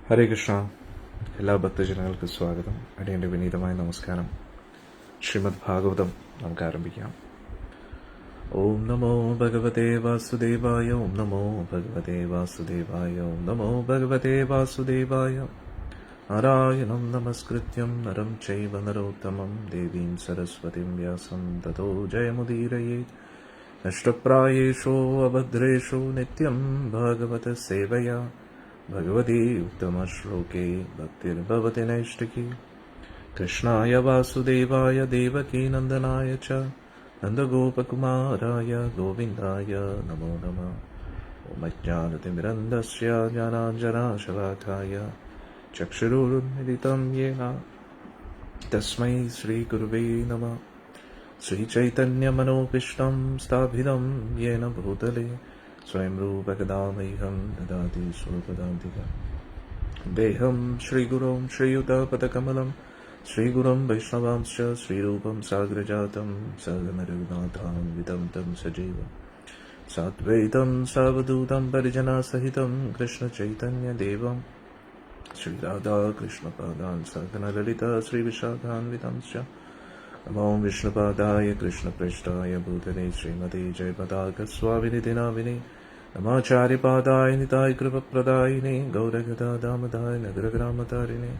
ഹരേ കൃഷ്ണ. എല്ലാ ഭക്തജനങ്ങൾക്കും സ്വാഗതം. അടിയൻ്റെ വിനീതമായ നമസ്കാരം. ശ്രീമദ് ഭാഗവതം നമുക്ക് ആരംഭിക്കാം. ഓം നമോ ഭഗവതേ വാസുദേവായ. ഓം നമോ ഭഗവതേ വാസുദേവായ. ഓം നമോ ഭഗവതേ വാസുദേവായ. നാരായണം നമസ്കൃത്യം നരം ചൈവ നരോത്തമം ദേവീം സരസ്വതിം വ്യാസം തതോ ജയമുദീരയേത്. നഷ്ടപ്രായേഷു അഭദ്രേഷു നിത്യം ഭാഗവത സേവയാ ഭഗവതി ഉത്തമശ്ലോകേ ഭക്തിർഭവതി നൈഷ്ഠികി. കൃഷ്ണായ വാസുദേവായ ദേവകീ നന്ദനായ ച നന്ദഗോപകുമാരായ ഗോവിന്ദായ നമോ നമഃ. ഓം അജ്ഞാനതിമിരന്ധസ്യ ജ്ഞാനാഞ്ജനാശലാഘായ ചക്ഷുരുന്മിലിതം യേന തസ്മൈ ശ്രീഗുരുവേ നമഃ. ശ്രീചൈതന്യമനോഭീഷ്ടം സ്ഥാപിതം യേന ഭൂതലേ സ്വയം രൂപകദാമഹ്യം ദദാതി സ്വപദാന്തികം. ദേഹം ശ്രീഗുരും ശ്രീയുതപദകമലം ശ്രീഗുരും വൈഷ്ണവാംശ്ച ശ്രീരൂപം സാഗ്രജാതം സഗമരഘുനാഥാന്വിതം തം സജീവം സാദ്വൈതം സാവധൂതം പരിജനാസഹിതം കൃഷ്ണചൈതന്യദേവം ശ്രീരാധാകൃഷ്ണപാദാൻ സഗണലളിത ശ്രീവിശാഖാന്വിതംശ്ച. നമോ വിഷ്ണുപാദായ കൃഷ്ണപ്രേഷ്ഠായ ഭൂതലേ ശ്രീമതേ ജയപതാകസ്വാമിനിധി നാമിനേ. നമാചാര്യപാദായ നിതായ കൃപപ്രദായിനേ ഗൗരഗദാദാമദായ നഗരഗ്രാമതാരിണേ.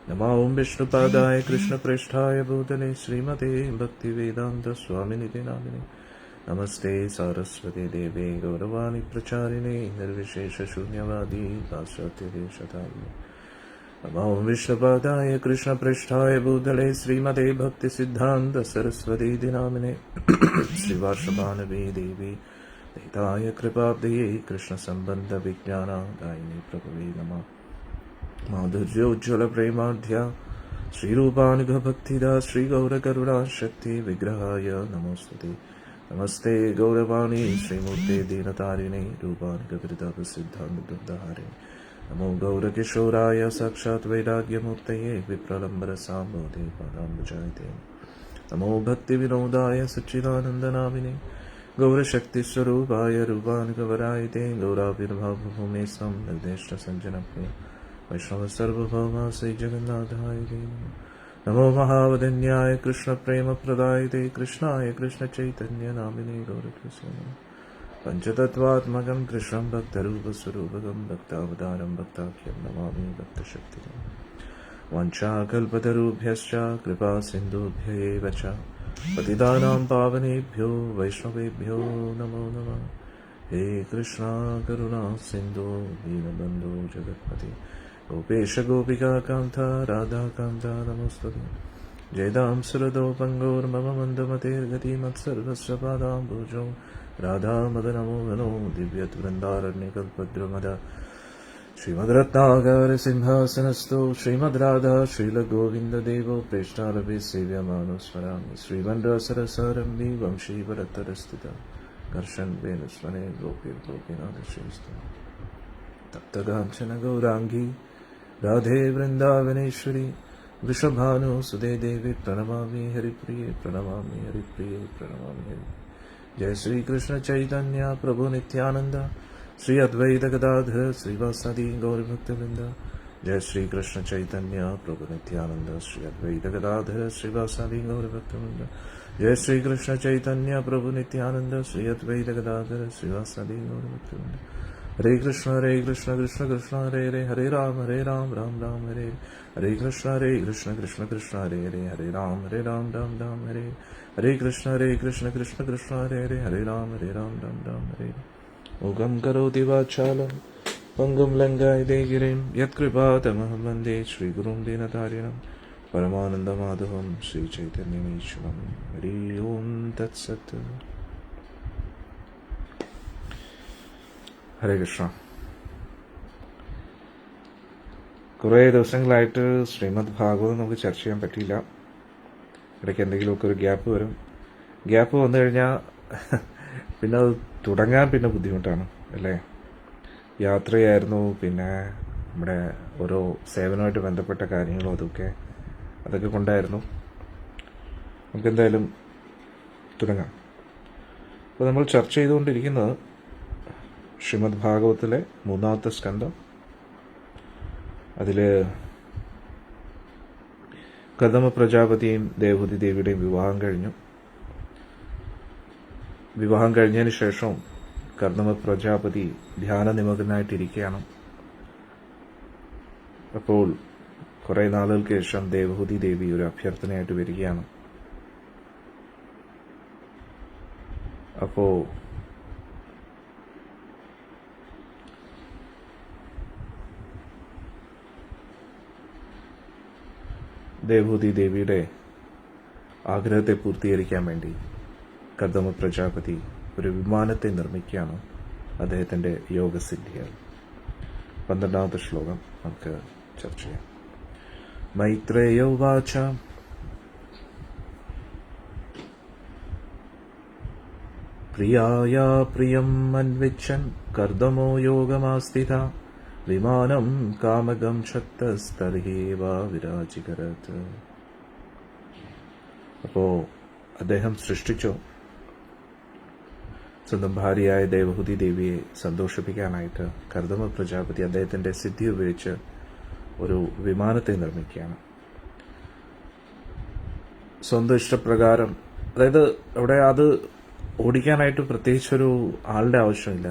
നമോ വിഷ്ണുപാദായ കൃഷ്ണപ്രേഷ്ഠായ ഭൂതലേ ശ്രീമതേ ഭക്തിവേദാന്ത സ്വാമിനിധി നാമിനേ. നമസ്തേ സാരസ്വതി ദേവേ ഗൗരവാണി പ്രചാരിണേ നിർവിശേഷശൂന്യവാദി പാശ്ചാത്യദേശധാരിണേ. നമോ വിഷ്ണുപാദായ കൃഷ്ണപ്രേഷ്ഠായ ഭൂതലേ ശ്രീമതേ ഭക്തിസിദ്ധാന്ത സരസ്വതി നാമിനേ. ശ്രീവാർഷഭാനവേ ദേവി ഹിതായ കൃപാബ്ദയേ കൃഷ്ണസംബന്ധ വിജ്ഞാനദായിനി പ്രഭവേ നമഃ. മാധുര്യോജ്വല പ്രേമാഢ്യ ശ്രീരൂപാനുഗഭക്തിദാ ശ്രീഗൗരകരുണാ ശക്തി വിഗ്രഹായ നമോസ്തുതേ. നമസ്തേ ഗൗരവാണി ശ്രീമൂർത്തേ ദീനതാരിണേ രൂപാനുഗവിരുദ്ധസിദ്ധാന്തഹാരിണേ. നമോ ഗൗരകിശോരായ സാക്ഷാത് വൈരാഗ്യമൂർത്തയേ വിപ്രലംബരസാംബോധേ പാദാംബുജായതേ. നമോ ഭക്തിവിനോദായ സച്ചിദാനന്ദനാമിനേ ഗൗരശക്തിസ്വരൂപായ രൂപാനുഗവരായതേ. ഗൗരാവിർഭാവഭൂമേ സം നിർദ്ദിഷ്ടസഞ്ജനപ്രിയ വൈഷ്ണവസർവഭൗമ ശ്രീ ജഗന്നാഥായ തേ നമഃ. നമോ മഹാവദന്യായ കൃഷ്ണപ്രേമപ്രദായതേ കൃഷ്ണായ കൃഷ്ണചൈതന്യനാമിനേ ഗൗരകൃഷ്ണ. പഞ്ചതത്വാത്മകം കൃഷ്ണം ഭക്തരൂപസ്വരൂപകം ഭക്താവതാരം ഭക്താഖ്യം നമാമി ഭക്തശക്തികം. വാഞ്ചാകൽപതരുഭ്യശ്ച കൃപാ സിന്ധുഭ്യ ഏവ ച പതിതാനാം പാവനേഭ്യോ വൈഷ്ണവേഭ്യോ നമോ നമഃ. ഹേ കൃഷ്ണ കരുണാ സിന്ധോ ദീനബന്ധോ ജഗത്പതി ഗോപേശ ഗോപികാകാന്ത രാധാകാന്ത നമോസ്തുതേ. ജയദാം സുരദോ പങ്കോർമമ മന്ദമതേർഗതി മത്സർവസ്വ പാദാംബുജോ രാധാമദനമോഹനോ ദിവ്യവൃന്ദാരണ്യകൽപദ്രുമദ. ശ്രീമദ്രത്നാകര സിംഹാസനസ്ഥോ ശ്രീമദ് രാധാ ശ്രീലഗോവിന്ദദേവോ പ്രേഷ്ഠാലഭേ സേവ്യമാനോ സ്മരാമി. ശ്രീവണ്ഡസരസാരംഭി വംശീവരത്തരസ്ഥിത കർഷൻ വേണുസ്മരേ ഗോപീർഗോപീനാഥശ്രീസ്തു. തപ്തകാഞ്ചന ഗൗരാംഗീ രാധേ വൃന്ദാവനേശ്വരി വൃഷഭാനു സുതേ ദേവി പ്രണമാമി ഹരിപ്രിയേ പ്രണമാമി ഹരിപ്രിയേ പ്രണമാമി ഹരി. जय श्री कृष्ण चैतन्य प्रभु नित्यानंद श्री अद्वैत गदाधर श्रीवासादि गौर भक्त वृंद. जय श्री कृष्ण चैतन्य प्रभु नित्यानंद श्री अद्वैत गदाधर श्रीवासादि गौर भक्त वृंद. जय श्री कृष्ण चैतन्य प्रभु नित्यानंद श्री अद्वैत गदाधर श्रीवासादि गौर भक्त वृंद. हरे कृष्ण कृष्ण कृष्ण हरे हरे राम राम राम हरे. हरे कृष्ण कृष्ण कृष्ण हरे हरे राम राम राम हरे. हरे कृष्ण कृष्ण कृष्ण हरे हरे राम राम हरे. मुखं करोति वाचालं पंगुं लङ्घयते गिरिं यत्कृपातमहं वन्दे श्रीगुरुं दीनतारिणं परमानन्दमाधवं श्रीचैतन्यमीश्वरं. हरि ओं तत्सत्. ഹരേ കൃഷ്ണ. കുറേ ദിവസങ്ങളായിട്ട് ശ്രീമദ് ഭാഗവതം നമുക്ക് ചർച്ച ചെയ്യാൻ പറ്റിയില്ല. ഇടയ്ക്ക് എന്തെങ്കിലുമൊക്കെ ഒരു ഗ്യാപ്പ് വരും. ഗ്യാപ്പ് വന്നു കഴിഞ്ഞാൽ പിന്നെ അത് തുടങ്ങാൻ പിന്നെ ബുദ്ധിമുട്ടാണ് അല്ലേ. യാത്രയായിരുന്നു, പിന്നെ നമ്മുടെ ഓരോ സേവനമായിട്ട് ബന്ധപ്പെട്ട കാര്യങ്ങളും അതൊക്കെ കൊണ്ടായിരുന്നു. നമുക്കെന്തായാലും തുടങ്ങാം. അപ്പോൾ നമ്മൾ ചർച്ച ചെയ്തുകൊണ്ടിരിക്കുന്നത് ശ്രീമദ് ഭാഗവത്തിലെ 3-ാമത്തെ സ്കന്ധം അതിൽ കർദമ പ്രജാപതിയും ദേവഹൂതി ദേവിയുടെയും വിവാഹം കഴിഞ്ഞതിന് ശേഷം കർദമ പ്രജാപതി ധ്യാന നിമഗ്നായിട്ടിരിക്കുകയാണ്. അപ്പോൾ കുറെ നാളുകൾക്ക് ശേഷം ദേവഹൂതി ദേവി ഒരു അഭ്യർത്ഥനയായിട്ട് വരികയാണ്. അപ്പോ ദേവഹൂതി ദേവിയുടെ ആഗ്രഹത്തെ പൂർത്തീകരിക്കാൻ വേണ്ടി കർദമ പ്രജാപതി ഒരു വിമാനത്തെ നിർമ്മിക്കുകയാണ് അദ്ദേഹത്തിന്റെ യോഗസിദ്ധിയാൽ. 12ാമത്തെ ശ്ലോകം നമുക്ക് ചർച്ച ചെയ്യാം. മൈത്രേയ ഉവാച പ്രിയായ പ്രിയം അന്വിച്ഛൻ കർദമോ യോഗമാസ്ഥിത വിമാനം കാമകം ക്ഷത്തസ്തർഹേവ വിരാജികരത്. അപ്പോ അദ്ദേഹം സൃഷ്ടിച്ചു സ്വന്തം ഭാര്യയായ ദേവഹൂതി ദേവിയെ സന്തോഷിപ്പിക്കാനായിട്ട് കർദമ പ്രജാപതി അദ്ദേഹത്തിന്റെ സിദ്ധി ഉപയോഗിച്ച് ഒരു വിമാനത്തെ നിർമ്മിക്കുകയാണ്. സ്വന്തം ഇഷ്ടപ്രകാരം, അതായത് അവിടെ അത് ഓടിക്കാനായിട്ട് പ്രത്യേകിച്ചൊരു ആളുടെ ആവശ്യമില്ല.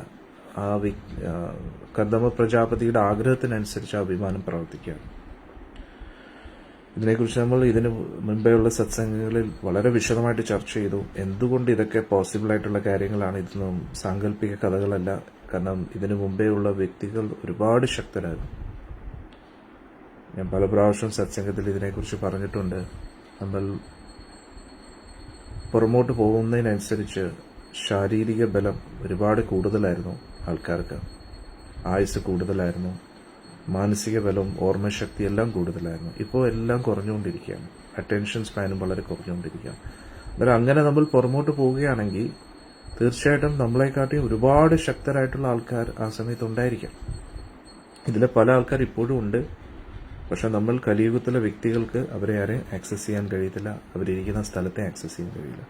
കർദമ പ്രജാപതിയുടെ ആഗ്രഹത്തിനനുസരിച്ച് ആ വിമാനം പ്രവർത്തിക്കുകയാണ്. ഇതിനെക്കുറിച്ച് നമ്മൾ ഇതിന് മുൻപേയുള്ള സത്സംഗങ്ങളിൽ വളരെ വിശദമായിട്ട് ചർച്ച ചെയ്തു. എന്തുകൊണ്ട് ഇതൊക്കെ പോസിബിൾ ആയിട്ടുള്ള കാര്യങ്ങളാണ്, ഇതൊന്നും സാങ്കല്പിക കഥകളല്ല. കാരണം ഇതിനു മുമ്പേയുള്ള വ്യക്തികൾ ഒരുപാട് ശക്തരായിരുന്നു. ഞാൻ പല പ്രാവശ്യം സത്സംഗത്തിൽ ഇതിനെക്കുറിച്ച് പറഞ്ഞിട്ടുണ്ട്. നമ്മൾ പുറമോട്ട് പോകുന്നതിനനുസരിച്ച് ശാരീരിക ബലം ഒരുപാട് കൂടുതലായിരുന്നു ആൾക്കാർക്ക്, ആയുസ് കൂടുതലായിരുന്നു, മാനസിക ബലം, ഓർമ്മശക്തി എല്ലാം കൂടുതലായിരുന്നു. ഇപ്പോൾ എല്ലാം കുറഞ്ഞുകൊണ്ടിരിക്കുകയാണ്. അറ്റൻഷൻ സ്പാനും വളരെ കുറഞ്ഞുകൊണ്ടിരിക്കുകയാണ്. അന്നേരം അങ്ങനെ നമ്മൾ പുറമോട്ട് പോവുകയാണെങ്കിൽ തീർച്ചയായിട്ടും നമ്മളെക്കാട്ടിയും ഒരുപാട് ശക്തരായിട്ടുള്ള ആൾക്കാർ ആ സമയത്ത് ഉണ്ടായിരിക്കാം. ഇതിലെ പല ആൾക്കാർ ഇപ്പോഴും ഉണ്ട്. പക്ഷെ നമ്മൾ കലിയുഗത്തിലെ വ്യക്തികൾക്ക് അവരെ ആരെ ആക്സസ് ചെയ്യാൻ കഴിയത്തില്ല, അവരിയ്ക്കുന്ന സ്ഥലത്തെ ആക്സസ് ചെയ്യാൻ കഴിയില്ല.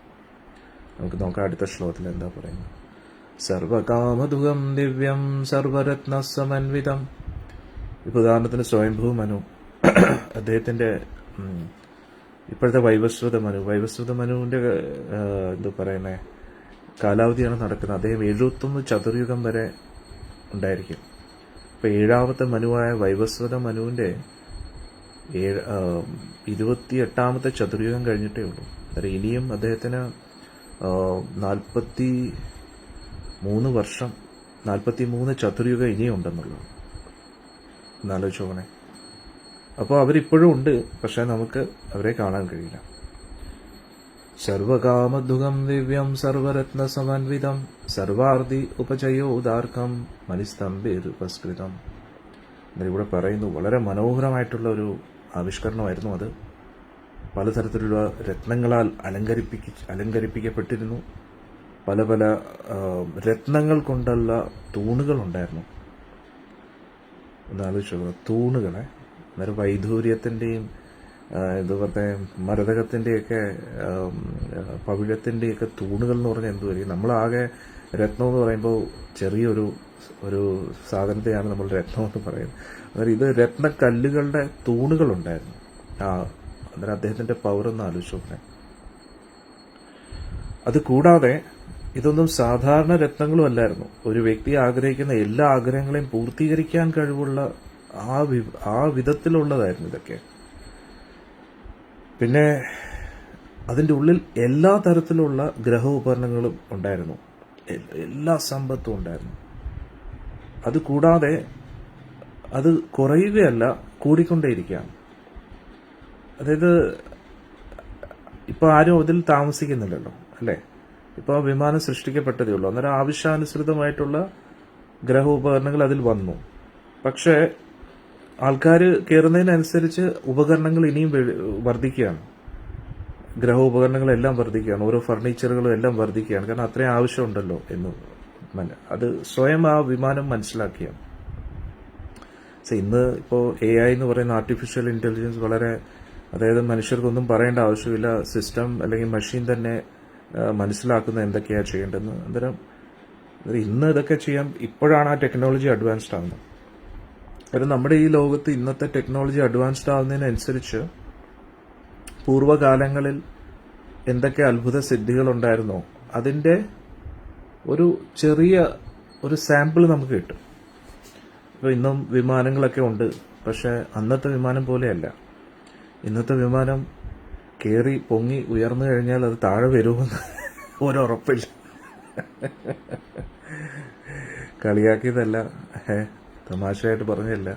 നമുക്ക് നോക്കാം അടുത്ത ശ്ലോകത്തിൽ എന്താ പറയുന്നത്. സർവകാമദുഃഖം ദിവ്യം സർവരത്ന സമന്വിതം. ഇപ്പൊ ഉദാഹരണത്തിന് സ്വയംഭൂ മനു, അദ്ദേഹത്തിന്റെ ഇപ്പോഴത്തെ വൈവസ്വത മനുവിന്റെ എന്താ പറയുന്നേ കാലാവധിയാണ് നടക്കുന്നത്. അദ്ദേഹം 71 ചതുർയുഗം വരെ ഉണ്ടായിരിക്കും. ഇപ്പൊ 7ാമത്തെ മനുവായ വൈവസ്വത മനുവിന്റെ 28ാമത്തെ ചതുർയുഗം കഴിഞ്ഞിട്ടേ ഉള്ളൂ. അതായത് ഇനിയും അദ്ദേഹത്തിന് 43 വർഷം, 43 ചതുർയുഗം ഇനിയും ഉണ്ടെന്നുള്ളൂ. എന്നാലോചിച്ചോണേ. അപ്പോൾ അവരിപ്പോഴും ഉണ്ട്, പക്ഷെ നമുക്ക് അവരെ കാണാൻ കഴിയില്ല. സർവകാമദുഃഖം ദിവ്യം സർവരത്ന സമന്വിതം സർവാർദ്ധി ഉപചയോദാർക്കം മനിസ്തംഭേരുപസ്കൃതം. ഇവിടെ പറയുന്നു, വളരെ മനോഹരമായിട്ടുള്ള ഒരു ആവിഷ്കരണമായിരുന്നു അത്. പലതരത്തിലുള്ള രത്നങ്ങളാൽ അലങ്കരിപ്പിക്കപ്പെട്ടിരുന്നു. പല പല രത്നങ്ങൾ കൊണ്ടുള്ള തൂണുകളുണ്ടായിരുന്നു. എന്നാലോചിച്ചു, തൂണുകളെ. അന്നേരം വൈധൂര്യത്തിന്റെയും ഇതുപോലത്തെ മരതകത്തിന്റെയൊക്കെ പവിഴത്തിന്റെയൊക്കെ തൂണുകൾ എന്ന് പറഞ്ഞാൽ എന്തുവരും. നമ്മളാകെ രത്നം എന്ന് പറയുമ്പോൾ ചെറിയൊരു സാധനത്തെയാണ് നമ്മൾ രത്നം എന്ന് പറയുന്നത്. അന്നേരം ഇത് രത്നക്കല്ലുകളുടെ തൂണുകളുണ്ടായിരുന്നു. അന്നേരം അദ്ദേഹത്തിന്റെ പവർ ഒന്ന് ആലോചിച്ചു നോക്കണേ. അത് കൂടാതെ ഇതൊന്നും സാധാരണ രത്നങ്ങളും അല്ലായിരുന്നു. ഒരു വ്യക്തി ആഗ്രഹിക്കുന്ന എല്ലാ ആഗ്രഹങ്ങളെയും പൂർത്തീകരിക്കാൻ കഴിവുള്ള ആ വിധത്തിലുള്ളതായിരുന്നു ഇതൊക്കെ. പിന്നെ അതിൻ്റെ ഉള്ളിൽ എല്ലാ തരത്തിലുള്ള ഗ്രഹോപകരണങ്ങളും ഉണ്ടായിരുന്നു, എല്ലാ സമ്പത്തും ഉണ്ടായിരുന്നു. അത് കൂടാതെ അത് കുറയുകയല്ല, കൂടിക്കൊണ്ടേയിരിക്കുകയാണ്. അതായത് ഇപ്പൊ ആരും അതിൽ താമസിക്കുന്നില്ലല്ലോ, അല്ലേ? ഇപ്പൊ വിമാനം സൃഷ്ടിക്കപ്പെട്ടതേ ഉള്ളൂ. അന്നേരം ആവശ്യാനുസൃതമായിട്ടുള്ള ഗ്രഹോപകരണങ്ങൾ അതിൽ വന്നു. പക്ഷേ ആൾക്കാർ കയറുന്നതിനനുസരിച്ച് ഉപകരണങ്ങൾ ഇനിയും വർദ്ധിക്കുകയാണ്. ഗ്രഹോപകരണങ്ങളെല്ലാം വർദ്ധിക്കുകയാണ്, ഓരോ ഫർണിച്ചറുകളും എല്ലാം വർദ്ധിക്കുകയാണ്. കാരണം അത്രയും ആവശ്യമുണ്ടല്ലോ എന്ന് അത് സ്വയം ആ വിമാനം മനസ്സിലാക്കിയാണ്. ഇന്ന് ഇപ്പോൾ AI എന്ന് പറയുന്ന ആർട്ടിഫിഷ്യൽ ഇന്റലിജൻസ് വളരെ, അതായത് മനുഷ്യർക്കൊന്നും പറയേണ്ട ആവശ്യമില്ല, സിസ്റ്റം അല്ലെങ്കിൽ മെഷീൻ തന്നെ മനസ്സിലാക്കുന്ന എന്തൊക്കെയാണ് ചെയ്യേണ്ടതെന്ന്. അന്നേരം ഇന്ന് ഇതൊക്കെ ചെയ്യാൻ ഇപ്പോഴാണ് ആ ടെക്നോളജി അഡ്വാൻസ്ഡ് ആകുന്നത്. കാരണം നമ്മുടെ ഈ ലോകത്ത് ഇന്നത്തെ ടെക്നോളജി അഡ്വാൻസ്ഡ് ആവുന്നതിനനുസരിച്ച് പൂർവ്വകാലങ്ങളിൽ എന്തൊക്കെ അത്ഭുത സിദ്ധികൾ ഉണ്ടായിരുന്നോ അതിന്റെ ഒരു ചെറിയ ഒരു സാമ്പിൾ നമുക്ക് കിട്ടും. ഇപ്പോൾ ഇന്നും വിമാനങ്ങളൊക്കെ ഉണ്ട്, പക്ഷെ അന്നത്തെ വിമാനം പോലെയല്ല. ഇന്നത്തെ വിമാനം കയറി പൊങ്ങി ഉയർന്നു കഴിഞ്ഞാൽ അത് താഴെ വരുമെന്ന് ഒരുറപ്പില്ല. കളിയാക്കിയതല്ല, തമാശയായിട്ട് പറഞ്ഞതല്ല.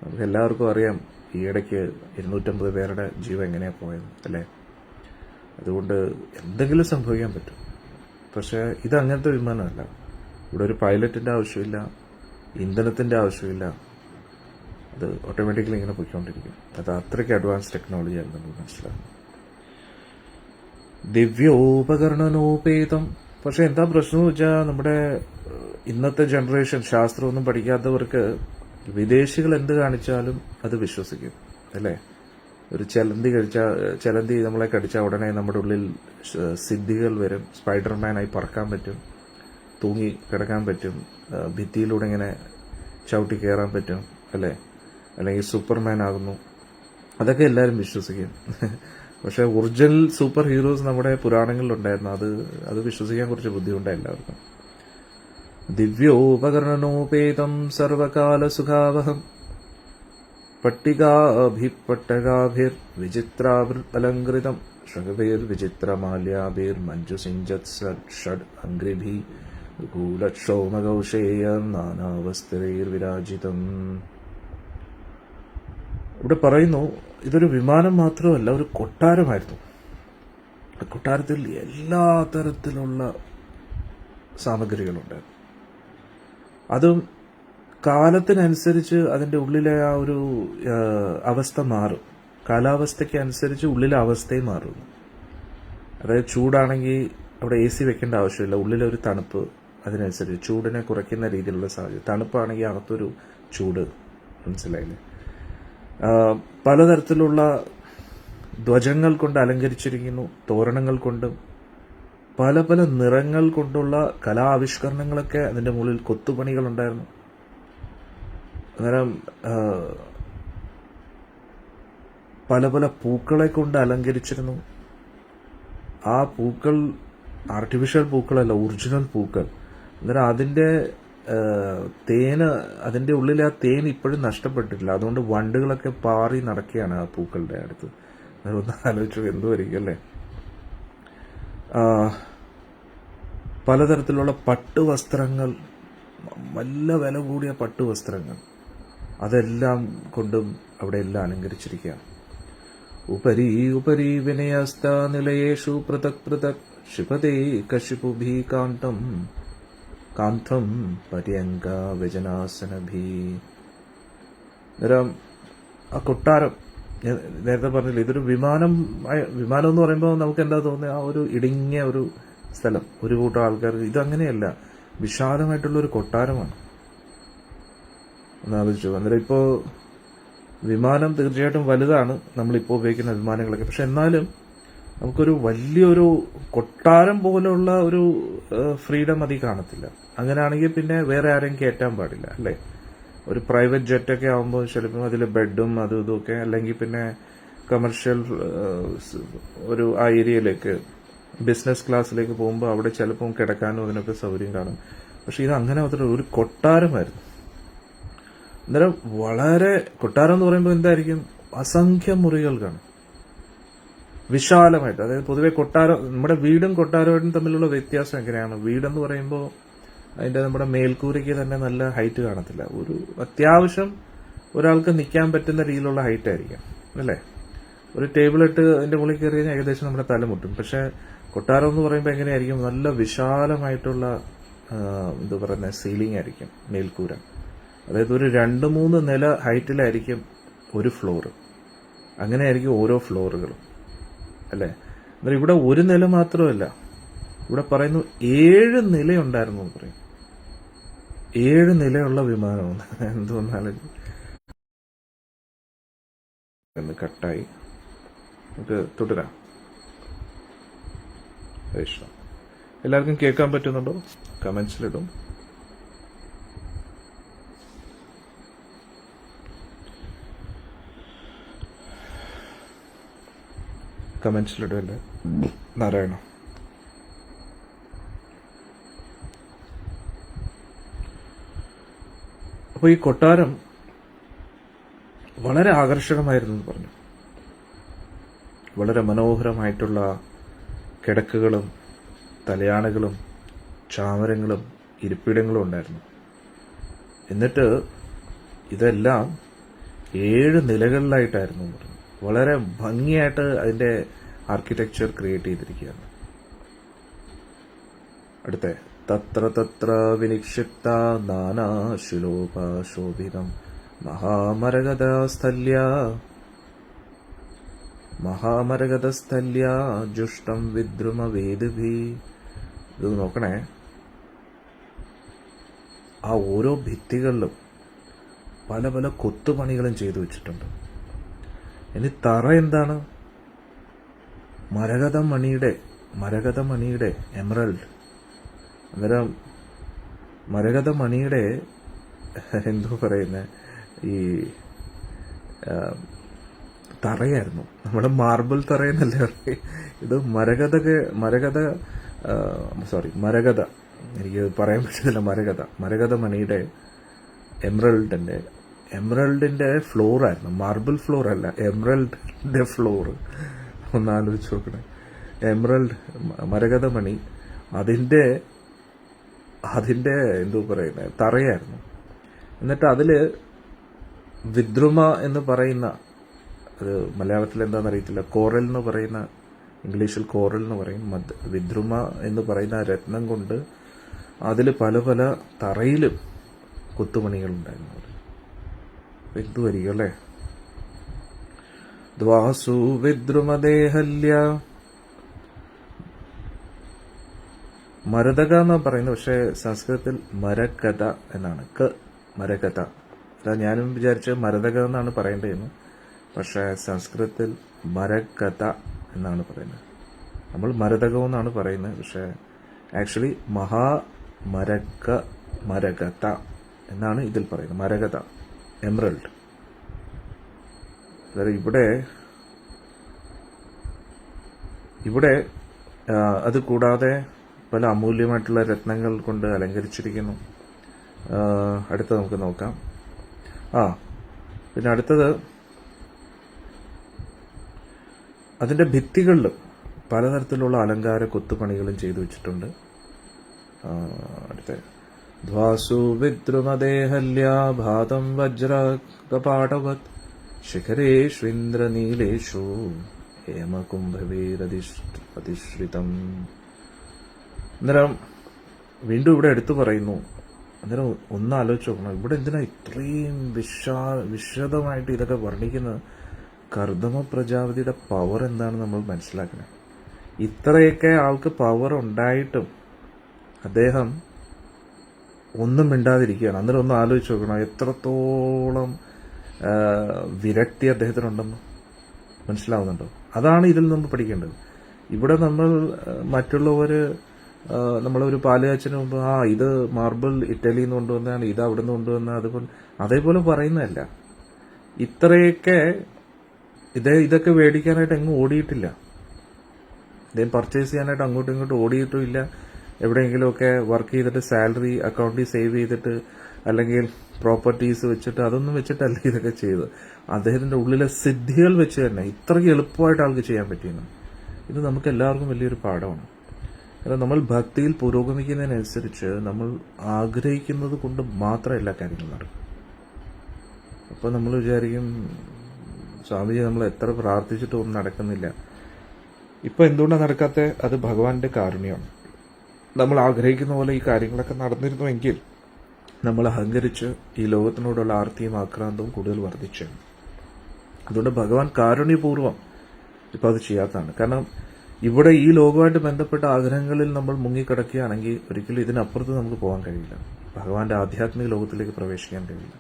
നമുക്ക് എല്ലാവർക്കും അറിയാം ഈ ഇടയ്ക്ക് 250 പേരുടെ ജീവൻ എങ്ങനെയാണ് പോയത് അല്ലേ. അതുകൊണ്ട് എന്തെങ്കിലും സംഭവിക്കാൻ പറ്റും. പക്ഷേ ഇത് അങ്ങനത്തെ വിമാനമല്ല. ഇവിടെ ഒരു പൈലറ്റിന്റെ ആവശ്യമില്ല, ഇന്ധനത്തിന്റെ ആവശ്യമില്ല. അത് ഓട്ടോമാറ്റിക്കലി ഇങ്ങനെ പോയിക്കൊണ്ടിരിക്കും. അത് അത്രയ്ക്ക് അഡ്വാൻസ് ടെക്നോളജിയാണ് നമ്മൾ മനസ്സിലാക്കുന്നത്. ദിവ്യോപകരണനോപേതം. പക്ഷെ എന്താ പ്രശ്നം എന്ന് വെച്ചാൽ നമ്മുടെ ഇന്നത്തെ ജനറേഷൻ ശാസ്ത്രമൊന്നും പഠിക്കാത്തവർക്ക് വിദേശികൾ എന്ത് കാണിച്ചാലും അത് വിശ്വസിക്കും അല്ലേ. ഒരു ചലന്തി നമ്മളെ കടിച്ചാൽ ഉടനെ നമ്മുടെ ഉള്ളിൽ സിദ്ധികൾ വരും. സ്പൈഡർമാനായി പറക്കാൻ പറ്റും, തൂങ്ങി കിടക്കാൻ പറ്റും, ഭിത്തിയിലൂടെ ഇങ്ങനെ ചവിട്ടി കയറാൻ പറ്റും അല്ലേ, അല്ലെങ്കിൽ സൂപ്പർമാൻ ആകുന്നു. അതൊക്കെ എല്ലാവരും വിശ്വസിക്കും. പക്ഷെ ഒറിജിനൽ സൂപ്പർ ഹീറോസ് നമ്മുടെ പുരാണങ്ങളിലുണ്ടായിരുന്നു. അത് വിശ്വസിക്കാൻ കുറച്ച് ബുദ്ധിമുട്ടാണ് എല്ലാവർക്കും. ദിവ്യോപകരണോപേതം സർവകാല സുഖാവഹം പട്ടികാഭിപട്ടകാഭിർ വിചിത്രാഭിർഅലങ്കൃതം ശൃംഗഭീർ വിചിത്രമാല്യാഭിർ മഞ്ജുസിഞ്ചത് ഷഡ് അംഗ്രിഭി കൂലക്ഷോമകൗശേയം നാനാവസ്ത്രൈർവിരാജിതം. ഇവിടെ പറയുന്നു ഇതൊരു വിമാനം മാത്രമല്ല, ഒരു കൊട്ടാരമായിരുന്നു. കൊട്ടാരത്തിൽ എല്ലാ തരത്തിലുള്ള സാമഗ്രികളുണ്ടായിരുന്നു. അതും കാലത്തിനനുസരിച്ച് അതിന്റെ ഉള്ളിലെ ആ ഒരു അവസ്ഥ മാറും. കാലാവസ്ഥയ്ക്ക് അനുസരിച്ച് ഉള്ളിലെ അവസ്ഥയും മാറും. അതായത് ചൂടാണെങ്കിൽ അവിടെ AC വെക്കേണ്ട ആവശ്യമില്ല, ഉള്ളിലെ ഒരു തണുപ്പ് അതിനനുസരിച്ച് ചൂടിനെ കുറയ്ക്കുന്ന രീതിയിലുള്ള സാഹചര്യം. തണുപ്പാണെങ്കിൽ അകത്തൊരു ചൂട്. മനസ്സിലായില്ലേ. പലതരത്തിലുള്ള ധ്വജങ്ങൾ കൊണ്ട് അലങ്കരിച്ചിരിക്കുന്നു, തോരണങ്ങൾ കൊണ്ടും പല പല നിറങ്ങൾ കൊണ്ടുള്ള കലാവിഷ്കരണങ്ങളൊക്കെ അതിന്റെ മുകളിൽ കൊത്തുപണികൾ ഉണ്ടായിരുന്നു. അന്നേരം പല പല പൂക്കളെ കൊണ്ട് അലങ്കരിച്ചിരുന്നു. ആ പൂക്കൾ ആർട്ടിഫിഷ്യൽ പൂക്കളല്ല, ഒറിജിനൽ പൂക്കൾ. അന്നേരം അതിന്റെ അതിന്റെ ഉള്ളിലെ ആ തേൻ ഇപ്പോഴും നഷ്ടപ്പെട്ടിട്ടില്ല. അതുകൊണ്ട് വണ്ടുകളൊക്കെ പാറി നടക്കുകയാണ് ആ പൂക്കളുടെ അടുത്ത്. ഒന്ന് ആലോചിച്ചു എന്തുവരിക്കും അല്ലേ. പലതരത്തിലുള്ള പട്ടുവസ്ത്രങ്ങൾ, നല്ല വില കൂടിയ പട്ടുവസ്ത്രങ്ങൾ, അതെല്ലാം കൊണ്ടും അവിടെ എല്ലാം അലങ്കരിച്ചിരിക്കുകയാണ്. ഉപരി ഉപരി വിനയസ്ത നിലയേഷു പൃഥക് പൃഥക് ക്ഷിപതേ കശിപുഭി കാന്തം കാന്തം പര്യങ്ക വ്യജനാസനഭി. ആ കൊട്ടാരം നേരത്തെ പറഞ്ഞില്ല, ഇതൊരു വിമാനം എന്ന് പറയുമ്പോൾ നമുക്ക് എന്താ തോന്നുന്നത്, ആ ഒരു ഇടുങ്ങിയ ഒരു സ്ഥലം, ഒരു കൂട്ടം ആൾക്കാർക്ക്. ഇതങ്ങനെയല്ല, വിശാലമായിട്ടുള്ള ഒരു കൊട്ടാരമാണ്. ഒന്നാലോചിച്ചു. അന്നേരം ഇപ്പോ വിമാനം തീർച്ചയായിട്ടും വലുതാണ് നമ്മളിപ്പോൾ ഉപയോഗിക്കുന്ന വിമാനങ്ങളൊക്കെ. പക്ഷെ എന്നാലും നമുക്കൊരു വലിയൊരു കൊട്ടാരം പോലുള്ള ഒരു ഫ്രീഡം അതിൽ കാണത്തില്ല. അങ്ങനെയാണെങ്കിൽ പിന്നെ വേറെ ആരെയും കയറ്റാൻ പാടില്ല അല്ലേ. ഒരു പ്രൈവറ്റ് ജെറ്റൊക്കെ ആകുമ്പോൾ ചിലപ്പോൾ അതിൽ ബെഡും അതും ഇതൊക്കെ, അല്ലെങ്കിൽ പിന്നെ കമേഴ്ഷ്യൽ ഒരു ആ ഏരിയയിലേക്ക് ബിസിനസ് ക്ലാസ്സിലേക്ക് പോകുമ്പോൾ അവിടെ ചിലപ്പോൾ കിടക്കാനും അതിനൊക്കെ സൗകര്യം കാണും. പക്ഷെ ഇത് അങ്ങനെ മാത്രമല്ല, ഒരു കൊട്ടാരമായിരുന്നു. അന്നേരം വളരെ കൊട്ടാരം എന്ന് പറയുമ്പോൾ എന്തായിരിക്കും, അസംഖ്യം മുറികൾ കാണും വിശാലമായിട്ട്. അതായത് പൊതുവെ കൊട്ടാരം, നമ്മുടെ വീടും കൊട്ടാരമായിട്ടും തമ്മിലുള്ള വ്യത്യാസം എങ്ങനെയാണ്, വീടെന്ന് പറയുമ്പോൾ അതിന്റെ നമ്മുടെ മേൽക്കൂരയ്ക്ക് തന്നെ നല്ല ഹൈറ്റ് കാണത്തില്ല. ഒരു അത്യാവശ്യം ഒരാൾക്ക് നിൽക്കാൻ പറ്റുന്ന രീതിയിലുള്ള ഹൈറ്റ് ആയിരിക്കും അല്ലേ. ഒരു ടേബിൾ ഇട്ട് അതിന്റെ മുകളിൽ കയറി കഴിഞ്ഞാൽ ഏകദേശം നമ്മുടെ തല മുട്ടും. പക്ഷെ കൊട്ടാരം എന്ന് പറയുമ്പോൾ എങ്ങനെയായിരിക്കും, നല്ല വിശാലമായിട്ടുള്ള എന്താ പറയുന്ന സീലിംഗ് ആയിരിക്കും മേൽക്കൂര. അതായത് ഒരു 2-3 നില ഹൈറ്റിലായിരിക്കും ഒരു ഫ്ലോർ. അങ്ങനെയായിരിക്കും ഓരോ ഫ്ലോറുകളും അല്ലേ. എന്നാൽ ഇവിടെ ഒരു നില മാത്രമല്ല, ഇവിടെ പറയുന്നു 7 നിലയുണ്ടായിരുന്നു എന്ന് പറയും. 7 നിലയുള്ള വിമാനമാണ്. എന്തോന്നാലും കട്ടായി. നമുക്ക് തുടരാം. ഇഷ്ടം എല്ലാവർക്കും കേൾക്കാൻ പറ്റുന്നുണ്ടോ? കമന്റ്സിലിടും. കമൻസിലിടല്ലേ. നാരായണ. അപ്പോൾ ഈ കൊട്ടാരം വളരെ ആകർഷകമായിരുന്നു എന്ന് പറഞ്ഞു. വളരെ മനോഹരമായിട്ടുള്ള കിടക്കുകളും തലയാണകളും ചാമരങ്ങളും ഇരിപ്പിടങ്ങളും ഉണ്ടായിരുന്നു. എന്നിട്ട് ഇതെല്ലാം 7 നിലകളിലായിട്ടായിരുന്നു പറഞ്ഞു. വളരെ ഭംഗിയായിട്ട് അതിന്റെ ആർക്കിടെക്ചർ ക്രിയേറ്റ് ചെയ്തിരിക്കുകയാണ്. അടുത്ത തത്ര തത്ര വിനിക്ഷിപ്ത നാനാശിലോപാശോഭിതം മഹാമരഗതസ്ഥല്യ ജുഷ്ടം വിദ്രുമവേദിഭി. ഇത് നോക്കണേ, ആ ഓരോ ഭിത്തികളിലും പല പല കൊത്തുപണികളും ചെയ്തു വെച്ചിട്ടുണ്ട്. ഇനി തറ എന്താണ്? മരകത മണിയുടെ എമറൽഡ്. അന്നേരം മരകത മണിയുടെ എന്തോ പറയുന്നത് ഈ തറയായിരുന്നു. നമ്മുടെ മാർബിൾ തറയെന്നല്ലേ പറയും. ഇത് മരകത, എനിക്ക് പറയാൻ പറ്റുന്നില്ല. മരകത മണിയുടെ എമറൽഡിന്റെ ഫ്ലോർ ആയിരുന്നു. മാർബിൾ ഫ്ലോർ അല്ല, എമറൽഡിന്റെ ഫ്ലോർ. ഒന്ന് ആലോചിച്ച് നോക്കണേ. എമറൽഡ് മരകത മണി അതിന്റെ എന്തോ പറയുന്നത് തറയായിരുന്നു. എന്നിട്ട് അതില് വിദ്രുമ എന്ന് പറയുന്ന, അത് മലയാളത്തിൽ എന്താണെന്ന് അറിയത്തില്ല, കോറൽ എന്ന് പറയുന്ന, ഇംഗ്ലീഷിൽ കോറൽ എന്ന് പറയും, വിദ്രുമ എന്ന് പറയുന്ന രത്നം കൊണ്ട് അതിൽ പല പല തറയിലും കൊത്തുപണികൾ ഉണ്ടായിരുന്നു. എന്തു വരിക അല്ലേ. ദ്വാസു വിദ്രുമദേഹല്യ. മരതക എന്നാ പറയുന്നത്, പക്ഷെ സംസ്കൃതത്തിൽ മരകഥ എന്നാണ്. മരകഥ. അതാ ഞാനും വിചാരിച്ച് മരതക എന്നാണ് പറയേണ്ടതെന്ന്. പക്ഷെ സംസ്കൃതത്തിൽ മരകഥ എന്നാണ് പറയുന്നത്. നമ്മൾ മരതകം എന്നാണ് പറയുന്നത്, പക്ഷെ ആക്ച്വലി മരകഥ എന്നാണ് ഇതിൽ പറയുന്നത്. മരകഥ, എമറൽഡ്. അതായത് ഇവിടെ അത് കൂടാതെ പല അമൂല്യമായിട്ടുള്ള രത്നങ്ങൾ കൊണ്ട് അലങ്കരിച്ചിരിക്കുന്നു. അടുത്ത നമുക്ക് നോക്കാം. പിന്നെ അടുത്തത്, അതിന്റെ ഭിത്തികളിലും പലതരത്തിലുള്ള അലങ്കാര കൊത്തുപണികളും ചെയ്തു വെച്ചിട്ടുണ്ട്. അടുത്ത ധ്വാസു വിദ്രുമദേഹല്യാഭാതം വജ്രകപാടവത് ശിഖരേഷ്വിന്ദ്രനീലേഷു ഹേമകുംഭവീരതിശ്രിതം. അന്നേരം വീണ്ടും ഇവിടെ എടുത്തു പറയുന്നു. അന്നേരം ഒന്ന് ആലോചിച്ച് നോക്കണം, ഇവിടെ എന്തിനാ ഇത്രയും വിശദമായിട്ട് ഇതൊക്കെ വർണ്ണിക്കുന്നത്? കർദമ പ്രജാപതിയുടെ പവർ എന്താണെന്ന് നമ്മൾ മനസ്സിലാക്കണം. ഇത്രയൊക്കെ ആൾക്ക് പവർ ഉണ്ടായിട്ടും അദ്ദേഹം ഒന്നും മിണ്ടാതിരിക്കുകയാണ്. അന്നേരം ഒന്ന് ആലോചിച്ച് നോക്കണം, എത്രത്തോളം വിരക്തി അദ്ദേഹത്തിനുണ്ടെന്ന് മനസ്സിലാവുന്നുണ്ടോ? അതാണ് ഇതിൽ നമ്മൾ പഠിക്കേണ്ടത്. ഇവിടെ നമ്മൾ നമ്മളൊരു പാല് കാച്ചിന് മുമ്പ് ഇത് മാർബിൾ ഇറ്റലിയിൽ നിന്ന് കൊണ്ടുവന്നതാണ്, ഇത് അവിടെ നിന്ന് കൊണ്ടുവന്ന, അതേപോലെ പറയുന്നതല്ല. ഇത്രയൊക്കെ ഇതൊക്കെ മേടിക്കാനായിട്ട് എങ്ങും ഓടിയിട്ടില്ല. ഇദ്ദേഹം പർച്ചേസ് ചെയ്യാനായിട്ട് അങ്ങോട്ടും ഇങ്ങോട്ടും ഓടിയിട്ടുമില്ല. എവിടെയെങ്കിലുമൊക്കെ വർക്ക് ചെയ്തിട്ട് സാലറി അക്കൗണ്ടിൽ സേവ് ചെയ്തിട്ട് അല്ലെങ്കിൽ പ്രോപ്പർട്ടീസ് വെച്ചിട്ട് അതൊന്നും വെച്ചിട്ടല്ല ഇതൊക്കെ ചെയ്ത്. അദ്ദേഹത്തിന്റെ ഉള്ളിലെ സിദ്ധികൾ വെച്ച് തന്നെ ഇത്രയ്ക്ക് എളുപ്പമായിട്ട് ആൾക്ക് ചെയ്യാൻ പറ്റിയെന്ന്. ഇത് നമുക്ക് എല്ലാവർക്കും വലിയൊരു പാഠമാണ്. കാരണം നമ്മൾ ഭക്തിയിൽ പുരോഗമിക്കുന്നതിനനുസരിച്ച് നമ്മൾ ആഗ്രഹിക്കുന്നത് കൊണ്ട് മാത്രം എല്ലാ കാര്യങ്ങളും നടക്കും. അപ്പോൾ നമ്മൾ വിചാരിക്കും, സ്വാമിജി നമ്മൾ എത്ര പ്രാർത്ഥിച്ചിട്ടും ഒന്നും നടക്കുന്നില്ല. ഇപ്പൊ എന്തുകൊണ്ടാണ് നടക്കാത്ത? അത് ഭഗവാന്റെ കാരുണ്യമാണ്. നമ്മൾ ആഗ്രഹിക്കുന്ന പോലെ ഈ കാര്യങ്ങളൊക്കെ നടന്നിരുന്നുവെങ്കിൽ നമ്മൾ അഹങ്കരിച്ച് ഈ ലോകത്തിനോടുള്ള ആർത്തിയും ആക്രാന്തവും കൂടുതൽ വർദ്ധിച്ചു. അതുകൊണ്ട് ഭഗവാൻ കാരുണ്യപൂർവ്വം ഇപ്പൊ അത് ചെയ്യാത്തതാണ്. കാരണം ഇവിടെ ഈ ലോകമായിട്ട് ബന്ധപ്പെട്ട ആഗ്രഹങ്ങളിൽ നമ്മൾ മുങ്ങിക്കിടക്കുകയാണെങ്കിൽ ഒരിക്കലും ഇതിനപ്പുറത്ത് നമുക്ക് പോകാൻ കഴിയില്ല. ഭഗവാന്റെ ആധ്യാത്മിക ലോകത്തിലേക്ക് പ്രവേശിക്കാൻ കഴിയില്ല.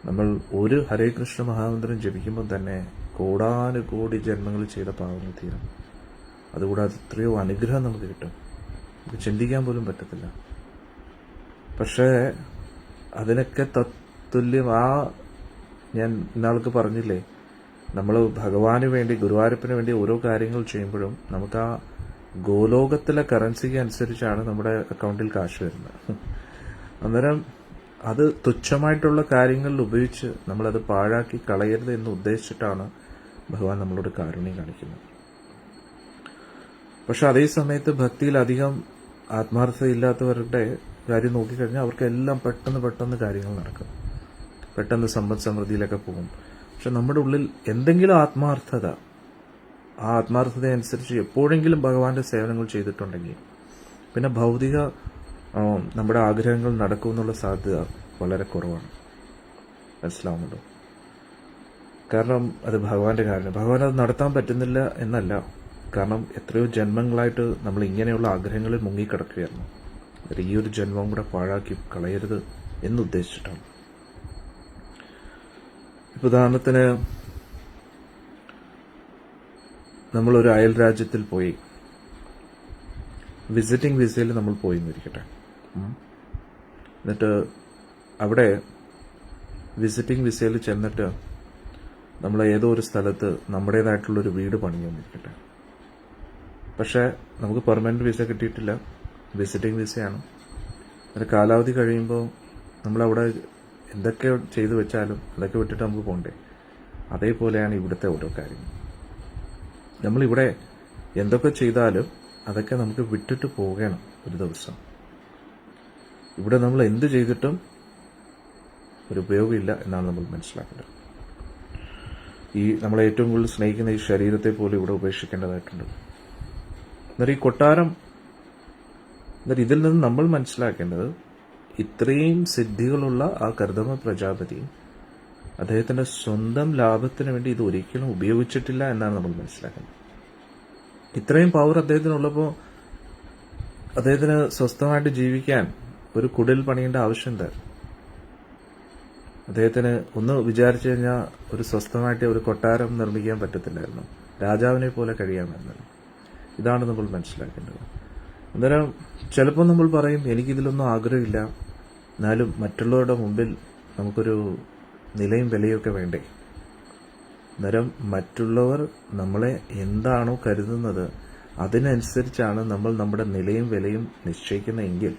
നമ്മൾ ഒരു ഹരേ കൃഷ്ണ മഹാമന്ത്രം ജപിക്കുമ്പോൾ തന്നെ കോടാനുകോടി ജന്മങ്ങൾ ചെയ്ത പാവങ്ങൾ തീരും. അതുകൂടാതെ എത്രയോ അനുഗ്രഹം നമുക്ക് കിട്ടും. നമുക്ക് ചിന്തിക്കാൻ പോലും പറ്റത്തില്ല. പക്ഷേ അതിനൊക്കെ തത്തുല്യം ഞാൻ ഇന്നാൾക്ക് പറഞ്ഞില്ലേ, നമ്മൾ ഭഗവാന് വേണ്ടി, ഗുരുവായൂരപ്പന് വേണ്ടി ഓരോ കാര്യങ്ങൾ ചെയ്യുമ്പോഴും നമുക്ക് ആ ഗോലോകത്തിലെ കറൻസിക്ക് അനുസരിച്ചാണ് നമ്മുടെ അക്കൗണ്ടിൽ കാശ് വരുന്നത്. അന്നേരം അത് തുച്ഛമായിട്ടുള്ള കാര്യങ്ങളിൽ ഉപയോഗിച്ച് നമ്മളത് പാഴാക്കി കളയരുത് എന്ന് ഉദ്ദേശിച്ചിട്ടാണ് ഭഗവാൻ നമ്മളോട് കാരുണ്യം കാണിക്കുന്നത്. പക്ഷെ അതേ സമയത്ത് ഭക്തിയിൽ അധികം ആത്മാർത്ഥതയില്ലാത്തവരുടെ കാര്യം നോക്കിക്കഴിഞ്ഞാൽ അവർക്കെല്ലാം പെട്ടെന്ന് കാര്യങ്ങൾ നടക്കും, പെട്ടെന്ന് സമ്പദ് സമൃദ്ധിയിലൊക്കെ പോകും. പക്ഷെ നമ്മുടെ ഉള്ളിൽ എന്തെങ്കിലും ആത്മാർത്ഥത, ആ ആത്മാർത്ഥതയനുസരിച്ച് എപ്പോഴെങ്കിലും ഭഗവാന്റെ സേവനങ്ങൾ ചെയ്തിട്ടുണ്ടെങ്കിൽ പിന്നെ ഭൗതിക നമ്മുടെ ആഗ്രഹങ്ങൾ നടക്കുമെന്നുള്ള സാധ്യത വളരെ കുറവാണ്. മനസ്സിലാവുന്നുണ്ടോ? കാരണം അത് ഭഗവാന്റെ കാരണം. ഭഗവാൻ അത് നടത്താൻ പറ്റുന്നില്ല എന്നല്ല, കാരണം എത്രയോ ജന്മങ്ങളായിട്ട് നമ്മൾ ഇങ്ങനെയുള്ള ആഗ്രഹങ്ങളിൽ മുങ്ങിക്കിടക്കുകയായിരുന്നു. ഈ ഒരു ജന്മം കൂടെ പാഴാക്കി കളയരുത് എന്നുദ്ദേശിച്ചിട്ടാണ്. ഉദാഹരണത്തിന് നമ്മളൊരു അയൽ രാജ്യത്തിൽ പോയി, വിസിറ്റിംഗ് വിസയിൽ നമ്മൾ പോയി എന്നിരിക്കട്ടെ. എന്നിട്ട് അവിടെ വിസിറ്റിംഗ് വിസയിൽ ചെന്നിട്ട് നമ്മൾ ഏതോ ഒരു സ്ഥലത്ത് നമ്മുടേതായിട്ടുള്ളൊരു വീട് പണിയെന്നിരിക്കട്ടെ. പക്ഷേ നമുക്ക് പെർമനന്റ് വിസ കിട്ടിയിട്ടില്ല, വിസിറ്റിംഗ് വിസയാണ്. അതിന് കാലാവധി കഴിയുമ്പോൾ നമ്മളവിടെ എന്തൊക്കെ ചെയ്തു വെച്ചാലും അതൊക്കെ വിട്ടിട്ട് നമുക്ക് പോകണ്ടേ. അതേപോലെയാണ് ഇവിടുത്തെ ഓരോ കാര്യങ്ങൾ. നമ്മളിവിടെ എന്തൊക്കെ ചെയ്താലും അതൊക്കെ നമുക്ക് വിട്ടിട്ട് പോകണം ഒരു ദിവസം. ഇവിടെ നമ്മൾ എന്ത് ചെയ്തിട്ടും ഒരു ഉപയോഗമില്ല എന്നാണ് നമ്മൾ മനസ്സിലാക്കേണ്ടത്. ഈ നമ്മളെ ഏറ്റവും കൂടുതൽ സ്നേഹിക്കുന്ന ഈ ശരീരത്തെ പോലും ഇവിടെ ഉപേക്ഷിക്കേണ്ടതായിട്ടുണ്ട്. എന്നാൽ ഈ കൊട്ടാരം, എന്നാൽ ഇതിൽ നിന്ന് നമ്മൾ മനസ്സിലാക്കേണ്ടത് ഇത്രയും സിദ്ധികളുള്ള ആ കർദമ പ്രജാപതി അദ്ദേഹത്തിന്റെ സ്വന്തം ലാഭത്തിന് വേണ്ടി ഇത് ഒരിക്കലും ഉപയോഗിച്ചിട്ടില്ല എന്നാണ് നമ്മൾ മനസ്സിലാക്കുന്നത്. ഇത്രയും പവർ അദ്ദേഹത്തിനുള്ളപ്പോൾ അദ്ദേഹത്തിന് സ്വസ്ഥമായിട്ട് ജീവിക്കാൻ ഒരു കുടിൽ പണിയേണ്ട ആവശ്യം എന്താ? അദ്ദേഹത്തിന് ഒന്ന് വിചാരിച്ചു കഴിഞ്ഞാൽ ഒരു സ്വസ്ഥമായിട്ട് ഒരു കൊട്ടാരം നിർമ്മിക്കാൻ പറ്റത്തില്ലായിരുന്നു, രാജാവിനെ പോലെ കഴിയാമായിരുന്നു. ഇതാണ് നമ്മൾ മനസ്സിലാക്കേണ്ടത്. അന്നേരം ചിലപ്പോൾ നമ്മൾ പറയും എനിക്കിതിലൊന്നും ആഗ്രഹമില്ല, എന്നാലും മറ്റുള്ളവരുടെ മുമ്പിൽ നമുക്കൊരു നിലയും വിലയൊക്കെ വേണ്ടേ. അന്നേരം മറ്റുള്ളവർ നമ്മളെ എന്താണോ കരുതുന്നത് അതിനനുസരിച്ചാണ് നമ്മൾ നമ്മുടെ നിലയും വിലയും നിശ്ചയിക്കുന്നതെങ്കിൽ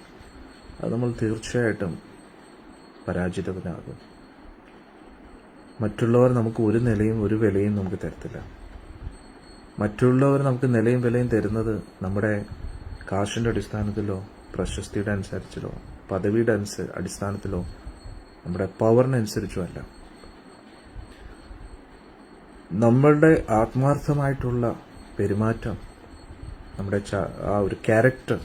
അത് നമ്മൾ തീർച്ചയായിട്ടും പരാജിതനാകും. മറ്റുള്ളവർ നമുക്ക് ഒരു നിലയും ഒരു വിലയും നമുക്ക് തരത്തില്ല. മറ്റുള്ളവർ നമുക്ക് നിലയും വിലയും തരുന്നത് നമ്മുടെ കാശിന്റെ അടിസ്ഥാനത്തിലോ പ്രശസ്തിയുടെ അനുസരിച്ചിലോ പദവിയുടെ അടിസ്ഥാനത്തിലോ നമ്മുടെ പവറിനനുസരിച്ചോ അല്ല. നമ്മളുടെ ആത്മാർത്ഥമായിട്ടുള്ള പെരുമാറ്റം, നമ്മുടെ ആ ഒരു ക്യാരക്ടർ,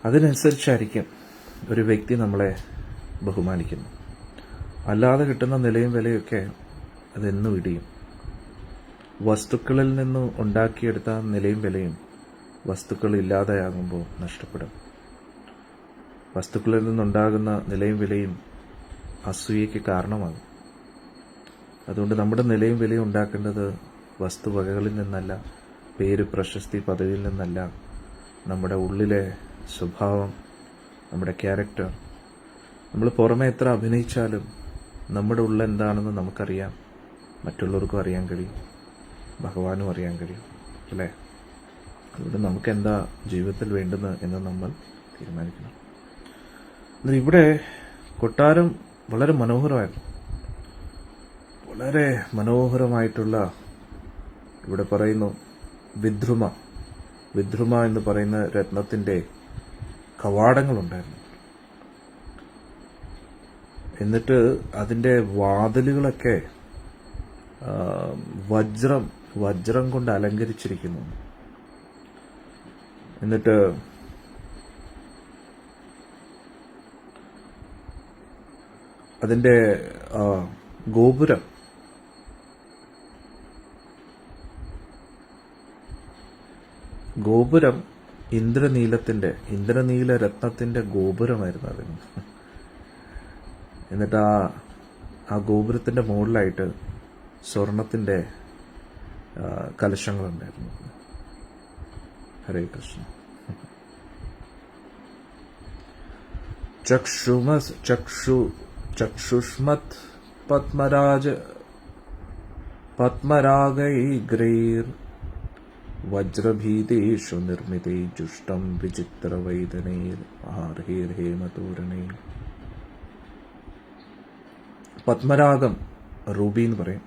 അതിനനുസരിച്ചായിരിക്കും ഒരു വ്യക്തി നമ്മളെ ബഹുമാനിക്കുന്നു. അല്ലാതെ കിട്ടുന്ന നിലയും വിലയൊക്കെ അതെന്നും ഇടിയും. വസ്തുക്കളിൽ നിന്ന് ഉണ്ടാക്കിയെടുത്ത നിലയും വിലയും വസ്തുക്കൾ ഇല്ലാതെയാകുമ്പോൾ നഷ്ടപ്പെടും. വസ്തുക്കളിൽ നിന്നുണ്ടാകുന്ന നിലയും വിലയും അസൂയയ്ക്ക് കാരണമാകും. അതുകൊണ്ട് നമ്മുടെ നിലയും വിലയും ഉണ്ടാക്കേണ്ടത് വസ്തുവകകളിൽ നിന്നല്ല, പേര് പ്രശസ്തി പദവിയിൽ നിന്നല്ല. നമ്മുടെ ഉള്ളിലെ സ്വഭാവം, നമ്മുടെ ക്യാരക്ടർ. നമ്മൾ പുറമെ എത്ര അഭിനയിച്ചാലും നമ്മുടെ ഉള്ളിൽ എന്താണെന്ന് നമുക്കറിയാം, മറ്റുള്ളവർക്കും അറിയാൻ കഴിയും, ഭഗവാനും അറിയാൻ കഴിയും, അല്ലേ? അതുകൊണ്ട് നമുക്കെന്താ ജീവിതത്തിൽ വേണ്ടുന്നത് എന്ന് നമ്മൾ തീരുമാനിക്കണം. ഇവിടെ കൊട്ടാരം വളരെ മനോഹരമായിരുന്നു. വളരെ മനോഹരമായിട്ടുള്ള, ഇവിടെ പറയുന്നു വിദ്രുമ എന്ന് പറയുന്ന രത്നത്തിന്റെ കവാടങ്ങളുണ്ടായിരുന്നു. എന്നിട്ട് അതിന്റെ വാതിലുകളൊക്കെ വജ്രം കൊണ്ട് അലങ്കരിച്ചിരിക്കുന്നു. എന്നിട്ട് അതിന്റെ ഗോപുരം ഇന്ദ്രനീല രത്നത്തിന്റെ ഗോപുരമായിരുന്നു അതിന്. എന്നിട്ട് ആ ഗോപുരത്തിന്റെ മുകളിലായിട്ട് സ്വർണത്തിന്റെ കലശങ്ങളുണ്ടായിരുന്നു. ഹരേ കൃഷ്ണ. ചക്ഷുഷ്മത് പത്മരാജ പത്മരാഗൈഗ്രൈർ വജ്രഭീതേഷു നിർമ്മിതൈ ജുഷ്ടം വിചിത്രവൈദനൈർ മഹാർഹൈർ ഹേമതോരണൈർ. പത്മരാഗം റൂബി എന്ന് പറയും.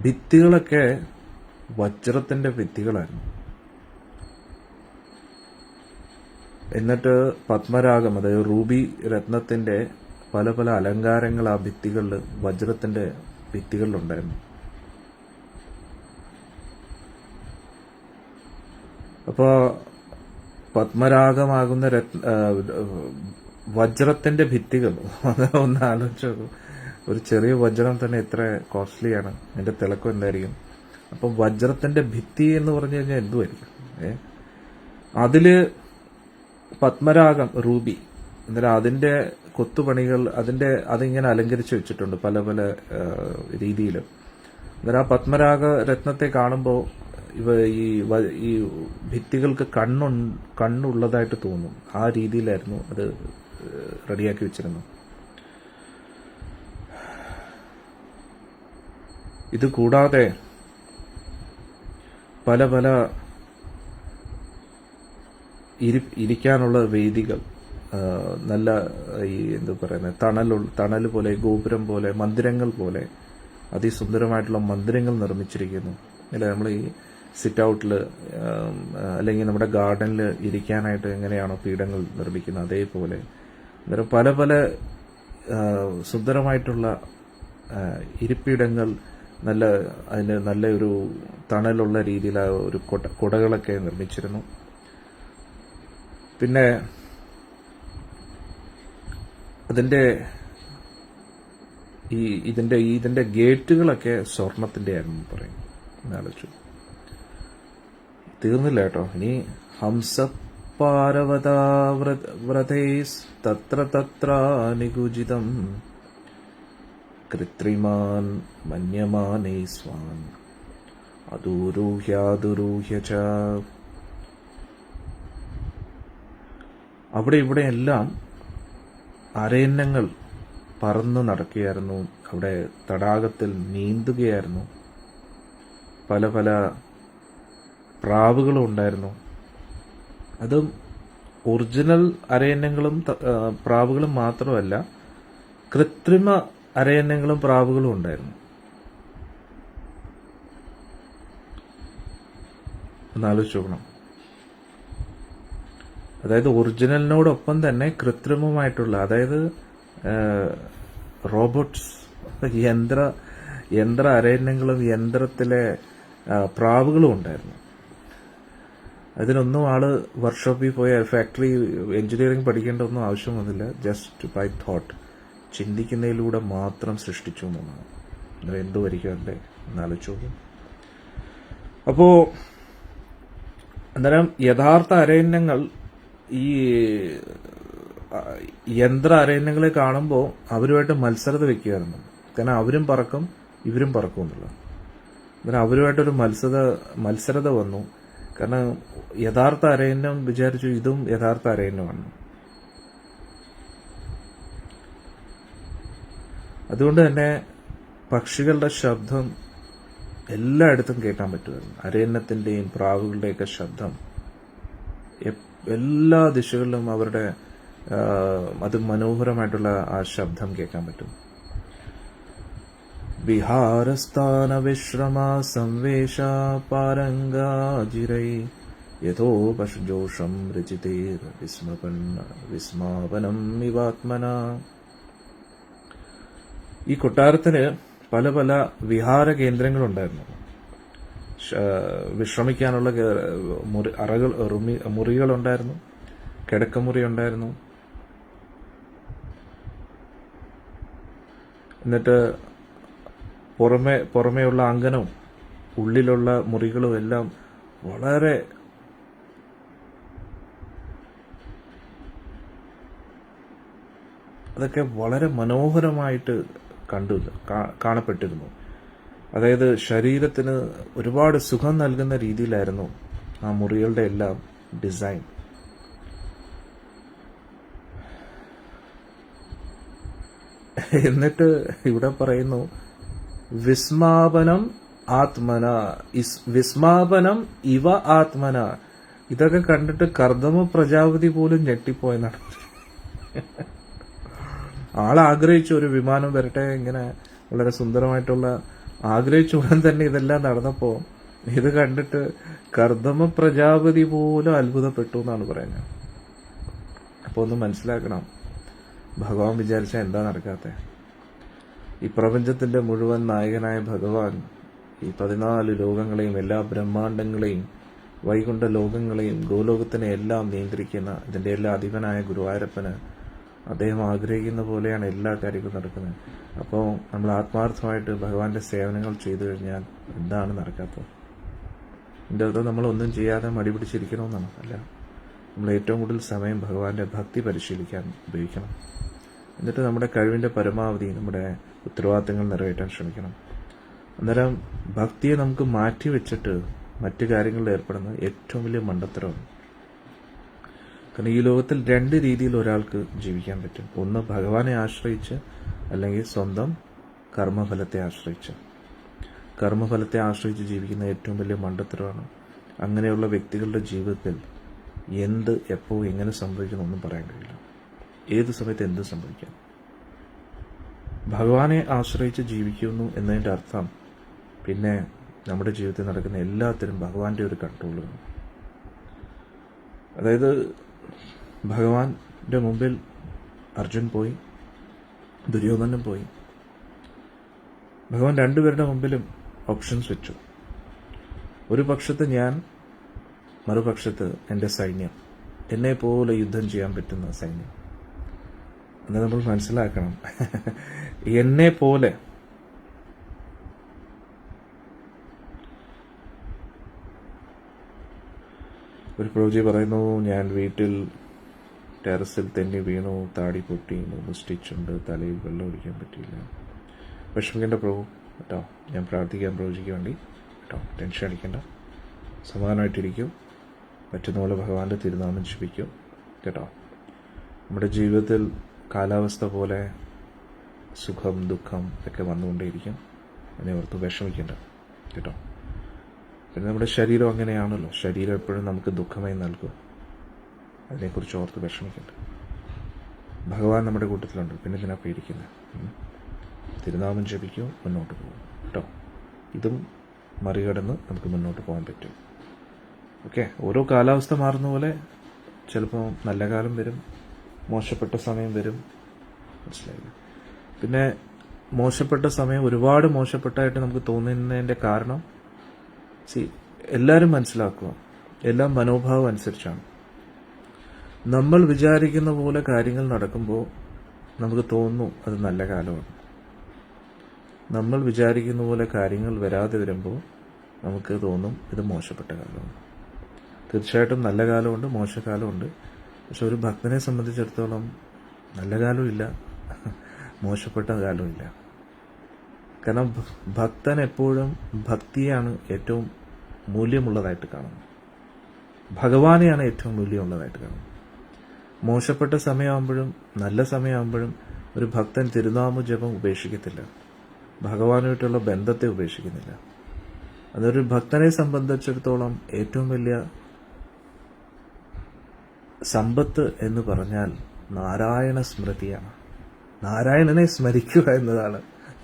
ഭിത്തികളൊക്കെ വജ്രത്തിന്റെ ഭിത്തികളായിരുന്നു. എന്നിട്ട് പത്മരാഗം, അതായത് റൂബി രത്നത്തിന്റെ പല പല അലങ്കാരങ്ങൾ ആ ഭിത്തികളിൽ, വജ്രത്തിന്റെ ഭിത്തികളിലുണ്ടായിരുന്നു. അപ്പോൾ പത്മരാഗമാകുന്ന വജ്രത്തിന്റെ ഭിത്തികൾ ഒന്ന് ആലോചിച്ചു. ഒരു ചെറിയ വജ്രം തന്നെ എത്ര കോസ്റ്റ്ലിയാണ്, അതിന്റെ തിളക്കം എന്തായിരിക്കും. അപ്പം വജ്രത്തിന്റെ ഭിത്തി എന്ന് പറഞ്ഞു കഴിഞ്ഞാൽ എന്തുമായിരിക്കും. അതില് പത്മരാഗം റൂബി, എന്നിട്ട് അതിന്റെ കൊത്തുപണികൾ അതിങ്ങനെ അലങ്കരിച്ച് വെച്ചിട്ടുണ്ട് പല പല രീതിയിൽ. എന്നിട്ട് ആ പത്മരാഗ രത്നത്തെ കാണുമ്പോൾ ഈ ഭിത്തികൾക്ക് കണ്ണുള്ളതായിട്ട് തോന്നും. ആ രീതിയിലായിരുന്നു അത് റെഡിയാക്കി വെച്ചിരുന്നത്. ഇത് കൂടാതെ പല പല ഇരിക്കാനുള്ള വേദികൾ, നല്ല എന്താ പറയുന്നത്, തണൽ പോലെ, ഗോപുരം പോലെ, മന്ദിരങ്ങൾ പോലെ അതിസുന്ദരമായിട്ടുള്ള മന്ദിരങ്ങൾ നിർമ്മിച്ചിരിക്കുന്നു. അല്ലെ, നമ്മൾ ഈ സിറ്റ് ഔട്ടിൽ അല്ലെങ്കിൽ നമ്മുടെ ഗാർഡനിൽ ഇരിക്കാനായിട്ട് എങ്ങനെയാണോ പീഠങ്ങൾ നിർമ്മിക്കുന്നത്, അതേപോലെ പല പല സുന്ദരമായിട്ടുള്ള ഇരിപ്പിടങ്ങൾ, അതിന് നല്ല ഒരു തണലുള്ള രീതിയിൽ ഒരു കുടകളൊക്കെ നിർമ്മിച്ചിരുന്നു. പിന്നെ ഇതിന്റെ ഗേറ്റുകളൊക്കെ സ്വർണത്തിന്റെ ആയിരുന്നു പറയും. ആലോചിച്ചു. തീർന്നില്ല കേട്ടോ. ഇനി ഹംസപാരവതാവ്രതൈസ് തത്ര തത്ര നിഗുജിതം കൃത്രിമാൻ മന്യമാനൈ സ്വാൻ അദുരൂഹ്യാദുരൂഹ്യ ച. അവിടെ ഇവിടെയെല്ലാം അരയന്നങ്ങൾ പറന്നു നടക്കുകയായിരുന്നു. അവിടെ തടാകത്തിൽ നീന്തുകയായിരുന്നു. പല പല പ്രാവുകളും ഉണ്ടായിരുന്നു. അതും ഒറിജിനൽ അരയന്നങ്ങളും പ്രാവുകളും മാത്രമല്ല, കൃത്രിമ അരയന്നങ്ങളും പ്രാവുകളും ഉണ്ടായിരുന്നു. ഒന്നാലോചിച്ച് നോക്കണം. അതായത് ഒറിജിനലിനോടൊപ്പം തന്നെ കൃത്രിമമായിട്ടുള്ള, അതായത് റോബോട്ട്സ്, യന്ത്ര അരയന്നങ്ങളും യന്ത്രത്തിലെ പ്രാവുകളും ഉണ്ടായിരുന്നു. അതിനൊന്നും ആള് വർക്ക്ഷോപ്പിൽ പോയ ഫാക്ടറി എഞ്ചിനീയറിംഗ് പഠിക്കേണ്ട ഒന്നും ആവശ്യം വന്നില്ല. ജസ്റ്റ് ബൈ തോട്ട്, ചിന്തിക്കുന്നതിലൂടെ മാത്രം സൃഷ്ടിച്ചു എന്നാണ്. എന്തു വരികയല്ലേ എന്നാലോചിച്ചു നോക്കും. അപ്പോ അന്നേരം യഥാർത്ഥ അരയന്നങ്ങൾ ഈ യന്ത്ര അരയന്നങ്ങളെ കാണുമ്പോൾ അവരുമായിട്ട് മത്സരത വെക്കുകയായിരുന്നു. കാരണം അവരും പറക്കും ഇവരും പറക്കും എന്നുള്ളത്. അന്നേരം അവരുമായിട്ടൊരു മത്സരത വന്നു. കാരണം യഥാർത്ഥ അരയന്നം വിചാരിച്ചു ഇതും യഥാർത്ഥ അരയന്നമാണ്. അതുകൊണ്ട് തന്നെ പക്ഷികളുടെ ശബ്ദം എല്ലായിടത്തും കേൾക്കാൻ പറ്റുമായിരുന്നു. അരയന്നത്തിന്റെയും പ്രാവുകളുടെയൊക്കെ ശബ്ദം എല്ലാ ദിശകളിലും അവരുടെ മനോഹരമായിട്ടുള്ള ആ ശബ്ദം കേൾക്കാൻ പറ്റും. വിഹാരസ്ഥാന വിശ്രമ സംവേശ പാരംഗാജിരൈ യഥോപശോഷം രചിതേർ വിസ്മാപനം ഇവാത്മന. ഈ കൊട്ടാരത്തിന് പല പല വിഹാര കേന്ദ്രങ്ങളുണ്ടായിരുന്നു. വിശ്രമിക്കാനുള്ള മുറികളുണ്ടായിരുന്നു, കിടക്കമുറി ഉണ്ടായിരുന്നു. എന്നിട്ട് പുറമേയുള്ള അങ്കണവും ഉള്ളിലുള്ള മുറികളും എല്ലാം അതൊക്കെ വളരെ മനോഹരമായിട്ട് കാണപ്പെട്ടിരുന്നു. അതായത് ശരീരത്തിന് ഒരുപാട് സുഖം നൽകുന്ന രീതിയിലായിരുന്നു ആ മുറികളുടെ എല്ലാം ഡിസൈൻ. എന്നിട്ട് ഇവിടെ പറയുന്നു വിസ്മാപനം ആത്മന, വിസ്മാപനം ഇവ ആത്മന. ഇതൊക്കെ കണ്ടിട്ട് കർദമ പ്രജാപതി പോലും ഞെട്ടിപ്പോയെന്നാണ്. ആളാഗ്രഹിച്ചു ഒരു വിമാനം വരട്ടെ, ഇങ്ങനെ വളരെ സുന്ദരമായിട്ടുള്ള ആഗ്രഹിച്ച ഉടൻ തന്നെ ഇതെല്ലാം നടന്നപ്പോ ഇത് കണ്ടിട്ട് കർദമ പ്രജാപതി പോലും അത്ഭുതപ്പെട്ടു എന്നാണ് പറയുന്നത്. അപ്പൊ ഒന്ന് മനസ്സിലാക്കണം, ഭഗവാൻ വിചാരിച്ച എന്താ നടക്കാത്ത? ഈ പ്രപഞ്ചത്തിന്റെ മുഴുവൻ നായകനായ ഭഗവാൻ ഈ 14 ലോകങ്ങളെയും എല്ലാ ബ്രഹ്മാണ്ടങ്ങളെയും വൈകുണ്ഠ ലോകങ്ങളെയും ഗോലോകത്തിനെ എല്ലാം നിയന്ത്രിക്കുന്ന ഇതിന്റെ എല്ലാ അധിപനായ ഗുരുവായൂരപ്പന് അദ്ദേഹം ആഗ്രഹിക്കുന്ന പോലെയാണ് എല്ലാ കാര്യങ്ങളും നടക്കുന്നത്. അപ്പോൾ നമ്മൾ ആത്മാർത്ഥമായിട്ട് ഭഗവാന്റെ സേവനങ്ങൾ ചെയ്തു കഴിഞ്ഞാൽ എന്താണ് നടക്കാത്തത്? ഇതിൻ്റെ അർത്ഥം നമ്മളൊന്നും ചെയ്യാതെ മടി പിടിച്ചിരിക്കണമെന്നാണ്. അല്ല, നമ്മൾ ഏറ്റവും കൂടുതൽ സമയം ഭഗവാന്റെ ഭക്തി പരിശീലിക്കാൻ ഉപയോഗിക്കണം. എന്നിട്ട് നമ്മുടെ കഴിവിന്റെ പരമാവധി നമ്മുടെ ഉത്തരവാദിത്തങ്ങൾ നിറവേറ്റാൻ ശ്രമിക്കണം. അന്നേരം ഭക്തിയെ നമുക്ക് മാറ്റി വെച്ചിട്ട് മറ്റു കാര്യങ്ങളിൽ ഏർപ്പെടുന്നത് ഏറ്റവും വലിയ മണ്ടത്തരമാണ്. കാരണം ഈ ലോകത്തിൽ 2 രീതിയിൽ ഒരാൾക്ക് ജീവിക്കാൻ പറ്റും. ഒന്ന് ഭഗവാനെ ആശ്രയിച്ച്, അല്ലെങ്കിൽ സ്വന്തം കർമ്മഫലത്തെ ആശ്രയിച്ച്. കർമ്മഫലത്തെ ആശ്രയിച്ച് ജീവിക്കുന്ന ഏറ്റവും വലിയ മണ്ടത്തരമാണ്. അങ്ങനെയുള്ള വ്യക്തികളുടെ ജീവിതത്തിൽ എന്ത്, എപ്പോ, എങ്ങനെ സംഭവിക്കുന്നൊന്നും പറയാൻ കഴിയില്ല. ഏത് സമയത്ത് എന്ത് സംഭവിക്കാം. ഭഗവാനെ ആശ്രയിച്ച് ജീവിക്കുന്നു എന്നതിൻ്റെ അർത്ഥം പിന്നെ നമ്മുടെ ജീവിതത്തിൽ നടക്കുന്ന എല്ലാത്തിനും ഭഗവാന്റെ ഒരു കൺട്രോളാണ്. അതായത് ഭഗവാന്റെ മുമ്പിൽ അർജുൻ പോയി, ദുര്യോധനൻ പോയി. ഭഗവാൻ രണ്ടുപേരുടെ മുമ്പിലും ഓപ്ഷൻസ് വെച്ചു. ഒരു പക്ഷത്ത് ഞാൻ, മറുപക്ഷത്ത് എൻ്റെ സൈന്യം, എന്നെ പോലെ യുദ്ധം ചെയ്യാൻ പറ്റുന്ന സൈന്യം. എന്ന് നമ്മൾ മനസ്സിലാക്കണം. എന്നെ പോലെ ഒരു പ്രവചി പറയുന്നു, ഞാൻ വീട്ടിൽ ടെറസിൽ തെന്നി വീണു, താടി പൊട്ടി, 3 സ്റ്റിച്ചുണ്ട്, തലയിൽ വെള്ളം ഒഴിക്കാൻ പറ്റിയില്ല. വിഷമിക്കേണ്ട പ്രഭു കേട്ടോ, ഞാൻ പ്രാർത്ഥിക്കാൻ പ്രവചിക്ക് വേണ്ടി കേട്ടോ. ടെൻഷൻ അടിക്കേണ്ട, സമാധാനമായിട്ടിരിക്കും. പറ്റുന്ന പോലെ ഭഗവാന്റെ തിരുനാമം ജപിക്കും കേട്ടോ. നമ്മുടെ ജീവിതത്തിൽ കാലാവസ്ഥ പോലെ സുഖം ദുഃഖം ഒക്കെ വന്നുകൊണ്ടേയിരിക്കും. അതിനെ ഓർത്ത് വിഷമിക്കേണ്ട കേട്ടോ. പിന്നെ നമ്മുടെ ശരീരം അങ്ങനെയാണല്ലോ, ശരീരം എപ്പോഴും നമുക്ക് ദുഃഖമായി നൽകും. അതിനെക്കുറിച്ച് ഓർത്ത് വിഷമിക്കേണ്ട. ഭഗവാൻ നമ്മുടെ കൂട്ടത്തിലുണ്ട്, പിന്നെ ഇതിനാ പേടിക്കുന്നത്. തിരുനാമം ജപിക്കും, മുന്നോട്ട് പോകും കേട്ടോ. ഇതും മറികടന്ന് നമുക്ക് മുന്നോട്ട് പോകാൻ പറ്റും. ഓക്കെ. ഓരോ കാലാവസ്ഥ മാറുന്ന പോലെ ചിലപ്പോൾ നല്ല കാലം വരും, മോശപ്പെട്ട സമയം വരും. മനസ്സിലായില്ല? പിന്നെ മോശപ്പെട്ട സമയം ഒരുപാട് മോശപ്പെട്ടായിട്ട് നമുക്ക് തോന്നുന്നതിൻ്റെ കാരണം എല്ലാവരും മനസ്സിലാക്കുക, എല്ലാം മനോഭാവം അനുസരിച്ചാണ്. നമ്മൾ വിചാരിക്കുന്ന പോലെ കാര്യങ്ങൾ നടക്കുമ്പോൾ നമുക്ക് തോന്നുന്നു അത് നല്ല കാലമാണ്. നമ്മൾ വിചാരിക്കുന്ന പോലെ കാര്യങ്ങൾ വരാതെ വരുമ്പോൾ നമുക്ക് തോന്നും ഇത് മോശപ്പെട്ട കാലമാണ്. തീർച്ചയായിട്ടും നല്ല കാലമുണ്ട്, മോശക്കാലമുണ്ട്. പക്ഷെ ഒരു ഭക്തനെ സംബന്ധിച്ചിടത്തോളം നല്ല കാലവും ഇല്ല, മോശപ്പെട്ട കാലവും ഇല്ല. കാരണം ഭക്തൻ എപ്പോഴും ഭക്തിയാണ് ഏറ്റവും മൂല്യമുള്ളതായിട്ട് കാണുന്നത്. ഭഗവാനെയാണ് ഏറ്റവും മൂല്യമുള്ളതായിട്ട് കാണുന്നത്. മോശപ്പെട്ട സമയമാകുമ്പോഴും നല്ല സമയമാകുമ്പോഴും ഒരു ഭക്തൻ തിരുനാമ ജപം ഉപേക്ഷിക്കത്തില്ല, ഭഗവാനുമായിട്ടുള്ള ബന്ധത്തെ ഉപേക്ഷിക്കുന്നില്ല. അതൊരു ഭക്തനെ സംബന്ധിച്ചിടത്തോളം ഏറ്റവും വലിയ സമ്പത്ത് എന്ന് പറഞ്ഞാൽ നാരായണ സ്മൃതിയാണ്. നാരായണനെ സ്മരിക്കുക എന്നതാണ്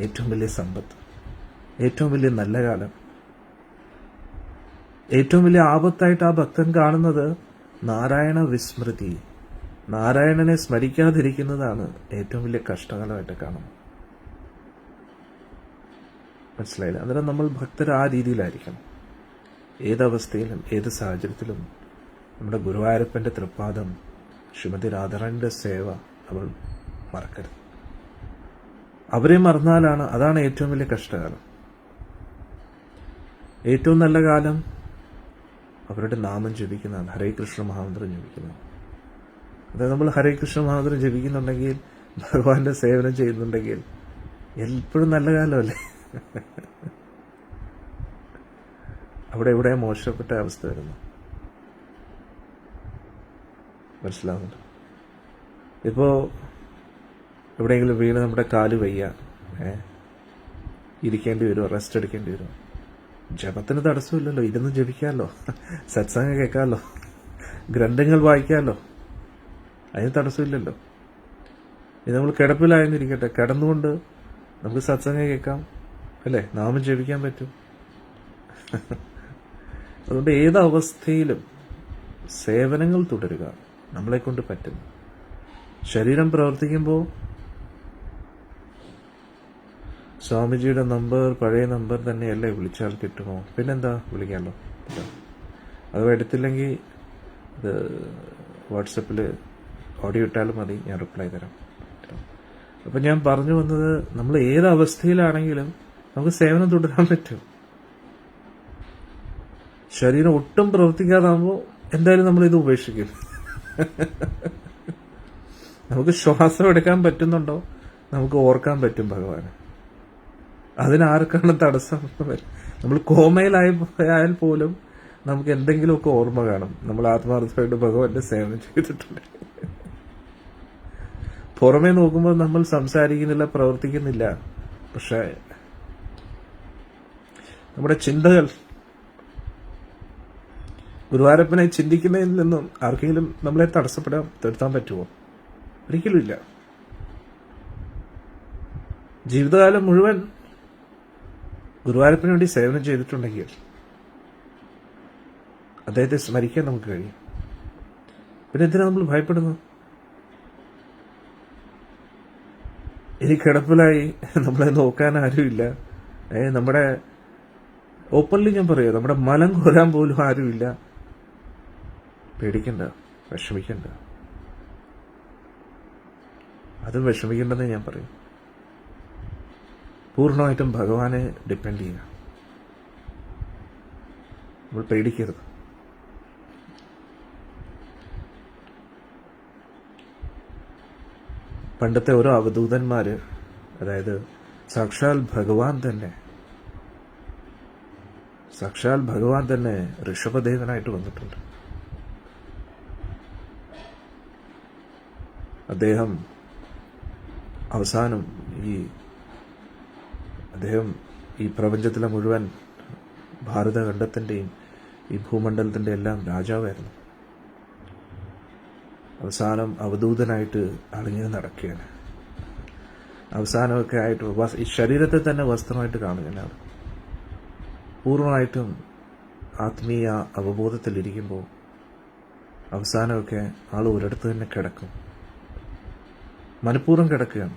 ഏറ്റവും വലിയ സമ്പത്ത്, ഏറ്റവും വലിയ നല്ല കാലം. ഏറ്റവും വലിയ ആപത്തായിട്ട് ആ ഭക്തൻ കാണുന്നത് നാരായണ വിസ്മൃതി, നാരായണനെ സ്മരിക്കാതിരിക്കുന്നതാണ് ഏറ്റവും വലിയ കഷ്ടകാലമായിട്ട് കാണുന്നത്. മനസ്സിലായില്ല? അന്നേരം നമ്മൾ ഭക്തർ ആ രീതിയിലായിരിക്കണം. ഏതവസ്ഥയിലും ഏത് സാഹചര്യത്തിലും നമ്മുടെ ഗുരുവായൂരപ്പന്റെ തൃപ്പാദം, ശ്രീമതി രാധാറാണിയുടെ സേവ നമ്മൾ മറക്കരുത്. അവരെ മറന്നാലാണ്, അതാണ് ഏറ്റവും വലിയ കഷ്ടകാലം. ഏറ്റവും നല്ല കാലം അവരുടെ നാമം ജപിക്കുന്നതാണ്, ഹരേ കൃഷ്ണ മഹാമന്ത്രം ജപിക്കുന്നതാണ്. അതായത് നമ്മൾ ഹരേ കൃഷ്ണ മഹാമന്ത്രം ജപിക്കുന്നുണ്ടെങ്കിൽ, ഭഗവാന്റെ സേവനം ചെയ്യുന്നുണ്ടെങ്കിൽ എപ്പോഴും നല്ല കാലമല്ലേ. അവിടെ എവിടെ മോശപ്പെട്ട അവസ്ഥ വരുന്നു? മനസ്സിലാവുന്നുണ്ട്? ഇപ്പോ എവിടെയെങ്കിലും വീണ് നമ്മുടെ കാല് വയ്യ, ഇരിക്കേണ്ടി വരുമോ, റെസ്റ്റ് എടുക്കേണ്ടി വരുമോ? ജപത്തിന് തടസ്സമില്ലല്ലോ, ഇരുന്ന് ജപിക്കാമല്ലോ, സത്സംഗം കേൾക്കാമല്ലോ, ഗ്രന്ഥങ്ങൾ വായിക്കാമല്ലോ, അതിന് തടസ്സമില്ലല്ലോ. ഇത് നമ്മൾ കിടപ്പിലായെന്നിരിക്കട്ടെ, കിടന്നുകൊണ്ട് നമുക്ക് സത്സംഗം കേൾക്കാം, അല്ലേ, നാമം ജപിക്കാൻ പറ്റും. അതുകൊണ്ട് ഏതവസ്ഥയിലും സേവനങ്ങൾ തുടരുക, നമ്മളെക്കൊണ്ട് പറ്റും. ശരീരം പ്രവർത്തിക്കുമ്പോൾ സ്വാമിജിയുടെ നമ്പർ പഴയ നമ്പർ തന്നെയല്ലേ, വിളിച്ചാൽ കിട്ടുമോ? പിന്നെന്താ, വിളിക്കാമല്ലോ. അത് എടുത്തില്ലെങ്കിൽ ഇത് വാട്സപ്പിൽ ഓഡിയോ ഇട്ടാലും മതി, ഞാൻ റിപ്ലൈ തരാം. അപ്പം ഞാൻ പറഞ്ഞു വന്നത്, നമ്മൾ ഏത് അവസ്ഥയിലാണെങ്കിലും നമുക്ക് സേവനം തുടരാൻ പറ്റും. ശരീരം ഒട്ടും പ്രവർത്തിക്കാതാകുമ്പോൾ എന്തായാലും നമ്മളിത് ഉപേക്ഷിക്കും. നമുക്ക് ശ്വാസം എടുക്കാൻ പറ്റുന്നുണ്ടോ, നമുക്ക് ഓർക്കാൻ പറ്റും ഭഗവാനെ. അതിനാർക്കാണ് തടസ്സം? നമ്മൾ കോമയിലായാൽ പോലും നമുക്ക് എന്തെങ്കിലുമൊക്കെ ഓർമ്മ കാണും, നമ്മൾ ആത്മാർത്ഥമായിട്ട് ഭഗവാന്റെ സേവനം ചെയ്തിട്ടുണ്ട്. പുറമേ നോക്കുമ്പോൾ നമ്മൾ സംസാരിക്കുന്നില്ല, പ്രവർത്തിക്കുന്നില്ല, പക്ഷെ നമ്മുടെ ചിന്തകൾ ഗുരുവായൂരപ്പനെ ചിന്തിക്കുന്നതിൽ നിന്നും ആർക്കെങ്കിലും നമ്മളെ തടുത്താൻ പറ്റുമോ? ഒരിക്കലും ഇല്ല. ജീവിതകാലം മുഴുവൻ ഗുരുവായൂരപ്പന് വേണ്ടി സേവനം ചെയ്തിട്ടുണ്ടെങ്കിൽ അദ്ദേഹത്തെ സ്മരിക്കാൻ നമുക്ക് കഴിയും. പിന്നെ എന്തിനാ നമ്മൾ ഭയപ്പെടുന്നു? ഇനി കിടപ്പിലായി നമ്മളെ നോക്കാൻ ആരുമില്ല, നമ്മുടെ ഓപ്പൺലി ഞാൻ പറയാം, നമ്മുടെ മലം കോരാൻ പോലും ആരുമില്ല. പേടിക്കണ്ട, വിഷമിക്കണ്ട. അത് വിഷമിക്കേണ്ടെന്നേ ഞാൻ പറയും. പൂർണ്ണമായിട്ടും ഭഗവാനെ ഡിപ്പെൻഡ് ചെയ്യുക, നമ്മൾ പേടിക്കരുത്. പണ്ടത്തെ ഓരോ അവധൂതന്മാര്, അതായത് സാക്ഷാൽ ഭഗവാൻ തന്നെ ഋഷഭദേവനായിട്ട് വന്നിട്ടുണ്ട്. അദ്ദേഹം അവസാനം ഈ പ്രപഞ്ചത്തിലെ മുഴുവൻ ഭാരതഖണ്ഡത്തിൻ്റെയും ഈ ഭൂമണ്ഡലത്തിൻ്റെ എല്ലാം രാജാവായിരുന്നു. അവസാനം അവധൂതനായിട്ട് അളിഞ്ഞ് നടക്കുകയാണ്. അവസാനമൊക്കെ ആയിട്ട് ഈ ശരീരത്തെ തന്നെ വസ്ത്രമായിട്ട് കാണുകയാണ്. പൂർണ്ണമായിട്ടും ആത്മീയ അവബോധത്തിലിരിക്കുമ്പോൾ അവസാനമൊക്കെ ആൾ ഒരിടത്ത് തന്നെ കിടക്കും, മനഃപൂർവ്വം കിടക്കുകയാണ്,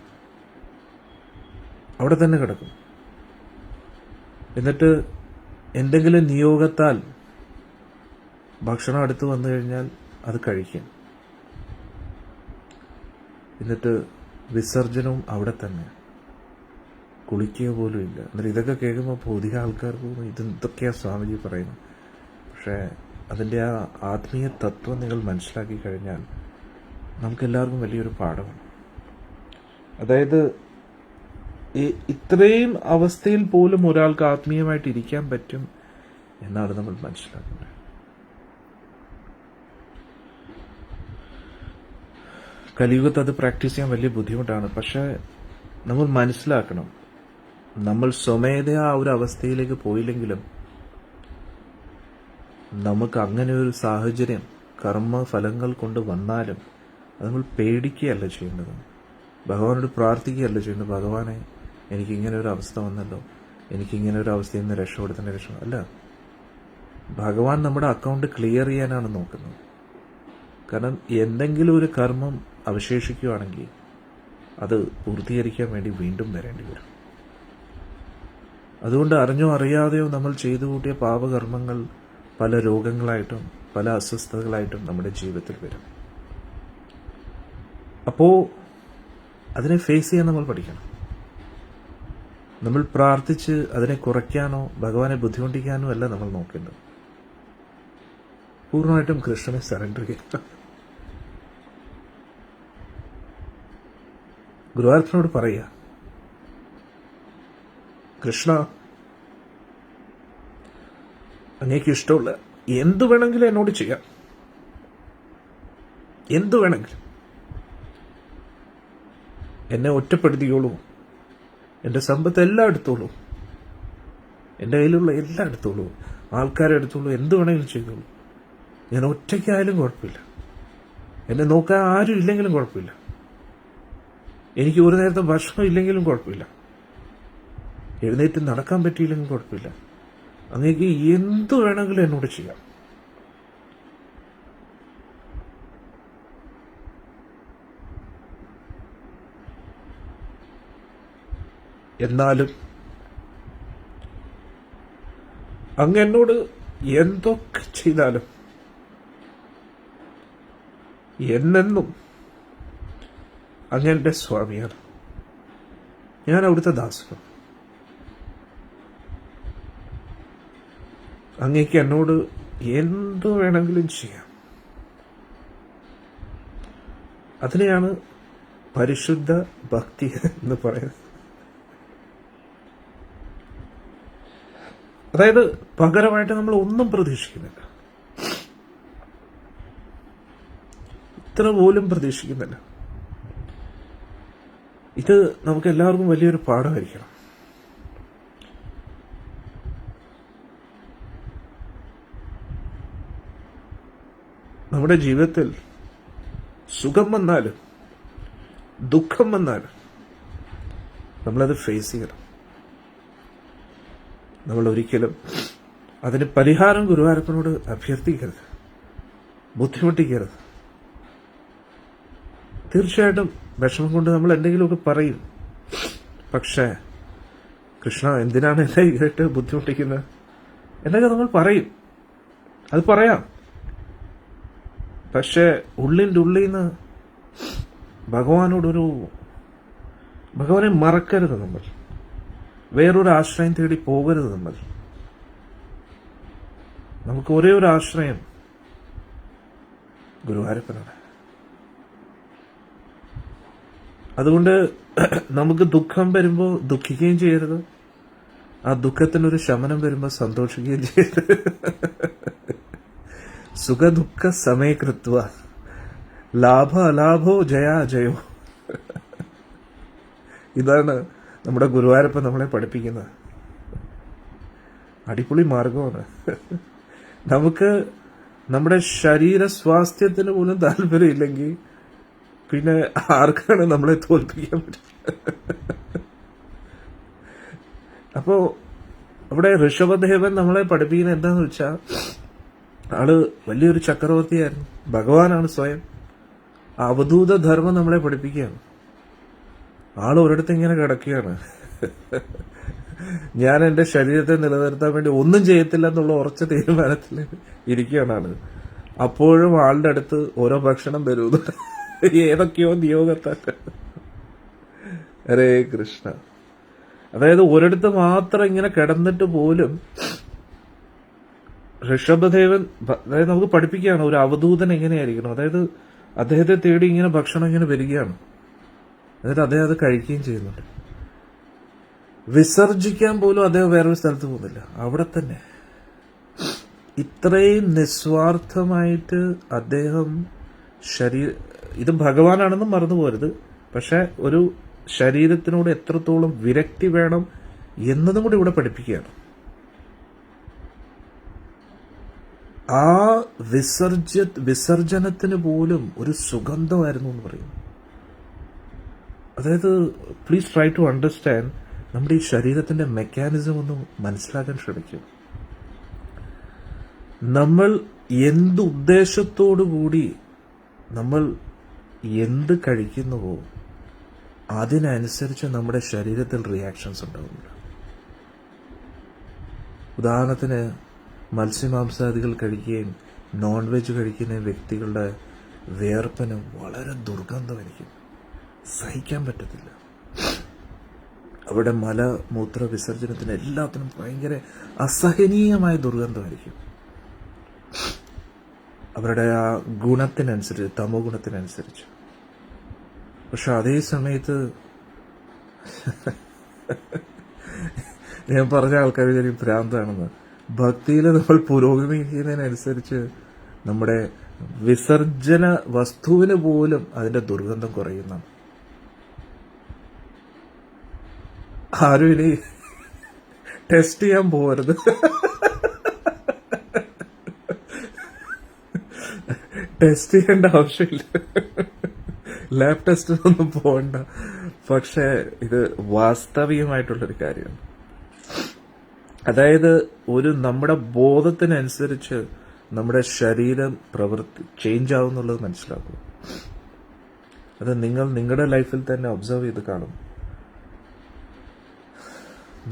അവിടെ തന്നെ കിടക്കും. എന്നിട്ട് എന്തെങ്കിലും നിയോഗത്താൽ ഭക്ഷണം അടുത്ത് വന്നു കഴിഞ്ഞാൽ അത് കഴിക്കും. എന്നിട്ട് വിസർജനവും അവിടെ തന്നെ, കുളിക്കുക പോലും ഇല്ല. എന്നിട്ട് ഇതൊക്കെ കേൾക്കുമ്പോൾ ഭൗതിക ആൾക്കാർ പോകുന്നു, ഇതൊക്കെയാണ് സ്വാമിജി പറയുന്നത്. പക്ഷേ അതിൻ്റെ ആ ആത്മീയ തത്വം നിങ്ങൾ മനസ്സിലാക്കി കഴിഞ്ഞാൽ നമുക്കെല്ലാവർക്കും വലിയൊരു പാഠമാണ്. അതായത് ഇത്രയും അവസ്ഥയിൽ പോലും ഒരാൾക്ക് ആത്മീയമായിട്ട് ഇരിക്കാൻ പറ്റും എന്നാണ് നമ്മൾ മനസ്സിലാക്കുന്നത്. കലിയുഗത്ത് അത് പ്രാക്ടീസ് ചെയ്യാൻ വലിയ ബുദ്ധിമുട്ടാണ്. പക്ഷെ നമ്മൾ മനസ്സിലാക്കണം, നമ്മൾ സ്വമേധയാ ആ ഒരു അവസ്ഥയിലേക്ക് പോയില്ലെങ്കിലും നമുക്ക് അങ്ങനെ ഒരു സാഹചര്യം കർമ്മഫലങ്ങൾ കൊണ്ട് വന്നാലും അത് നമ്മൾ പേടിക്കുകയല്ല ചെയ്യേണ്ടത്, ഭഗവാനോട് പ്രാർത്ഥിക്കുകയല്ല ചെയ്യേണ്ടത്. ഭഗവാനെ, എനിക്കിങ്ങനെ ഒരു അവസ്ഥ വന്നല്ലോ, എനിക്കിങ്ങനെ ഒരു അവസ്ഥയിൽ നിന്ന് രക്ഷപ്പെടുത്തേണ്ട അല്ല. ഭഗവാൻ നമ്മുടെ അക്കൗണ്ട് ക്ലിയർ ചെയ്യാനാണ് നോക്കുന്നത്. കാരണം എന്തെങ്കിലും ഒരു കർമ്മം അവശേഷിക്കുകയാണെങ്കിൽ അത് പൂർത്തീകരിക്കാൻ വേണ്ടി വീണ്ടും വരേണ്ടി വരും. അതുകൊണ്ട് അറിഞ്ഞോ അറിയാതെയോ നമ്മൾ ചെയ്തു കൂട്ടിയ പാപകർമ്മങ്ങൾ പല രോഗങ്ങളായിട്ടും പല അസ്വസ്ഥതകളായിട്ടും നമ്മുടെ ജീവിതത്തിൽ വരും. അപ്പോൾ അതിനെ ഫേസ് ചെയ്യാൻ നമ്മൾ പഠിക്കണം. നമ്മൾ പ്രാർത്ഥിച്ച് അതിനെ കുറയ്ക്കാനോ ഭഗവാനെ ബുദ്ധിമുട്ടിക്കാനോ അല്ല നമ്മൾ നോക്കേണ്ടത്. പൂർണ്ണമായിട്ടും കൃഷ്ണനെ സറണ്ടർ ചെയ്യുക. ഗുരുവായൂരപ്പനോട് പറയുക, കൃഷ്ണ, അങ്ങേക്ക് ഇഷ്ടമുള്ള എന്തു വേണമെങ്കിലും എന്നോട് ചെയ്യാം, എന്തു വേണമെങ്കിലും. എന്നെ ഒറ്റപ്പെടുത്തിക്കോളൂ, എൻ്റെ സമ്പത്ത് എല്ലാം എടുത്തോളൂ, എൻ്റെ കയ്യിലുള്ള എല്ലാം എടുത്തോളൂ, ആൾക്കാരെ എടുത്തോളൂ, എന്ത് വേണമെങ്കിലും ചെയ്തോളൂ. ഞാൻ ഒറ്റയ്ക്കായാലും കുഴപ്പമില്ല, എന്നെ നോക്കാൻ ആരും ഇല്ലെങ്കിലും കുഴപ്പമില്ല, എനിക്ക് ഒരു നേരത്തെ ഭക്ഷണം ഇല്ലെങ്കിലും കുഴപ്പമില്ല, എഴുന്നേറ്റ് നടക്കാൻ പറ്റിയില്ലെങ്കിൽ കുഴപ്പമില്ല, അങ്ങേക്ക് എന്ത് വേണമെങ്കിലും എന്നോട് ചെയ്യാം. എന്നാലും അങ്ങ് എന്നോട് എന്തൊക്കെ ചെയ്താലും എന്നെന്നും അങ്ങ് സ്വാമിയാണ്, ഞാൻ അവിടുത്തെ ദാസനും. അങ്ങേക്ക് എന്നോട് എന്തു വേണമെങ്കിലും ചെയ്യാം. അതിനെയാണ് പരിശുദ്ധ ഭക്തി എന്ന് പറയുന്നത്. അതായത് പകരമായിട്ട് നമ്മൾ ഒന്നും പ്രതീക്ഷിക്കുന്നില്ല, ഇത്ര പോലും പ്രതീക്ഷിക്കുന്നില്ല. ഇത് നമുക്ക് എല്ലാവർക്കും വലിയൊരു പാഠമായിരിക്കണം. നമ്മുടെ ജീവിതത്തിൽ സുഖം വന്നാലും ദുഃഖം വന്നാലും നമ്മളത് ഫേസ് ചെയ്യണം. നമ്മൾ ഒരിക്കലും അതിന് പരിഹാരം ഗുരുവായൂരപ്പനോട് അഭ്യർത്ഥിക്കരുത്, ബുദ്ധിമുട്ടിക്കരുത്. തീർച്ചയായിട്ടും വിഷമം കൊണ്ട് നമ്മൾ എന്തെങ്കിലുമൊക്കെ പറയും. പക്ഷേ കൃഷ്ണ എന്തിനാണ് എന്നെ കേട്ട് ബുദ്ധിമുട്ടിക്കുന്നത് എന്നൊക്കെ നമ്മൾ പറയും, അത് പറയാം. പക്ഷേ ഉള്ളിൻ്റെ ഉള്ളിൽ നിന്ന് ഭഗവാനെ മറക്കരുത്. നമ്മൾ വേറൊരു ആശ്രയം തേടി പോകരുത്. നമുക്ക് ഒരേ ഒരു ആശ്രയം ഗുരുവായൂരപ്പനാണ്. അതുകൊണ്ട് നമുക്ക് ദുഃഖം വരുമ്പോൾ ദുഃഖിക്കുകയും ചെയ്യരുത്, ആ ദുഃഖത്തിനൊരു ശമനം വരുമ്പോൾ സന്തോഷിക്കുകയും ചെയ്യരുത്. സുഖദുഃഖ സമയകൃത്വ ലാഭ അലാഭോ ജയാജയോ. ഇതാണ് നമ്മുടെ ഗുരുവായൂരപ്പൻ നമ്മളെ പഠിപ്പിക്കുന്നത്. അടിപൊളി മാർഗമാണ്. നമുക്ക് നമ്മുടെ ശരീര സ്വാസ്ഥ്യത്തിന് പോലും താല്പര്യമില്ലെങ്കിൽ പിന്നെ ആർക്കാണ് നമ്മളെ തോൽപ്പിക്കാൻ പറ്റുക? അപ്പോ അവിടെ ഋഷഭദേവൻ നമ്മളെ പഠിപ്പിക്കുന്നത് എന്താന്ന് വെച്ചാൽ, ആള് വലിയൊരു ചക്രവർത്തിയായിരുന്നു, ഭഗവാനാണ് സ്വയം. അവധൂത ധർമ്മം നമ്മളെ പഠിപ്പിക്കുകയാണ്. ആള് ഒരിടത്ത് ഇങ്ങനെ കിടക്കുകയാണ്, ഞാൻ എന്റെ ശരീരത്തെ നിലനിർത്താൻ വേണ്ടി ഒന്നും ചെയ്യത്തില്ല എന്നുള്ള ഉറച്ച തീരുമാനത്തിൽ ഇരിക്കുകയാണ് ആള്. അപ്പോഴും ആളുടെ അടുത്ത് ഓരോ ഭക്ഷണം തരുന്നു, ഏതൊക്കെയോ നിയോഗത്താൽ. ഹരേ കൃഷ്ണ. അതായത് ഒരിടത്ത് മാത്രം ഇങ്ങനെ കിടന്നിട്ട് പോലും ഋഷഭദേവൻ അതായത് നമുക്ക് പഠിപ്പിക്കുകയാണ് ഒരു അവധൂതൻ എങ്ങനെയായിരിക്കണം. അതായത് അദ്ദേഹത്തെ തേടി ഇങ്ങനെ ഭക്ഷണം ഇങ്ങനെ വരികയാണ്, അതായത് അദ്ദേഹം അത് കഴിക്കുകയും ചെയ്യുന്നുണ്ട്. വിസർജിക്കാൻ പോലും അദ്ദേഹം വേറൊരു സ്ഥലത്ത് പോകുന്നില്ല, അവിടെ തന്നെ. ഇത്രയും നിസ്വാർത്ഥമായിട്ട് അദ്ദേഹം ഇത് ഭഗവാനാണെന്നും മറന്നു പോരുത്. പക്ഷെ ഒരു ശരീരത്തിനോട് എത്രത്തോളം വിരക്തി വേണം എന്നതും കൂടി ഇവിടെ പഠിപ്പിക്കുകയാണ്. ആ വിസർജനത്തിന് പോലും ഒരു സുഗന്ധമായിരുന്നു എന്ന് പറയുന്നു. അതായത് പ്ലീസ് ട്രൈ ടു അണ്ടർസ്റ്റാൻഡ്, നമ്മുടെ ഈ ശരീരത്തിന്റെ മെക്കാനിസം ഒന്ന് മനസ്സിലാക്കാൻ ശ്രമിക്കും. നമ്മൾ എന്ത് ഉദ്ദേശത്തോടു കൂടി നമ്മൾ എന്ത് കഴിക്കുന്നുവോ അതിനനുസരിച്ച് നമ്മുടെ ശരീരത്തിൽ റിയാക്ഷൻസ് ഉണ്ടാവുന്നുണ്ട്. ഉദാഹരണത്തിന് മത്സ്യമാംസാദികൾ കഴിക്കുകയും നോൺ വെജ് കഴിക്കുന്ന വ്യക്തികളുടെ വേർപ്പന് വളരെ ദുർഗന്ധമായിരിക്കും, സഹിക്കാൻ പറ്റത്തില്ല. അവിടെ മലമൂത്ര വിസർജനത്തിന് എല്ലാത്തിനും ഭയങ്കര അസഹനീയമായ ദുർഗന്ധമായിരിക്കും. അവരുടെ ആ ഗുണത്തിനനുസരിച്ച്, തമോ ഗുണത്തിനനുസരിച്ച്. പക്ഷെ അതേ സമയത്ത് ഞാൻ പറഞ്ഞ ആൾക്കാർ വിചാരിക്കും ഭ്രാന്താണെന്ന്. ഭക്തിയിൽ നമ്മൾ പുരോഗമിക്കുന്നതിനനുസരിച്ച് നമ്മുടെ വിസർജന വസ്തുവിന് പോലും അതിന്റെ ദുർഗന്ധം കുറയുന്നതാണ്. ആരും ഇനി ടെസ്റ്റ് ചെയ്യാൻ പോകരുത്. ടെസ്റ്റ് ചെയ്യേണ്ട ആവശ്യമില്ല, ലാബ് ടെസ്റ്റിനൊന്നും പോകണ്ട. പക്ഷെ ഇത് വാസ്തവികമായിട്ടുള്ളൊരു കാര്യമാണ്. അതായത് നമ്മുടെ ബോധത്തിനനുസരിച്ച് നമ്മുടെ ശരീരം ചേഞ്ച് ആവുന്നുള്ളത് മനസ്സിലാക്കും. അത് നിങ്ങളുടെ ലൈഫിൽ തന്നെ ഒബ്സർവ് ചെയ്ത് കാണും.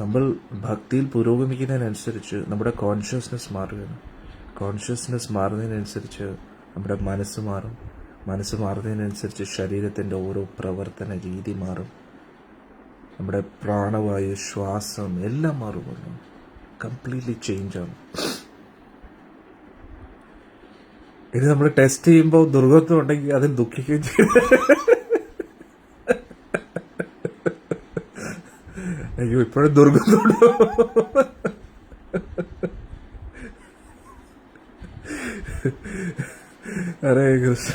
നമ്മൾ ഭക്തിയിൽ പുരോഗമിക്കുന്നതിനനുസരിച്ച് നമ്മുടെ കോൺഷ്യസ്നെസ് മാറുകയാണ്. കോൺഷ്യസ്നെസ് മാറുന്നതിനനുസരിച്ച് നമ്മുടെ മനസ്സ് മാറും. മനസ്സ് മാറുന്നതിനനുസരിച്ച് ശരീരത്തിൻ്റെ ഓരോ പ്രവർത്തന രീതി മാറും. നമ്മുടെ പ്രാണവായു, ശ്വാസം എല്ലാം മാറുമല്ലോ. കംപ്ലീറ്റ്ലി ചേഞ്ച് ആണ്. ഇത് നമ്മൾ ടെസ്റ്റ് ചെയ്യുമ്പോൾ ദുർഗത്വം ഉണ്ടെങ്കിൽ അതിൽ ദുഃഖിക്കുകയും ചെയ്യും. അയ്യോ, ഇപ്പോഴും ദുർഗത്വമുണ്ടോ? ഹരേ കൃഷ്ണ.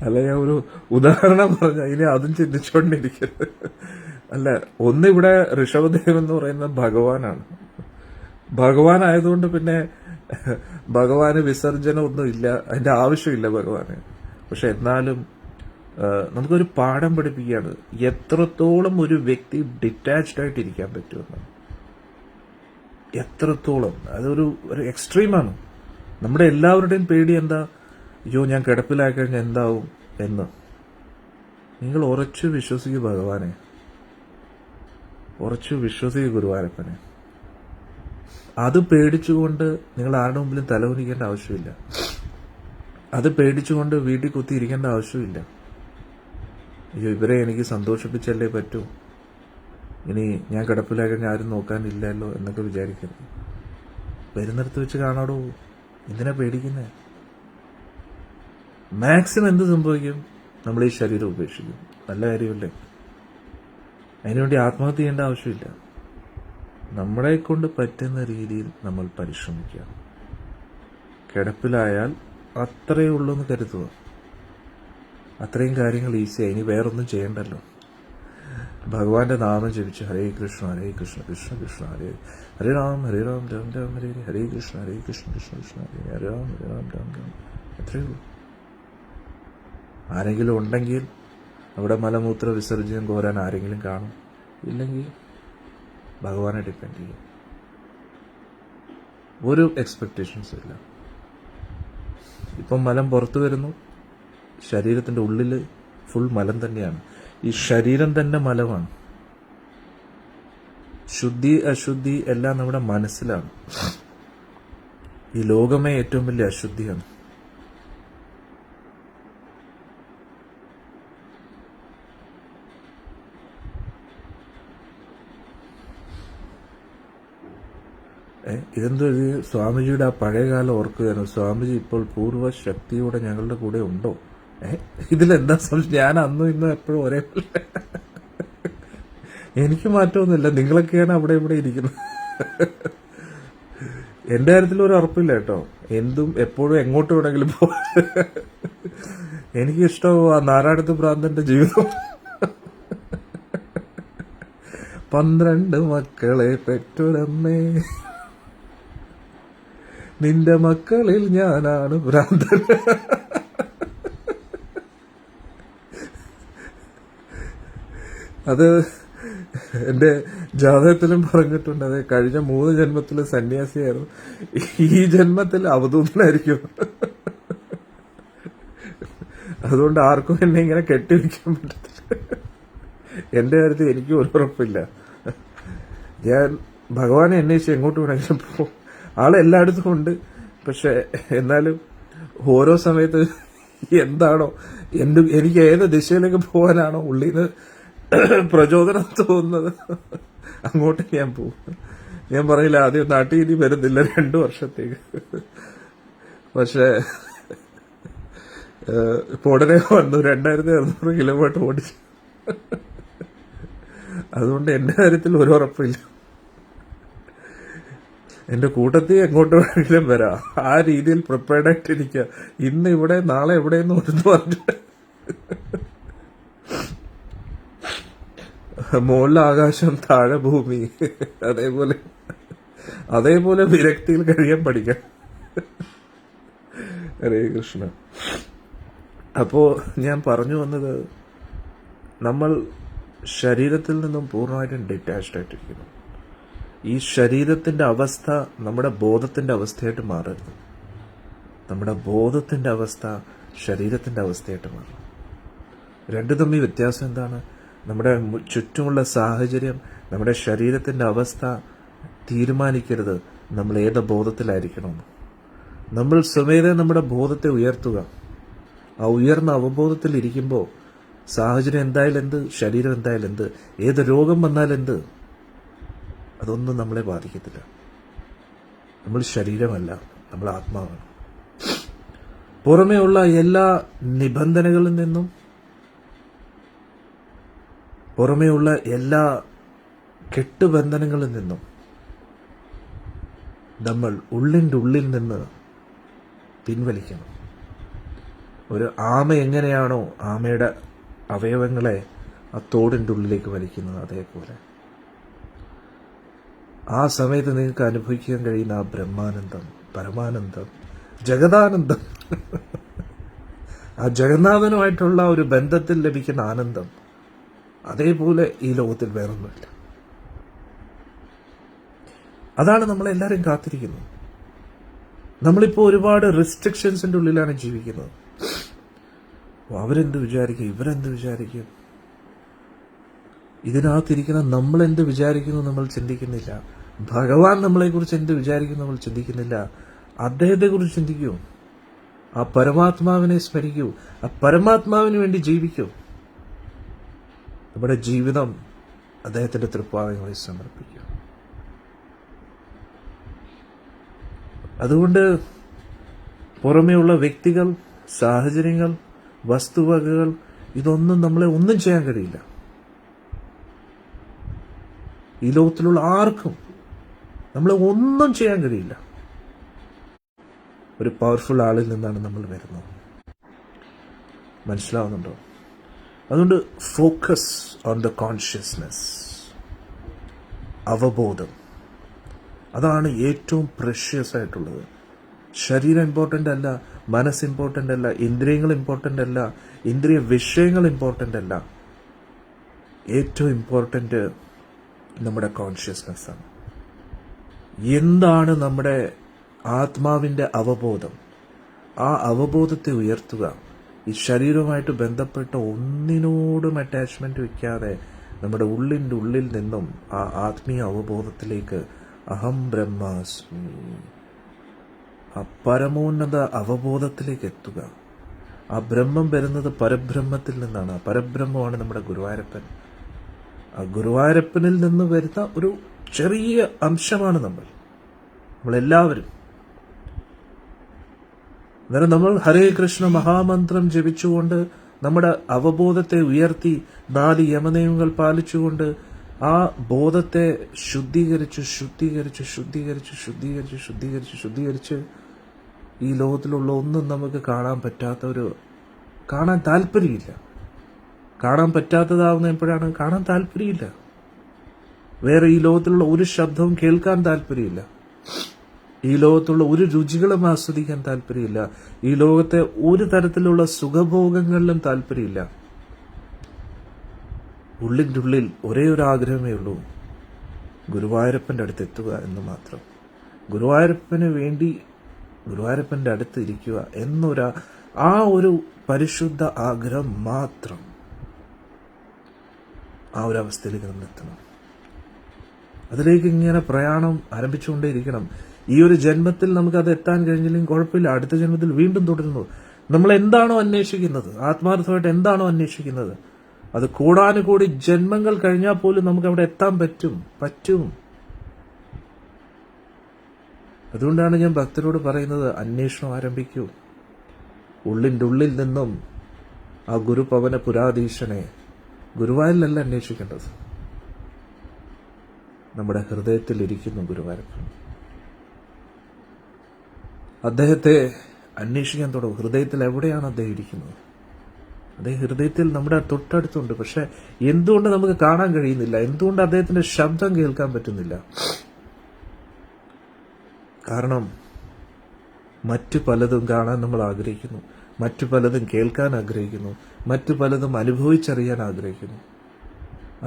അല്ല, ഞാൻ ഒരു ഉദാഹരണം പറഞ്ഞ ഇനി അതും ചിന്തിച്ചുകൊണ്ടിരിക്കരുത്. അല്ല, ഒന്നിവിടെ ഋഷഭദേവ് എന്ന് പറയുന്ന ഭഗവാനാണ്. ഭഗവാനായതുകൊണ്ട് പിന്നെ ഭഗവാന് വിസർജനം ഒന്നും ഇല്ല, അതിന്റെ ആവശ്യമില്ല ഭഗവാന്. പക്ഷെ എന്നാലും നമുക്കൊരു പാഠം പഠിപ്പിക്കുകയാണ് എത്രത്തോളം ഒരു വ്യക്തി ഡിറ്റാച്ച്ഡ് ആയിട്ട് ഇരിക്കാൻ പറ്റുമെന്ന്. എത്രത്തോളം അതൊരു എക്സ്ട്രീമാണ്. നമ്മുടെ എല്ലാവരുടെയും പേടി എന്താ? അയ്യോ, ഞാൻ കിടപ്പിലായി കഴിഞ്ഞാൽ എന്താവും എന്ന്. നിങ്ങൾ ഉറച്ചു വിശ്വസിക്കൂ ഭഗവാനെ, ഉറച്ചു വിശ്വസിക്കൂ ഗുരുവായൂരപ്പനെ. അത് പേടിച്ചുകൊണ്ട് നിങ്ങൾ ആരുടെ മുമ്പിലും തലകുനിക്കേണ്ട ആവശ്യമില്ല. അത് പേടിച്ചുകൊണ്ട് വീട്ടിൽ കുത്തിയിരിക്കേണ്ട ആവശ്യമില്ല. അയ്യോ, ഇവരെ എനിക്ക് സന്തോഷിപ്പിച്ചല്ലേ പറ്റൂ, ഇനി ഞാൻ കിടപ്പിലായി കഴിഞ്ഞാൽ ആരും നോക്കാനില്ലല്ലോ എന്നൊക്കെ വിചാരിക്കരുത്. വരുന്നിടത്ത് വെച്ച് കാണാടോ, എന്തിനാ പേടിക്കുന്നേ? മാക്സിമം എന്ത് സംഭവിക്കും? നമ്മൾ ഈ ശരീരം ഉപേക്ഷിക്കും. നല്ല കാര്യമല്ലേ? അതിനുവേണ്ടി ആത്മഹത്യ ചെയ്യേണ്ട ആവശ്യമില്ല. നമ്മളെ കൊണ്ട് പറ്റുന്ന രീതിയിൽ നമ്മൾ പരിശ്രമിക്കുക. കിടപ്പിലായാൽ അത്രയേ ഉള്ളൂ എന്ന് കരുതുക. അത്രയും കാര്യങ്ങൾ ഈസിയായി. ഇനി വേറൊന്നും ചെയ്യണ്ടല്ലോ. ഭഗവാന്റെ നാമം ജപിച്ച് ഹരേ കൃഷ്ണ ഹരേ കൃഷ്ണ കൃഷ്ണ കൃഷ്ണ ഹരേ ഹരേ രാം രാം രാം ഹരേ ഹരേ കൃഷ്ണ കൃഷ്ണ കൃഷ്ണ ഹരേ രാം രാം രാം. അത്രയേ ഉള്ളൂ. ആരെങ്കിലും ഉണ്ടെങ്കിൽ അവിടെ മലമൂത്ര വിസർജനം കോരാൻ ആരെങ്കിലും കാണും. ഇല്ലെങ്കിൽ ഭഗവാനെ ഡിപ്പെൻഡ് ചെയ്യും. ഒരു എക്സ്പെക്ടേഷൻസും ഇല്ല. ഇപ്പം മലം പുറത്തു വരുന്നു, ശരീരത്തിന്റെ ഉള്ളിൽ ഫുൾ മലം തന്നെയാണ്. ഈ ശരീരം തന്നെ മലമാണ്. ശുദ്ധി അശുദ്ധി എല്ലാം നമ്മുടെ മനസ്സിലാണ്. ഈ ലോകമേ ഏറ്റവും വലിയ അശുദ്ധിയാണ്. ഇതെന്തോ സ്വാമിജിയുടെ ആ പഴയകാലം ഓർക്കുകയാണ്. സ്വാമിജി ഇപ്പോൾ പൂർവ്വ ശക്തിയോടെ ഞങ്ങളുടെ കൂടെ ഉണ്ടോ? ഇതിലെന്താ സംശയം? ഞാൻ അന്നും ഇന്നും എപ്പോഴും ഒരേ പോലെ. എനിക്ക് മാറ്റമൊന്നുമില്ല. നിങ്ങളൊക്കെയാണ് അവിടെ ഇവിടെ ഇരിക്കുന്നത്. എന്റെ കാര്യത്തിൽ ഒരു ഉറപ്പില്ല കേട്ടോ. എന്തും എപ്പോഴും എങ്ങോട്ട് വേണമെങ്കിലും പോ. എനിക്ക് ഇഷ്ടമാവും ആ നാരായണത്ത് ഭ്രാന്തന്റെ ജീവിതം. 12 മക്കളെ പെറ്റൊരമ്മേ, നിന്റെ മക്കളിൽ ഞാനാണ് ഭ്രാന്തൻ. അത് എന്റെ ജാതകത്തിലും പറഞ്ഞിട്ടുണ്ട്. അത് കഴിഞ്ഞ 3 ജന്മത്തിൽ സന്യാസിയായിരുന്നു, ഈ ജന്മത്തിൽ അവധൂതനായിരിക്കും. അതുകൊണ്ട് ആർക്കും എന്നെ ഇങ്ങനെ കെട്ടിവെക്കാൻ പറ്റത്തില്ല. എന്റെ കാര്യത്തിൽ എനിക്ക് ഒരു ഉറപ്പില്ല. ഞാൻ ഭഗവാനെ അന്വേഷിച്ച് എങ്ങോട്ട് വേണമെങ്കിലും പോകും. ആളെല്ലായിടത്തും ഉണ്ട്. പക്ഷെ എന്നാലും ഓരോ സമയത്ത് എന്താണോ എനിക്ക് ഏത് ദിശയിലേക്ക് പോകാനാണോ ഉള്ളിന്ന് പ്രചോദനം തോന്നുന്നത് അങ്ങോട്ട് ഞാൻ പോകും. ഞാൻ പറയില്ല, ആദ്യം നാട്ടിൽ ഇനി വരുന്നില്ല 2 വർഷത്തേക്ക്. പക്ഷെ ഇപ്പൊ ഉടനെ വന്നു 2200 കിലോമീറ്റർ ഓടിച്ചു. അതുകൊണ്ട് എന്റെ കാര്യത്തിൽ ഒരു ഉറപ്പില്ല. എന്റെ കൂട്ടത്തിൽ എങ്ങോട്ട് വേണമെങ്കിലും വരാം. ആ രീതിയിൽ പ്രിപ്പയർഡ് ആയിട്ട് ഇരിക്കുക. ഇന്ന് ഇവിടെ നാളെ എവിടെയെന്ന് ഒരു പറഞ്ഞിട്ട് മുകളിൽ ആകാശം താഴെ ഭൂമി, അതേപോലെ വിരക്തിയിൽ കഴിയാൻ പഠിക്കാം. ഹരേ കൃഷ്ണ. അപ്പോ ഞാൻ പറഞ്ഞു വന്നത്, നമ്മൾ ശരീരത്തിൽ നിന്നും പൂർണ്ണമായിട്ടും ഡിറ്റാച്ച്ഡ് ആയിട്ടിരിക്കുന്നു. ഈ ശരീരത്തിന്റെ അവസ്ഥ നമ്മുടെ ബോധത്തിന്റെ അവസ്ഥയായിട്ട് മാറരുത്. നമ്മുടെ ബോധത്തിന്റെ അവസ്ഥ ശരീരത്തിന്റെ അവസ്ഥയായിട്ട് മാറും. രണ്ടു തമ്മിൽ വ്യത്യാസം എന്താണ്? നമ്മുടെ ചുറ്റുമുള്ള സാഹചര്യം നമ്മുടെ ശരീരത്തിന്റെ അവസ്ഥ തീരുമാനിക്കരുത് നമ്മൾ ഏത് ബോധത്തിലായിരിക്കണമെന്ന്. നമ്മൾ സ്വമേധയാ നമ്മുടെ ബോധത്തെ ഉയർത്തുക. ആ ഉയർന്ന അവബോധത്തിൽ ഇരിക്കുമ്പോൾ സാഹചര്യം എന്തായാലും എന്ത്, ശരീരം എന്തായാലും എന്ത്, ഏത് രോഗം വന്നാലും എന്ത്, അതൊന്നും നമ്മളെ ബാധിക്കത്തില്ല. നമ്മൾ ശരീരമല്ല, നമ്മൾ ആത്മാവാണ്. പുറമേ ഉള്ള എല്ലാ നിബന്ധനകളിൽ നിന്നും, പുറമേ ഉള്ള എല്ലാ കെട്ടുബന്ധനങ്ങളിൽ നിന്നും നമ്മൾ ഉള്ളിൻ്റെ ഉള്ളിൽ നിന്ന് പിൻവലിക്കണം. ഒരു ആമ എങ്ങനെയാണോ ആമയുടെ അവയവങ്ങളെ ആ തോടിൻ്റെ ഉള്ളിലേക്ക് വലിക്കുന്നത്, അതേപോലെ ആ സമയത്ത് നിങ്ങൾക്ക് അനുഭവിക്കാൻ കഴിയുന്ന ആ ബ്രഹ്മാനന്ദം, പരമാനന്ദം, ജഗദാനന്ദം, ആ ജഗന്നാഥനുമായിട്ടുള്ള ഒരു ബന്ധത്തിൽ ലഭിക്കുന്ന ആനന്ദം, അതേപോലെ ഈ ലോകത്തിൽ വേറൊന്നുമില്ല. അതാണ് നമ്മളെല്ലാവരും കാത്തിരിക്കുന്നത്. നമ്മളിപ്പോൾ ഒരുപാട് റെസ്ട്രിക്ഷൻസിന്റെ ഉള്ളിലാണ് ജീവിക്കുന്നത്. അവരെന്ത് വിചാരിക്കും, ഇവരെന്ത് വിചാരിക്കും, ഇതിനകത്തിരിക്കുന്ന നമ്മൾ എന്ത് വിചാരിക്കുന്നു നമ്മൾ ചിന്തിക്കുന്നില്ല. ഭഗവാൻ നമ്മളെക്കുറിച്ച് എന്ത് വിചാരിക്കുന്നു നമ്മൾ ചിന്തിക്കുന്നില്ല. അദ്ദേഹത്തെക്കുറിച്ച് ചിന്തിക്കൂ, ആ പരമാത്മാവിനെ സ്മരിക്കൂ, ആ പരമാത്മാവിന് വേണ്ടി ജീവിക്കൂ. നമ്മുടെ ജീവിതം അദ്ദേഹത്തിന്റെ തൃപ്പാദങ്ങളിൽ സമർപ്പിക്കൂ. അതുകൊണ്ട് പുറമേയുള്ള വ്യക്തികൾ, സാഹചര്യങ്ങൾ, വസ്തുവകകൾ, ഇതൊന്നും നമ്മളെ ഒന്നും ചെയ്യാൻ കഴിയില്ല. ഈ ലോകത്തിലുള്ള ആർക്കും നമ്മളെ ഒന്നും ചെയ്യാൻ കഴിയില്ല. ഒരു പവർഫുൾ ആളിൽ നിന്നാണ് നമ്മൾ വരുന്നത്. മനസ്സിലാവുന്നുണ്ടോ? അതുകൊണ്ട് ഫോക്കസ് ഓൺ ദ കോൺഷ്യസ്നെസ്, അവബോധം. അതാണ് ഏറ്റവും പ്രഷ്യസ് ആയിട്ടുള്ളത്. ശരീരം ഇമ്പോർട്ടൻ്റ് അല്ല, മനസ്സ് ഇമ്പോർട്ടൻ്റ് അല്ല, ഇന്ദ്രിയങ്ങൾ ഇമ്പോർട്ടൻ്റ് അല്ല, ഇന്ദ്രിയ വിഷയങ്ങൾ ഇമ്പോർട്ടൻ്റ് അല്ല. ഏറ്റവും ഇമ്പോർട്ടൻ്റ് നമ്മുടെ കോൺഷ്യസ്നെസ് ആണ്. എന്താണ് നമ്മുടെ ആത്മാവിൻ്റെ അവബോധം? ആ അവബോധത്തെ ഉയർത്തുക. ഈ ശരീരവുമായിട്ട് ബന്ധപ്പെട്ട ഒന്നിനോടും അറ്റാച്ച്മെന്റ് വയ്ക്കാതെ നമ്മുടെ ഉള്ളിൻ്റെ ഉള്ളിൽ നിന്നും ആ ആത്മീയ അവബോധത്തിലേക്ക്, അഹം ബ്രഹ്മാസ്മി, ആ പരമോന്നത അവബോധത്തിലേക്ക് എത്തുക. ആ ബ്രഹ്മം വരുന്നത് പരബ്രഹ്മത്തിൽ നിന്നാണ്. ആ പരബ്രഹ്മമാണ് നമ്മുടെ ഗുരുവായൂരപ്പൻ. ആ ഗുരുവായൂരപ്പനിൽ നിന്ന് വരുന്ന ഒരു ചെറിയ അംശമാണ് നമ്മളെല്ലാവരും. അന്നേരം നമ്മൾ ഹരേ കൃഷ്ണ മഹാമന്ത്രം ജപിച്ചുകൊണ്ട് നമ്മുടെ അവബോധത്തെ ഉയർത്തി 4 യമനിയമങ്ങൾ പാലിച്ചുകൊണ്ട് ആ ബോധത്തെ ശുദ്ധീകരിച്ച് ഈ ലോകത്തിലുള്ള ഒന്നും നമുക്ക് കാണാൻ താല്പര്യമില്ല. കാണാൻ പറ്റാത്തതാവുന്ന എപ്പോഴാണ്? കാണാൻ താല്പര്യമില്ല. വേറെ ഈ ലോകത്തിലുള്ള ഒരു ശബ്ദവും കേൾക്കാൻ താല്പര്യമില്ല. ഈ ലോകത്തുള്ള ഒരു രുചികളും ആസ്വദിക്കാൻ താല്പര്യമില്ല. ഈ ലോകത്തെ ഒരു തരത്തിലുള്ള സുഖഭോഗങ്ങളിലും താല്പര്യമില്ല. ഉള്ളിൻ്റെ ഉള്ളിൽ ഒരേ ഒരു ആഗ്രഹമേ ഉള്ളൂ, ഗുരുവായൂരപ്പൻ്റെ അടുത്ത് എത്തുക എന്ന് മാത്രം. ഗുരുവായൂരപ്പൻ്റെ അടുത്ത് ഇരിക്കുക ആ ഒരു പരിശുദ്ധ ആഗ്രഹം മാത്രം. ആ ഒരു അവസ്ഥയിലേക്ക് നമ്മൾ എത്തണം. അതിലേക്ക് ഇങ്ങനെ പ്രയാണം ആരംഭിച്ചുകൊണ്ടേയിരിക്കണം. ഈ ഒരു ജന്മത്തിൽ നമുക്കത് എത്താൻ കഴിഞ്ഞില്ലെങ്കിൽ കുഴപ്പമില്ല, അടുത്ത ജന്മത്തിൽ വീണ്ടും തുടരുന്നു. നമ്മൾ എന്താണോ അന്വേഷിക്കുന്നത്, ആത്മാർത്ഥമായിട്ട് എന്താണോ അന്വേഷിക്കുന്നത്, അത് കൂടാനുകൂടി ജന്മങ്ങൾ കഴിഞ്ഞാൽ പോലും നമുക്ക് അവിടെ എത്താൻ പറ്റും. അതുകൊണ്ടാണ് ഞാൻ ഭക്തരോട് പറയുന്നത്, അന്വേഷണം ആരംഭിക്കൂ. ഉള്ളിൻ്റെ ഉള്ളിൽ നിന്നും ആ ഗുരുപവന പുരാധീശനെ ഗുരുവായൂരിലല്ല അന്വേഷിക്കേണ്ടത്, നമ്മുടെ ഹൃദയത്തിൽ ഇരിക്കുന്നു ഗുരുവായൂരപ്പൻ. അദ്ദേഹത്തെ അന്വേഷിക്കാൻ തുടങ്ങും. ഹൃദയത്തിൽ എവിടെയാണ് അദ്ദേഹം ഇരിക്കുന്നത്? അതേ ഹൃദയത്തിൽ നമ്മുടെ തൊട്ടടുത്തുണ്ട്. പക്ഷെ എന്തുകൊണ്ട് നമുക്ക് കാണാൻ കഴിയുന്നില്ല? എന്തുകൊണ്ട് അദ്ദേഹത്തിന്റെ ശബ്ദം കേൾക്കാൻ പറ്റുന്നില്ല? കാരണം മറ്റു പലതും കാണാൻ നമ്മൾ ആഗ്രഹിക്കുന്നു, മറ്റു പലതും കേൾക്കാൻ ആഗ്രഹിക്കുന്നു, മറ്റു പലതും അനുഭവിച്ചറിയാൻ ആഗ്രഹിക്കുന്നു.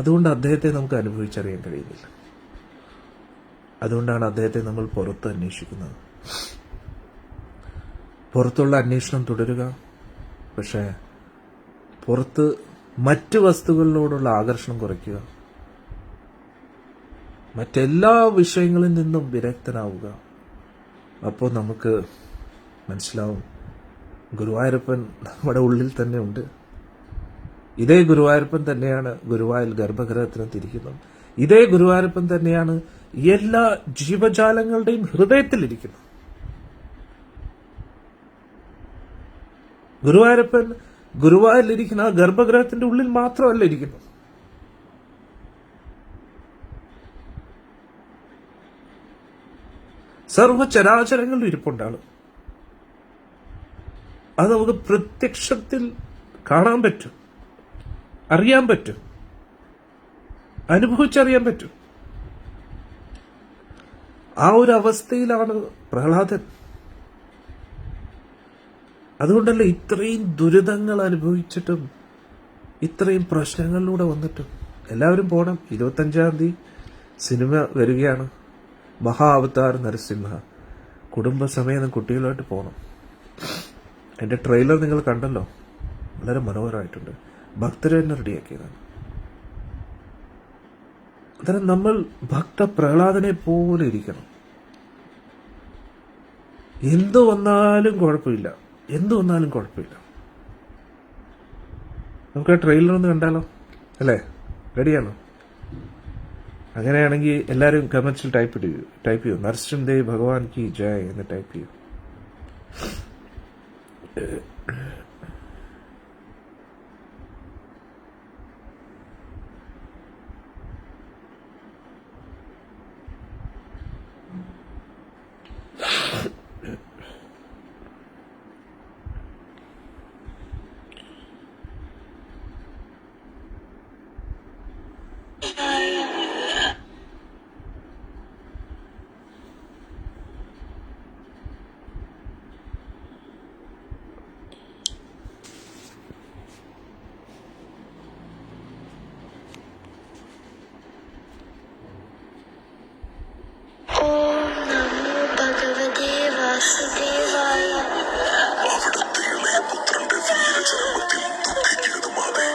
അതുകൊണ്ട് അദ്ദേഹത്തെ നമുക്ക് അനുഭവിച്ചറിയാൻ കഴിയുന്നില്ല. അതുകൊണ്ടാണ് അദ്ദേഹത്തെ നമ്മൾ പുറത്ത് അന്വേഷിക്കുന്നത്. പുറത്തുള്ള അന്വേഷണം തുടരുക, പക്ഷേ പുറത്ത് മറ്റ് വസ്തുക്കളിലോടുള്ള ആകർഷണം കുറയ്ക്കുക, മറ്റെല്ലാ വിഷയങ്ങളിൽ നിന്നും വിരക്തനാവുക. അപ്പോൾ നമുക്ക് മനസ്സിലാവും ഗുരുവായൂരപ്പൻ നമ്മുടെ ഉള്ളിൽ തന്നെ ഉണ്ട്. ഇതേ ഗുരുവായൂരപ്പൻ തന്നെയാണ് ഗുരുവായൂർ ഗർഭഗൃഹത്തിന് തിരിക്കുന്നത്. ഇതേ ഗുരുവായൂരപ്പൻ തന്നെയാണ് എല്ലാ ജീവജാലങ്ങളുടെയും ഹൃദയത്തിലിരിക്കുന്നത്. ഗുരുവായൂരപ്പൻ ഗുരുവായൂരിലിരിക്കുന്ന ആ ഗർഭഗൃഹത്തിന്റെ ഉള്ളിൽ മാത്രമല്ല ഇരിക്കുന്നു. സർവചരാചരങ്ങളിൽ ഇരിപ്പുണ്ടാണ്. അത് നമുക്ക് പ്രത്യക്ഷത്തിൽ കാണാൻ പറ്റും, അറിയാൻ പറ്റും, അനുഭവിച്ചറിയാൻ പറ്റും. ആ ഒരു അവസ്ഥയിലാണ് പ്രഹ്ലാദൻ. അതുകൊണ്ടല്ലേ ഇത്രയും ദുരിതങ്ങൾ അനുഭവിച്ചിട്ടും ഇത്രയും പ്രശ്നങ്ങളിലൂടെ വന്നിട്ടും എല്ലാവരും പോകണം. 25-ാം തീയതി സിനിമ വരികയാണ്, മഹാ അവതാർ നരസിംഹ. കുടുംബസമേതം കുട്ടികളുമായിട്ട് പോകണം. എൻ്റെ ട്രെയിലർ നിങ്ങൾ കണ്ടല്ലോ, വളരെ മനോഹരമായിട്ടുണ്ട്. ഭക്തരെ തന്നെ റെഡിയാക്കിയതാണ്. അന്നേരം നമ്മൾ ഭക്ത പ്രഹ്ലാദനെ പോലെ ഇരിക്കണം. എന്തു വന്നാലും കുഴപ്പമില്ല, എന്തു വന്നാലും കുഴപ്പമില്ല. നമുക്ക് ആ ട്രെയിലർ ഒന്ന് കണ്ടാലോ? അല്ലേ? റെഡിയാണോ? അങ്ങനെയാണെങ്കിൽ എല്ലാവരും കമന്റ്സിൽ ടൈപ്പ് ചെയ്യൂ നരസിംഹദേവ് ഭഗവാൻ കി ജയ് എന്ന് ടൈപ്പ് ചെയ്യൂ. അവിടുത്തെ ഇളയപുത്രന്റെ വീരചരമത്തിൽ ദുഃഖിക്കരുത് മാതേ.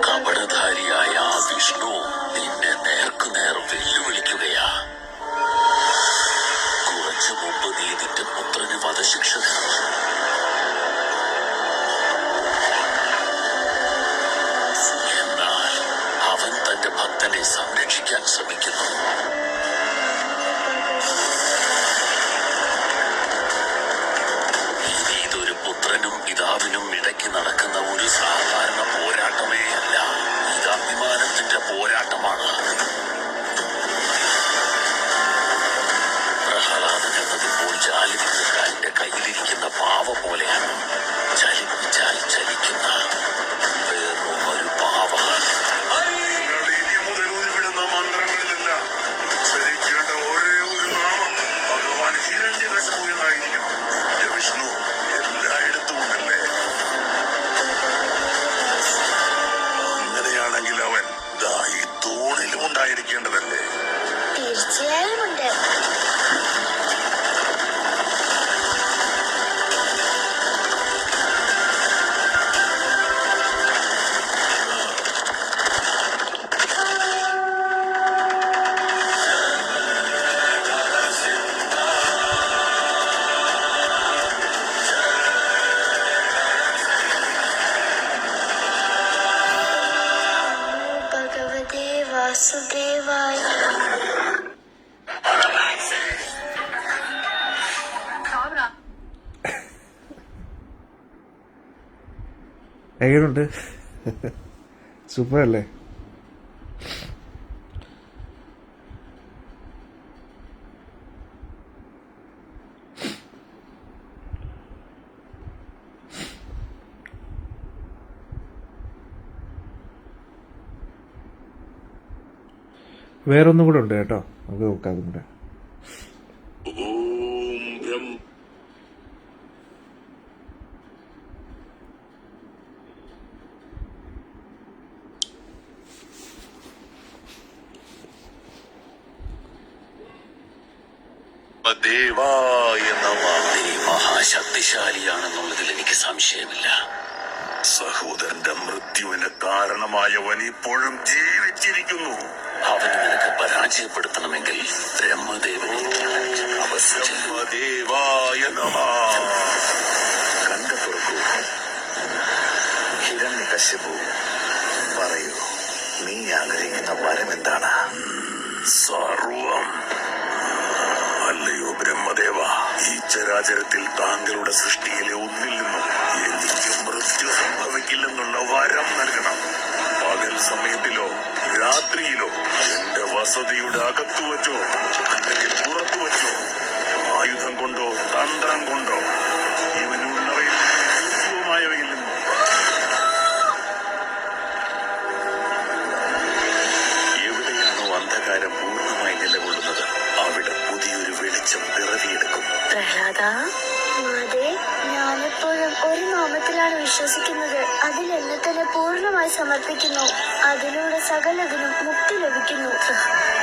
കപടധാരിയായ ആ വിഷ്ണു നിന്നെ നേർക്കുനേർ വെല്ലുവിളിക്കുകയാ. കുറച്ചു മുമ്പ് നീ നിന്റെ പുത്രന് വധശിക്ഷ നേർന്നു. എന്നാൽ അവൻ തന്റെ ഭക്തനെ സംരക്ഷിക്കാൻ ശ്രമിക്കുന്നു. പുത്രനും പിതാവിനും ഇടയ്ക്ക് നടക്കുന്ന ഒരു സാധാരണ പോരാട്ടമേ അല്ല. ഇത് അഭിമാനത്തിന്റെ പോരാട്ടമാണ്. പ്രഹ്ലാദൻ എന്നതിപ്പോൾ ജാലിവിദ്യക്കാരന്റെ കയ്യിലിരിക്കുന്ന പാവ പോലെയാണ്. ചലിപ്പിച്ചാൽ ചലിക്കുന്ന വേറൊരു പാവമാണ്. ഉരുവിടുന്ന മന്ത്രങ്ങളിലല്ല ചലിക്കേണ്ട ഒരേ ഒരു നാമം ഭഗവാൻ ഹിരണ്യകശിപു എന്നായിരിക്കണം. വിഷ്ണു എല്ലായിടത്തുമുണ്ടല്ലേ? അങ്ങനെയാണെങ്കിൽ അവൻ ഈ തൂണിലും ഉണ്ടായിരിക്കേണ്ടതല്ലേ? തീർച്ചയായും ഉണ്ട്. വാസുദേവായ. എങ്ങനെയുണ്ട്? സൂപ്പർ അല്ലേ? വേറൊന്നും കൂടെ ഉണ്ട് കേട്ടോ, നമുക്ക് നോക്കാം അതും കൂടെ. ദേവായ നമഃ. മഹാശക്തിശാലിയാണെന്നുള്ളതിൽ എനിക്ക് സംശയമില്ല. സഹോദരന്റെ മൃത്യുവിന് കാരണമായവൻ ഇപ്പോഴും ജീവിച്ചിരിക്കുന്നു. അവന് നിനക്ക് പരാജയപ്പെടുത്തണമെങ്കിൽ ബ്രഹ്മദേവനെ ദേവായ നമഃ. കണ്ട തുറക്കൂ. ഹിരണ്യകശിപു, പറയൂ, നീ ആഗ്രഹിക്കുന്ന വരം എന്താണ്? സർവം. അല്ലയോ ബ്രഹ്മദേവ, ഈ ചരാചരത്തിൽ താങ്കളുടെ സൃഷ്ടിയിലെ ഒന്നിൽ നിന്നും എനിക്ക് മൃത്യു സംഭവിക്കില്ലെന്നുള്ള വരം നൽകണം. പകൽ സമയത്തിലോ രാത്രിയിലോ എന്റെ വസതിയുടെ അകത്തു വച്ചോ അല്ലെങ്കിൽ പുറത്തു വച്ചോ, ആയുധം കൊണ്ടോ തന്ത്രം കൊണ്ടോ, ഇവനുള്ളവയിൽ സൂക്ഷ്മമായവയിൽ നിന്നും എവിടെയാണോ അന്ധകാരം പൂർണ്ണമായി നിലകൊള്ളുന്നത് അവിടെ പുതിയൊരു വെളിച്ചം പിറവിയെടുക്കും. പ്രഹ്ലാദ, മാതേ, ഞാനെപ്പോഴും ഒരു നാമത്തിലാണ് വിശ്വസിക്കുന്നത്. അതിൽ എന്നെ തന്നെ പൂർണ്ണമായി സമർപ്പിക്കുന്നു. അതിലൂടെ സകലതിനും മുക്തി ലഭിക്കുന്നു.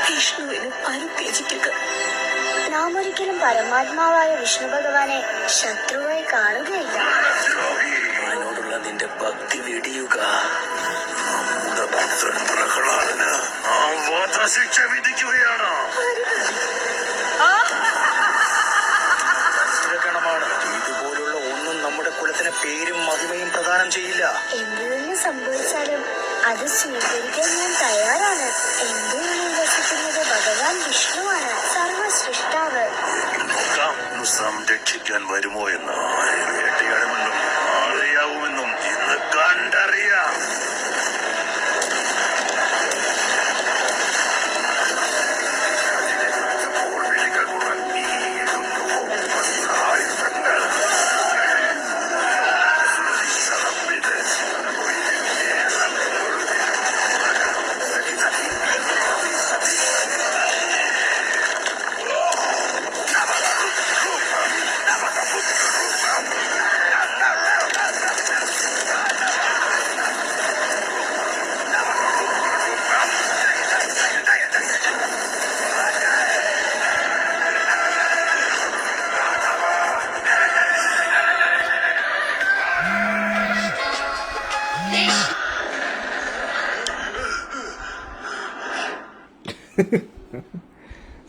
വിഷ്ണുവിന് പരിത്യജിക്കുക. നാം ഒരിക്കലും പരമാത്മാവായ വിഷ്ണു ഭഗവാനെ ശത്രുവായി കാണുകയില്ല. അവനോടുള്ള നിന്റെ ഭക്തി വെടിയുക. നമ്മുടെ ഭക്തൻ പ്രഹ്ലാദന് നാം വധശിക്ഷ വിധിക്കുകയാണ്. ഇതുപോലുള്ള ഒന്നും നമ്മുടെ കുലത്തിന് പേരും മഹിമയും പ്രദാനം ചെയ്യില്ല. എന്തു തന്നെ സംഭവിച്ചാലും അത് സ്വീകരിക്കാൻ ഞാൻ തയ്യാറാണ്. എന്റെ ഉള്ളിൽ വസിക്കുന്നത് ഭഗവാൻ വിഷ്ണുവാണ്, സർവസൃഷ്ടാവ്. സംരക്ഷിക്കാൻ വരുമോ എന്ന് വേട്ടയാടുമെന്നും അറിയാവുമെന്നും ഇന്ന് കണ്ടറിയാം.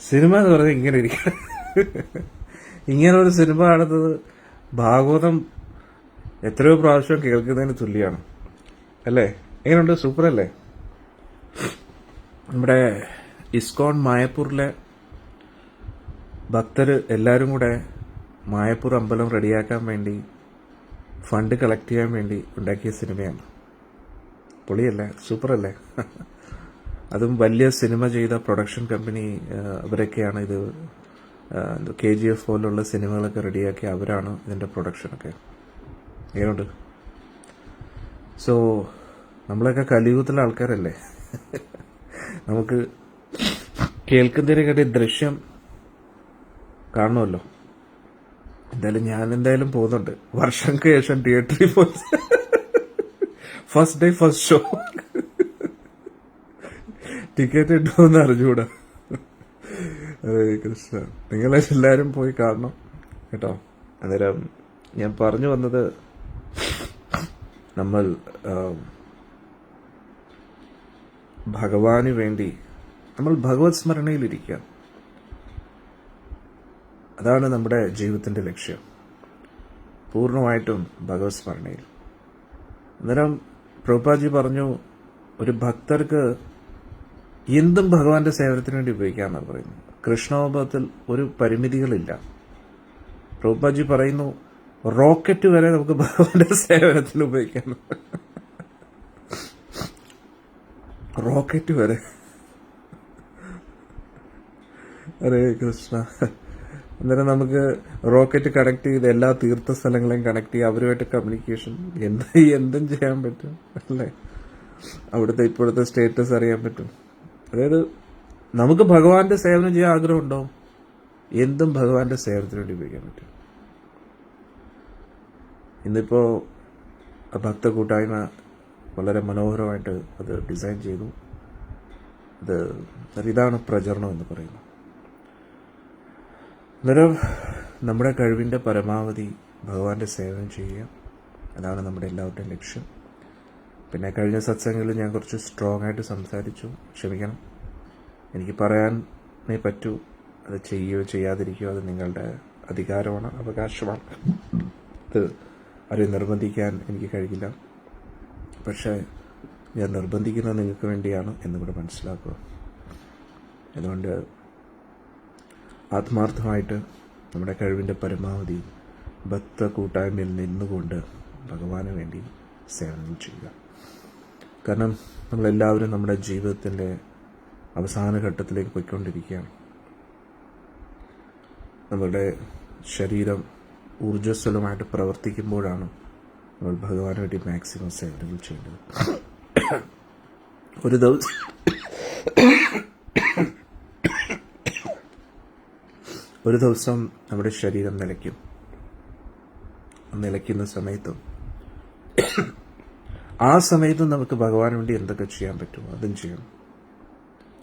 സിനിമ എന്ന് പറഞ്ഞാൽ ഇങ്ങനെ ഇരിക്കണം. ഇങ്ങനെ ഒരു സിനിമ കാണുന്നത് ഭാഗവതം എത്രയോ പ്രാവശ്യം കേൾക്കുന്നതിന് തുല്യമാണ് അല്ലേ? എങ്ങനെയുണ്ട്? സൂപ്പർ അല്ലേ? നമ്മുടെ ഇസ്കോൺ മായപ്പൂരിലെ ഭക്തര് എല്ലാവരും കൂടെ മായപ്പൂർ അമ്പലം റെഡിയാക്കാൻ വേണ്ടി ഫണ്ട് കളക്ട് ചെയ്യാൻ വേണ്ടി ഉണ്ടാക്കിയ സിനിമയാണ്. പൊളിയല്ലേ? സൂപ്പറല്ലേ? അതും വലിയ സിനിമ ചെയ്ത പ്രൊഡക്ഷൻ കമ്പനി അവരൊക്കെയാണ് ഇത്. KGF പോലുള്ള സിനിമകളൊക്കെ റെഡിയാക്കി അവരാണ് ഇതിൻ്റെ പ്രൊഡക്ഷനൊക്കെ. എങ്ങനെയുണ്ട്? സോ നമ്മളൊക്കെ കലിയുഗത്തിലെ ആൾക്കാരല്ലേ. നമുക്ക് കേൾക്കുന്നതിനെക്കാട്ടി ദൃശ്യം കാണണമല്ലോ. ഞാൻ എന്തായാലും പോകുന്നുണ്ട്. വർഷങ്ങൾക്ക് ശേഷം തിയേറ്ററിൽ പോയി first day first show. Ticket കിട്ടുമെന്ന് അറിഞ്ഞുകൂടാ. അതെ കൃഷ്ണ, നിങ്ങളെല്ലാവരും പോയി കാണണം കേട്ടോ. അന്നേരം ഞാൻ പറഞ്ഞു വന്നത്, നമ്മൾ ഭഗവാന് വേണ്ടി നമ്മൾ ഭഗവത് സ്മരണയിലിരിക്കുക. അതാണ് നമ്മുടെ ജീവിതത്തിന്റെ ലക്ഷ്യം, പൂർണ്ണമായിട്ടും ഭഗവത് സ്മരണയിൽ. അന്നേരം പ്രഭുപാദജി പറഞ്ഞു, ഒരു ഭക്തർക്ക് എന്തും ഭഗവാന്റെ സേവനത്തിന് വേണ്ടി ഉപയോഗിക്കാമെന്നാണ് പറയുന്നത്. കൃഷ്ണോപത്തിൽ ഒരു പരിമിതികളില്ല. പ്രഭുപാദജി പറയുന്നു, റോക്കറ്റ് വരെ നമുക്ക് ഭഗവാന്റെ സേവനത്തിന് ഉപയോഗിക്കാം. റോക്കറ്റ് വരെ. ഹരേ കൃഷ്ണ. അന്നേരം നമുക്ക് റോക്കറ്റ് കണക്ട് ചെയ്ത് എല്ലാ തീർത്ഥ സ്ഥലങ്ങളെയും കണക്ട് ചെയ്യുക, അവരുമായിട്ട് കമ്മ്യൂണിക്കേഷൻ, എന്തും ചെയ്യാൻ പറ്റും അല്ലേ? അവിടുത്തെ ഇപ്പോഴത്തെ സ്റ്റേറ്റസ് അറിയാൻ പറ്റും. അതായത് നമുക്ക് ഭഗവാന്റെ സേവനം ചെയ്യാൻ ആഗ്രഹമുണ്ടോ? എന്തും ഭഗവാന്റെ സേവനത്തിന് വേണ്ടി ഉപയോഗിക്കാൻ പറ്റും. ഇന്നിപ്പോ ഭക്ത കൂട്ടായ്മ വളരെ മനോഹരമായിട്ട് അത് ഡിസൈൻ ചെയ്തു. ഇതാണ് പ്രചരണം എന്ന് പറയുന്നത്. അന്നേരം നമ്മുടെ കഴിവിൻ്റെ പരമാവധി ഭഗവാന്റെ സേവനം ചെയ്യുക, അതാണ് നമ്മുടെ എല്ലാവരുടെയും ലക്ഷ്യം. പിന്നെ കഴിഞ്ഞ സത്സംഗങ്ങളിൽ ഞാൻ കുറച്ച് സ്ട്രോങ് ആയിട്ട് സംസാരിച്ചു, ക്ഷമിക്കണം. എനിക്ക് പറയാനേ പറ്റൂ. അത് ചെയ്യുകയോ ചെയ്യാതിരിക്കുകയോ അത് നിങ്ങളുടെ അധികാരമാണ്, അവകാശമാണ്. അത് ആരെയും നിർബന്ധിക്കാൻ എനിക്ക് കഴിയില്ല. പക്ഷേ ഞാൻ നിർബന്ധിക്കുന്നത് നിങ്ങൾക്ക് വേണ്ടിയാണ് എന്നുകൂടെ മനസ്സിലാക്കുക. അതുകൊണ്ട് ആത്മാർത്ഥമായിട്ട് നമ്മുടെ കഴിവിൻ്റെ പരമാവധി ഭക്ത കൂട്ടായ്മയിൽ നിന്നുകൊണ്ട് ഭഗവാന് വേണ്ടി സേവനം ചെയ്യുക. കാരണം നമ്മളെല്ലാവരും നമ്മുടെ ജീവിതത്തിൻ്റെ അവസാന ഘട്ടത്തിലേക്ക് പോയിക്കൊണ്ടിരിക്കുകയാണ്. നമ്മുടെ ശരീരം ഊർജ്ജസ്വലമായിട്ട് പ്രവർത്തിക്കുമ്പോഴാണ് നമ്മൾ ഭഗവാന് വേണ്ടി മാക്സിമം സേവനങ്ങൾ ചെയ്യേണ്ടത്. ഒരു ദിവസം നമ്മുടെ ശരീരം നിലയ്ക്കും. നിലയ്ക്കുന്ന സമയത്തും ആ സമയത്തും നമുക്ക് ഭഗവാന് വേണ്ടി എന്തൊക്കെ ചെയ്യാൻ പറ്റുമോ അതും ചെയ്യണം.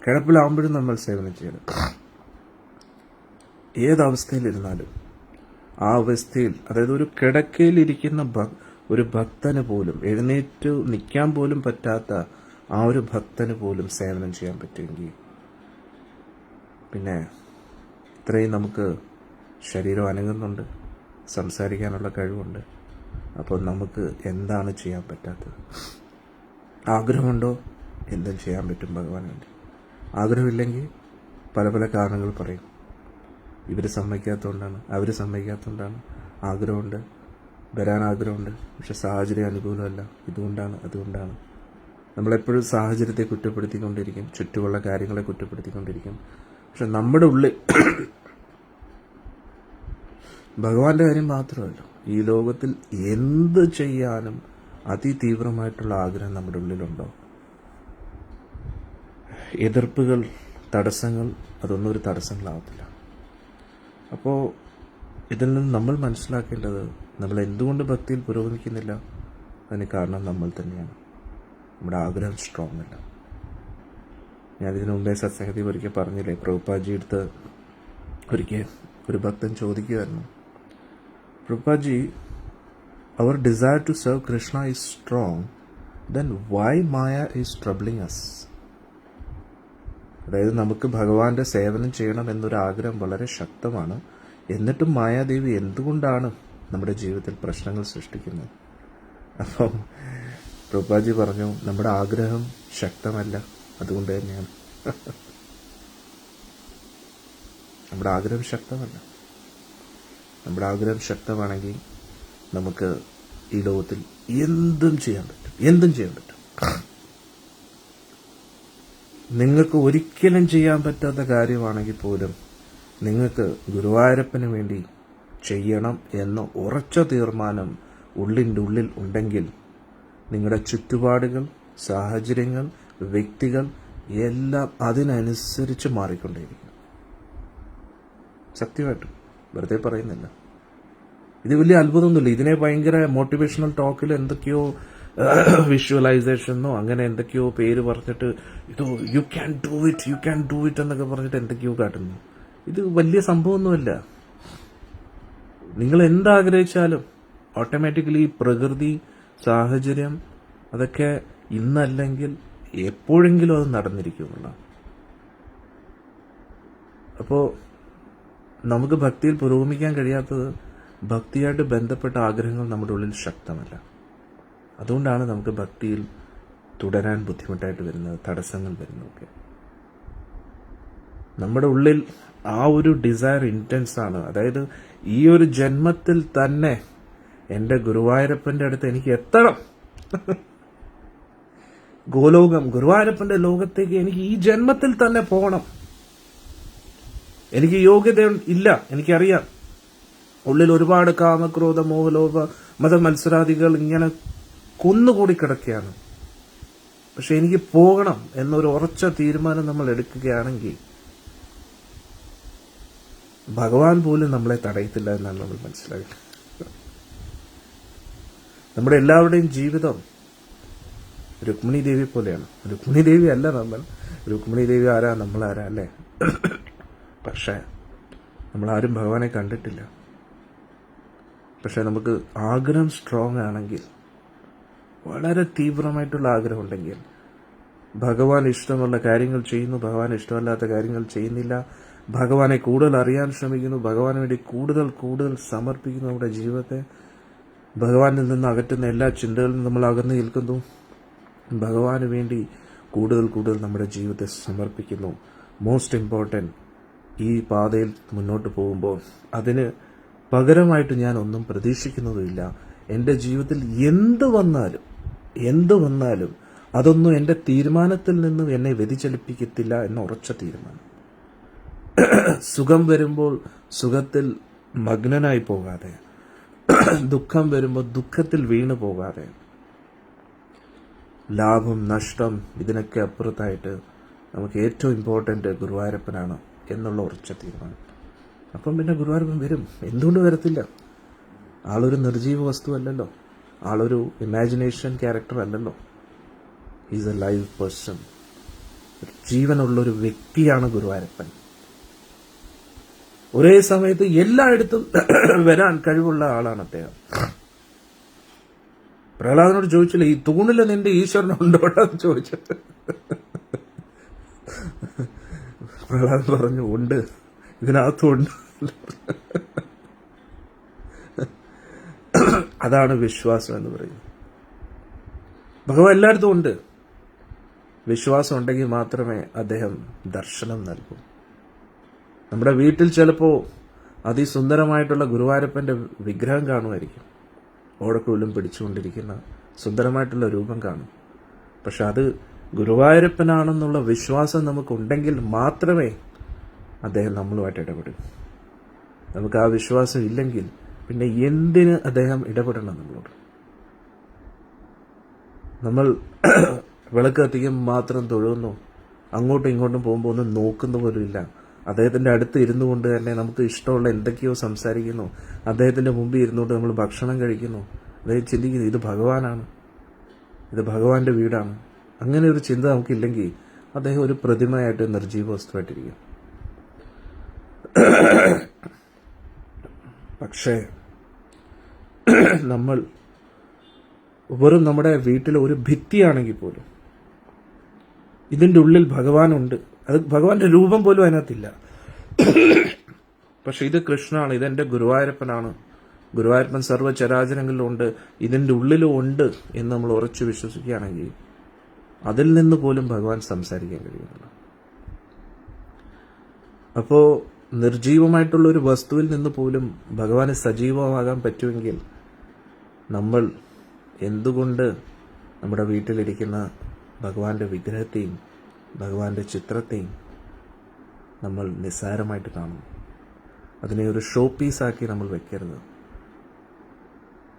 കിടപ്പിലാവുമ്പോഴും നമ്മൾ സേവനം ചെയ്യണം. ഏതവസ്ഥയിലിരുന്നാലും ആ അവസ്ഥയിൽ, അതായത് ഒരു കിടക്കയിലിരിക്കുന്ന ഒരു ഭക്തന് പോലും, എഴുന്നേറ്റ് നിൽക്കാൻ പോലും പറ്റാത്ത ആ ഒരു ഭക്തന് പോലും സേവനം ചെയ്യാൻ പറ്റുമെങ്കിൽ പിന്നെ ഇത്രയും നമുക്ക് ശരീരം അനങ്ങുന്നുണ്ട്, സംസാരിക്കാനുള്ള കഴിവുണ്ട്. അപ്പോൾ നമുക്ക് എന്താണ് ചെയ്യാൻ പറ്റാത്തത്? ആഗ്രഹമുണ്ടോ? എന്തും ചെയ്യാൻ പറ്റും ഭഗവാൻ വേണ്ടി. ആഗ്രഹമില്ലെങ്കിൽ പല പല കാരണങ്ങൾ പറയും. ഇവർ സമ്മതിക്കാത്തതുകൊണ്ടാണ്, അവർ സമ്മതിക്കാത്തതുകൊണ്ടാണ്. ആഗ്രഹമുണ്ട്, വരാൻ ആഗ്രഹമുണ്ട്, പക്ഷെ സാഹചര്യം അനുകൂലമല്ല, ഇതുകൊണ്ടാണ് അതുകൊണ്ടാണ്. നമ്മളെപ്പോഴും സാഹചര്യത്തെ കുറ്റപ്പെടുത്തിക്കൊണ്ടിരിക്കും, ചുറ്റുമുള്ള കാര്യങ്ങളെ കുറ്റപ്പെടുത്തിക്കൊണ്ടിരിക്കും. പക്ഷെ നമ്മുടെ ഉള്ളിൽ ഭഗവാന്റെ കാര്യം മാത്രമല്ല, ഈ ലോകത്തിൽ എന്ത് ചെയ്യാനും അതിതീവ്രമായിട്ടുള്ള ആഗ്രഹം നമ്മുടെ ഉള്ളിലുണ്ടോ? എതിർപ്പുകൾ, തടസ്സങ്ങൾ, അതൊന്നും ഒരു തടസ്സങ്ങളാവത്തില്ല. അപ്പോൾ ഇതിൽ നിന്ന് നമ്മൾ മനസ്സിലാക്കേണ്ടത്, നമ്മൾ എന്തുകൊണ്ട് ഭക്തിയിൽ പുരോഗമിക്കുന്നില്ല? അതിന് കാരണം നമ്മൾ തന്നെയാണ്. നമ്മുടെ ആഗ്രഹം സ്ട്രോങ് അല്ല. ഞാനിതിനു മുമ്പേ സത്സംഗതി ഒരിക്കൽ പറഞ്ഞില്ലേ, പ്രഭുപാദജി അടുത്ത് ഒരിക്കൽ ഒരു ഭക്തൻ ചോദിക്കുമായിരുന്നു, പ്രഭുപാദജി, our desire to serve Krishna is strong, then why Maya is troubling us? അതായത് നമുക്ക് ഭഗവാന്റെ സേവനം ചെയ്യണം എന്നൊരു ആഗ്രഹം വളരെ ശക്തമാണ്, എന്നിട്ടും മായാദേവി എന്തുകൊണ്ടാണ് നമ്മുടെ ജീവിതത്തിൽ പ്രശ്നങ്ങൾ സൃഷ്ടിക്കുന്നത്? അപ്പം പ്രഭുപാദജി പറഞ്ഞു, നമ്മുടെ ആഗ്രഹം ശക്തമല്ല, അതുകൊണ്ട് തന്നെയാണ്. നമ്മുടെ ആഗ്രഹം ശക്തമല്ല. നമ്മുടെ ആഗ്രഹം ശക്തമാണെങ്കിൽ നമുക്ക് ഈ ലോകത്തിൽ എന്തും ചെയ്യാൻ പറ്റും, എന്തും ചെയ്യാൻ പറ്റും. നിങ്ങൾക്ക് ഒരിക്കലും ചെയ്യാൻ പറ്റാത്ത കാര്യമാണെങ്കിൽ പോലും നിങ്ങൾക്ക് ഗുരുവായൂരപ്പന് വേണ്ടി ചെയ്യണം എന്ന ഉറച്ച തീർമാനം ഉള്ളിൻ്റെ ഉള്ളിൽ ഉണ്ടെങ്കിൽ നിങ്ങളുടെ ചുറ്റുപാടുകൾ, സാഹചര്യങ്ങൾ, വ്യക്തികൾ എല്ലാം അതിനനുസരിച്ച് മാറിക്കൊണ്ടേയിരിക്കും. സത്യമായിട്ടും വെറുതെ പറയുന്നില്ല. ഇത് വലിയ അത്ഭുതമൊന്നുമില്ല. ഇതിനെ ഭയങ്കര മോട്ടിവേഷണൽ ടോക്കിൽ എന്തൊക്കെയോ വിഷ്വലൈസേഷനോ അങ്ങനെ എന്തൊക്കെയോ പേര് പറഞ്ഞിട്ട് ഇത് യു ക്യാൻ ഡു ഇറ്റ് എന്നൊക്കെ പറഞ്ഞിട്ട് എന്തൊക്കെയോ കാട്ടുന്നു. ഇത് വലിയ സംഭവമൊന്നുമല്ല. നിങ്ങൾ എന്താഗ്രഹിച്ചാലും ഓട്ടോമാറ്റിക്കലി പ്രകൃതി, സാഹചര്യം അതൊക്കെ ഇന്നല്ലെങ്കിൽ എപ്പോഴെങ്കിലും അത് നടന്നിരിക്കുമല്ല. അപ്പോൾ നമുക്ക് ഭക്തിയിൽ പുരോഗമിക്കാൻ കഴിയാത്തത് ഭക്തിയായിട്ട് ബന്ധപ്പെട്ട ആഗ്രഹങ്ങൾ നമ്മുടെ ഉള്ളിൽ ശക്തമല്ല. അതുകൊണ്ടാണ് നമുക്ക് ഭക്തിയിൽ തുടരാൻ ബുദ്ധിമുട്ടായിട്ട് വരുന്നത്, തടസ്സങ്ങൾ വരുന്നതൊക്കെ. നമ്മുടെ ഉള്ളിൽ ആ ഒരു ഡിസയർ ഇൻറ്റൻസ് ആണ്. അതായത് ഈ ഒരു ജന്മത്തിൽ തന്നെ എൻ്റെ ഗുരുവായൂരപ്പൻ്റെ അടുത്ത് എനിക്ക് എത്തണം, ഗോലോകം ഗുരുവായൂരപ്പൻ്റെ ലോകത്തേക്ക് എനിക്ക് ഈ ജന്മത്തിൽ തന്നെ പോകണം. എനിക്ക് യോഗ്യത ഇല്ല, എനിക്കറിയാം. ഉള്ളിൽ ഒരുപാട് കാമക്രോധ മോഹലോഭ മതമത്സരാദികൾ ഇങ്ങനെ കുന്നുകൂടി കിടക്കുകയാണ്. പക്ഷെ എനിക്ക് പോകണം എന്നൊരു ഉറച്ച തീരുമാനം നമ്മൾ എടുക്കുകയാണെങ്കിൽ ഭഗവാൻ പോലും നമ്മളെ തടയത്തില്ല എന്നാണ് നമ്മൾ മനസ്സിലാക്കുന്നത്. നമ്മുടെ എല്ലാവരുടെയും ജീവിതം രുക്മിണി ദേവി പോലെയാണ്. രുക്മിണി ദേവി അല്ല നമ്മൾ. രുക്മിണി ദേവി ആരാ, നമ്മൾ ആരാ അല്ലേ? പക്ഷേ നമ്മളാരും ഭഗവാനെ കണ്ടിട്ടില്ല. പക്ഷെ നമുക്ക് ആഗ്രഹം സ്ട്രോങ് ആണെങ്കിൽ, വളരെ തീവ്രമായിട്ടുള്ള ആഗ്രഹം ഉണ്ടെങ്കിൽ, ഭഗവാൻ ഇഷ്ടമുള്ള കാര്യങ്ങൾ ചെയ്യുന്നു, ഭഗവാൻ ഇഷ്ടമല്ലാത്ത കാര്യങ്ങൾ ചെയ്യുന്നില്ല, ഭഗവാനെ കൂടുതൽ അറിയാൻ ശ്രമിക്കുന്നു, ഭഗവാന് വേണ്ടി കൂടുതൽ കൂടുതൽ സമർപ്പിക്കുന്നു നമ്മുടെ ജീവിതത്തെ, ഭഗവാനിൽ നിന്ന് അകറ്റുന്ന എല്ലാ ചിന്തകളിൽ നിന്ന് നമ്മൾ അകന്നു നിൽക്കുന്നു, ഭഗവാന് വേണ്ടി കൂടുതൽ കൂടുതൽ നമ്മുടെ ജീവിതത്തെ സമർപ്പിക്കുന്നു. മോസ്റ്റ് ഇമ്പോർട്ടൻറ്റ്, ഈ പാതയിൽ മുന്നോട്ട് പോകുമ്പോൾ അതിന് പകരമായിട്ട് ഞാൻ ഒന്നും പ്രതീക്ഷിക്കുന്നതുമില്ല. എൻ്റെ ജീവിതത്തിൽ എന്ത് വന്നാലും അതൊന്നും എൻ്റെ തീരുമാനത്തിൽ നിന്നും എന്നെ വ്യതിചലിപ്പിക്കത്തില്ല എന്ന ഉറച്ച തീരുമാനം. സുഖം വരുമ്പോൾ സുഖത്തിൽ മഗ്നനായി പോകാതെ, ദുഃഖം വരുമ്പോൾ ദുഃഖത്തിൽ വീണു പോകാതെ, ലാഭം നഷ്ടം ഇതിനൊക്കെ അപ്പുറത്തായിട്ട് നമുക്ക് ഏറ്റവും ഇമ്പോർട്ടൻ്റ് ഗുരുവായൂരപ്പനാണ് എന്നുള്ള ഉറച്ച തീരുമാനം. അപ്പം പിന്നെ ഗുരുവായൂരപ്പൻ വരും. എന്തുകൊണ്ട് വരത്തില്ല? ആളൊരു നിർജീവ വസ്തു അല്ലല്ലോ, ആളൊരു ഇമാജിനേഷൻ ക്യാരക്ടർ അല്ലല്ലോ. Is a live person. ജീവനുള്ളൊരു വ്യക്തിയാണ് ഗുരുവായൂരപ്പൻ. ഒരേ സമയത്ത് എല്ലായിടത്തും വരാൻ കഴിവുള്ള ആളാണ് അദ്ദേഹം. പ്രഹ്ലാദനോട് ചോദിച്ചില്ല, ഈ തൂണില് നിന്റെ ഈശ്വരനുണ്ടോടാന്ന് ചോദിച്ചിട്ട് പ്രഹ്ലാദൻ പറഞ്ഞു, ഉണ്ട്, ഇതിനകത്തുണ്ട്. അതാണ് വിശ്വാസം എന്ന് പറയുന്നത്. ഭഗവാൻ എല്ലായിടത്തും ഉണ്ട്. വിശ്വാസം ഉണ്ടെങ്കിൽ മാത്രമേ അദ്ദേഹം ദർശനം നൽകൂ. നമ്മുടെ വീട്ടിൽ ചിലപ്പോൾ അതിസുന്ദരമായിട്ടുള്ള ഗുരുവായൂരപ്പൻ്റെ വിഗ്രഹം കാണുമായിരിക്കും, ഓടക്കുഴലും പിടിച്ചുകൊണ്ടിരിക്കുന്ന സുന്ദരമായിട്ടുള്ള രൂപം കാണും. പക്ഷെ അത് ഗുരുവായൂരപ്പനാണെന്നുള്ള വിശ്വാസം നമുക്കുണ്ടെങ്കിൽ മാത്രമേ അദ്ദേഹം നമ്മളുമായിട്ട് ഇടപെടൂ. നമുക്ക് ആ വിശ്വാസം ഇല്ലെങ്കിൽ പിന്നെ എന്തിന് അദ്ദേഹം ഇടപെടണം നമ്മളോട്? നമ്മൾ വിളക്ക് കത്തിക്കുമ്പോൾ മാത്രം തൊഴുന്നു, അങ്ങോട്ടും ഇങ്ങോട്ടും പോകുമ്പോൾ ഒന്നും നോക്കുന്ന പോലും ഇല്ല. അദ്ദേഹത്തിൻ്റെ അടുത്ത് ഇരുന്നു കൊണ്ട് തന്നെ നമുക്ക് ഇഷ്ടമുള്ള എന്തൊക്കെയോ സംസാരിക്കുന്നു, അദ്ദേഹത്തിൻ്റെ മുമ്പിൽ ഇരുന്നുകൊണ്ട് നമ്മൾ ഭക്ഷണം കഴിക്കുന്നു. അദ്ദേഹം ചിന്തിക്കുന്നു, ഇത് ഭഗവാനാണ്, ഇത് ഭഗവാന്റെ വീടാണ്. അങ്ങനെ ഒരു ചിന്ത നമുക്കില്ലെങ്കിൽ അദ്ദേഹം ഒരു പ്രതിമയായിട്ട് നിർജീവ വസ്തുവായിട്ടിരിക്കും. പക്ഷേ നമ്മൾ വെറും നമ്മുടെ വീട്ടിൽ ഒരു ഭിത്തിയാണെങ്കിൽ പോലും ഇതിൻ്റെ ഉള്ളിൽ ഭഗവാനുണ്ട്. അത് ഭഗവാന്റെ രൂപം പോലും അതിനകത്തില്ല. പക്ഷെ ഇത് കൃഷ്ണനാണ്, ഇതെന്റെ ഗുരുവായൂരപ്പനാണ്, ഗുരുവായൂരപ്പൻ സർവ്വചരാചരങ്ങളിലുണ്ട്, ഇതിൻ്റെ ഉള്ളിലും ഉണ്ട് എന്ന് നമ്മൾ ഉറച്ചു വിശ്വസിക്കുകയാണെങ്കിൽ അതിൽ നിന്ന് പോലും ഭഗവാൻ സംസാരിക്കാൻ കഴിയുന്നില്ല. അപ്പോൾ നിർജീവമായിട്ടുള്ള ഒരു വസ്തുവിൽ നിന്ന് പോലും ഭഗവാന് സജീവമാകാൻ പറ്റുമെങ്കിൽ നമ്മൾ എന്തുകൊണ്ട് നമ്മുടെ വീട്ടിലിരിക്കുന്ന ഭഗവാന്റെ വിഗ്രഹത്തെയും ഭഗവാന്റെ ചിത്രത്തെയും നമ്മൾ നിസ്സാരമായിട്ട് കാണുന്നു? അതിനെ ഒരു ഷോ പീസാക്കി നമ്മൾ വെക്കരുത്.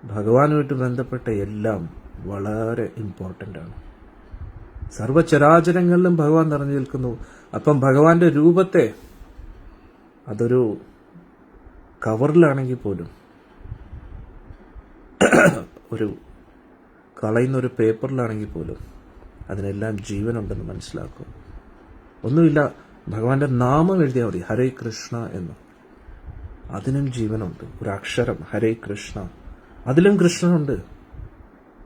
ഭഗവാനുമായിട്ട് ബന്ധപ്പെട്ട എല്ലാം വളരെ ഇമ്പോർട്ടൻ്റ് ആണ്. സർവ്വചരാചരങ്ങളിലും ഭഗവാൻ നിറഞ്ഞു നിൽക്കുന്നു. അപ്പം ഭഗവാന്റെ രൂപത്തെ അതൊരു കവറിലാണെങ്കിൽ പോലും, ഒരു കളയുന്നൊരു പേപ്പറിലാണെങ്കിൽ പോലും അതിനെല്ലാം ജീവനുണ്ടെന്ന് മനസ്സിലാക്കും. ഒന്നുമില്ല, ഭഗവാന്റെ നാമം എഴുതിയാൽ മതി, ഹരേ കൃഷ്ണ എന്ന്. അതിനും ജീവനുണ്ട്. ഒരു അക്ഷരം ഹരേ കൃഷ്ണ, അതിലും കൃഷ്ണനുണ്ട്.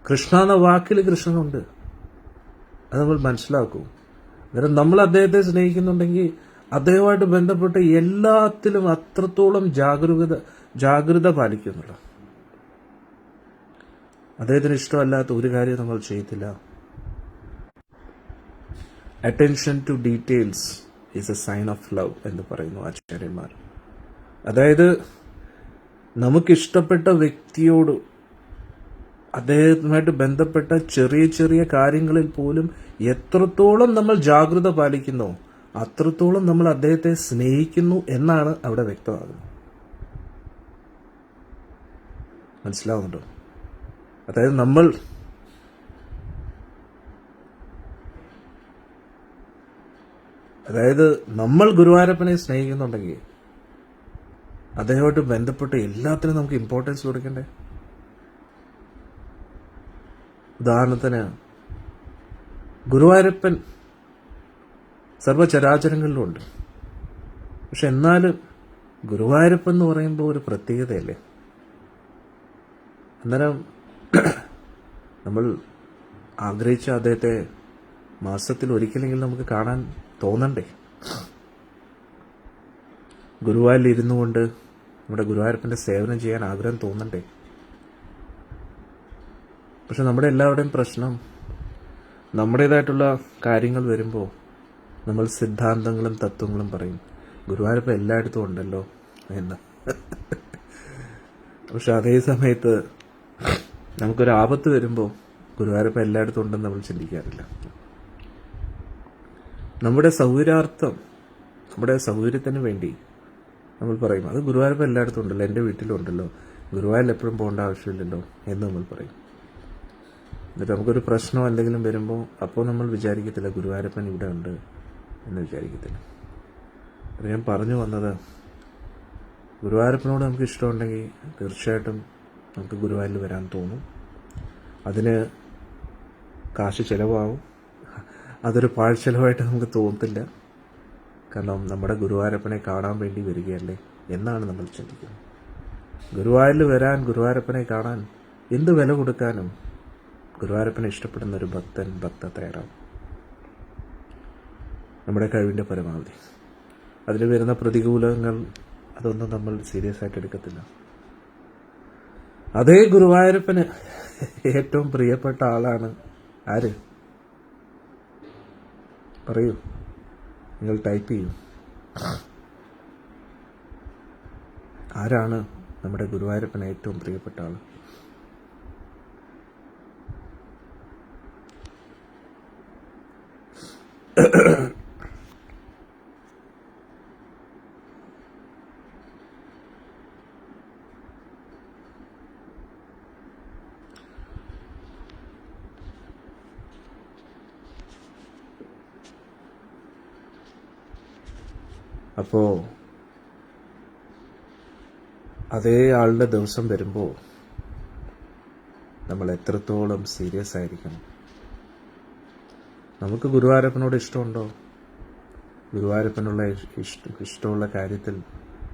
കൃഷ്ണ എന്ന വാക്കിൽ കൃഷ്ണനുണ്ട്. അത് നമ്മൾ മനസ്സിലാക്കൂ. അന്നേരം നമ്മൾ അദ്ദേഹത്തെ സ്നേഹിക്കുന്നുണ്ടെങ്കിൽ അദ്ദേഹവുമായിട്ട് ബന്ധപ്പെട്ട എല്ലാത്തിലും അത്രത്തോളം ജാഗ്രത പാലിക്കുന്നുള്ളൂ. അദ്ദേഹത്തിന് ഇഷ്ടമല്ലാത്ത ഒരു കാര്യം നമ്മൾ ചെയ്യത്തില്ല. Attention to details is a sign of love എന്ന് പറയുന്നു ആചാര്യന്മാർ. അതായത് നമുക്കിഷ്ടപ്പെട്ട വ്യക്തിയോട്, അദ്ദേഹവുമായിട്ട് ബന്ധപ്പെട്ട ചെറിയ ചെറിയ കാര്യങ്ങളിൽ പോലും എത്രത്തോളം നമ്മൾ ജാഗ്രത പാലിക്കുന്നോ അത്രത്തോളം നമ്മൾ അദ്ദേഹത്തെ സ്നേഹിക്കുന്നു എന്നാണ് അവിടെ വ്യക്തമാകുന്നത്. മനസ്സിലാവുന്നുണ്ടോ? അതായത് നമ്മൾ അതായത് നമ്മൾ ഗുരുവായൂരപ്പനെ സ്നേഹിക്കുന്നുണ്ടെങ്കിൽ അദ്ദേഹമായിട്ട് ബന്ധപ്പെട്ട് എല്ലാത്തിനും നമുക്ക് ഇമ്പോർട്ടൻസ് കൊടുക്കണ്ടേ? ഉദാഹരണത്തിന് ഗുരുവായൂരപ്പൻ സർവചരാചരങ്ങളിലും ഉണ്ട്. പക്ഷെ എന്നാലും ഗുരുവായൂരപ്പൻ എന്ന് പറയുമ്പോൾ ഒരു പ്രത്യേകതയല്ലേ? അന്നേരം നമ്മൾ ആഗ്രഹിച്ച അദ്ദേഹത്തെ മാസത്തിൽ ഒരിക്കലെങ്കിലും നമുക്ക് കാണാൻ തോന്നണ്ടേ? ഗുരുവായൂരിൽ ഇരുന്നു കൊണ്ട് നമ്മുടെ ഗുരുവായൂരപ്പൻ്റെ സേവനം ചെയ്യാൻ ആഗ്രഹം തോന്നണ്ടേ? പക്ഷെ നമ്മുടെ എല്ലാവരുടെയും പ്രശ്നം, നമ്മുടേതായിട്ടുള്ള കാര്യങ്ങൾ വരുമ്പോൾ നമ്മൾ സിദ്ധാന്തങ്ങളും തത്വങ്ങളും പറയും, ഗുരുവായൂരപ്പൻ എല്ലായിടത്തും ഉണ്ടല്ലോ എന്ന്. പക്ഷെ അതേ സമയത്ത് നമുക്കൊരു ആപത്ത് വരുമ്പോൾ ഗുരുവായൂരപ്പൻ എല്ലായിടത്തും ഉണ്ടെന്ന് നമ്മൾ ചിന്തിക്കാറില്ല. നമ്മുടെ സൗകര്യാർത്ഥം, നമ്മുടെ സൗകര്യത്തിന് വേണ്ടി നമ്മൾ പറയും, അത് ഗുരുവായൂരപ്പൻ എല്ലായിടത്തും ഉണ്ടല്ലോ, എൻ്റെ വീട്ടിലും ഉണ്ടല്ലോ, ഗുരുവായൂരിൽ എപ്പോഴും പോകേണ്ട ആവശ്യമില്ലല്ലോ എന്ന് നമ്മൾ പറയും. എന്നിട്ട് നമുക്കൊരു പ്രശ്നം എന്തെങ്കിലും വരുമ്പോൾ അപ്പോൾ നമ്മൾ വിചാരിക്കത്തില്ല ഗുരുവായൂരപ്പൻ ഇവിടെ ഉണ്ട് എന്ന് വിചാരിക്കത്തില്ല. അപ്പോൾ ഞാൻ പറഞ്ഞു വന്നത്, ഗുരുവായൂരപ്പനോട് നമുക്ക് ഇഷ്ടമുണ്ടെങ്കിൽ തീർച്ചയായിട്ടും നമുക്ക് ഗുരുവായൂരിൽ വരാൻ തോന്നും. അതിന് കാശ് ചിലവാകും, അതൊരു പാഴ്ചെലവായിട്ട് നമുക്ക് തോന്നത്തില്ല. കാരണം നമ്മുടെ ഗുരുവായൂരപ്പനെ കാണാൻ വേണ്ടി വരികയല്ലേ എന്നാണ് നമ്മൾ ചിന്തിക്കുന്നത്. ഗുരുവായൂരിൽ വരാൻ, ഗുരുവായൂരപ്പനെ കാണാൻ എന്ത് വില കൊടുക്കാനും ഗുരുവായൂരപ്പനെ ഇഷ്ടപ്പെടുന്ന ഒരു ഭക്ത തയ്യാറാവും. നമ്മുടെ കഴിവിൻ്റെ പരമാവധി. അതിൽ വരുന്ന പ്രതികൂലങ്ങൾ അതൊന്നും നമ്മൾ സീരിയസ് ആയിട്ട് എടുക്കത്തില്ല. അതേ ഗുരുവായൂരപ്പന് ഏറ്റവും പ്രിയപ്പെട്ട ആളാണ് ആര്? പറയൂ, നിങ്ങൾ ടൈപ്പ് ചെയ്യൂ. ആരാണ് നമ്മുടെ ഗുരുവായൂരപ്പന് ഏറ്റവും പ്രിയപ്പെട്ട ആൾ? അപ്പോൾ അതേ ആളുടെ ദിവസം വരുമ്പോൾ നമ്മൾ എത്രത്തോളം സീരിയസ് ആയിരിക്കണം? നമുക്ക് ഗുരുവായൂരപ്പനോട് ഇഷ്ടമുണ്ടോ? ഗുരുവായൂരപ്പനുള്ള ഇഷ്ടമുള്ള കാര്യത്തിൽ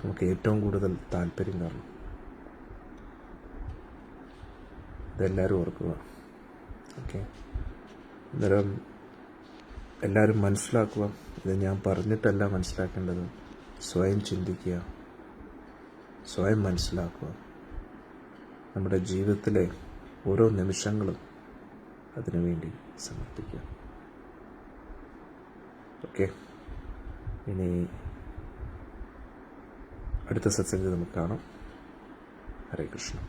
നമുക്ക് ഏറ്റവും കൂടുതൽ താല്പര്യം കാണും. ഇതെല്ലാവരും ഓർക്കുക. ഓക്കെ, അന്നേരം എല്ലാവരും മനസ്സിലാക്കുക. ഇത് ഞാൻ പറഞ്ഞിട്ടല്ല മനസ്സിലാക്കേണ്ടത്. സ്വയം ചിന്തിക്കുക, സ്വയം മനസ്സിലാക്കുക. നമ്മുടെ ജീവിതത്തിലെ ഓരോ നിമിഷങ്ങളും അതിനുവേണ്ടി സമർപ്പിക്കുക. ഓക്കെ, ഇനി അടുത്ത സത്സംഗത്തിൽ നമുക്ക് കാണാം. ഹരേ കൃഷ്ണ.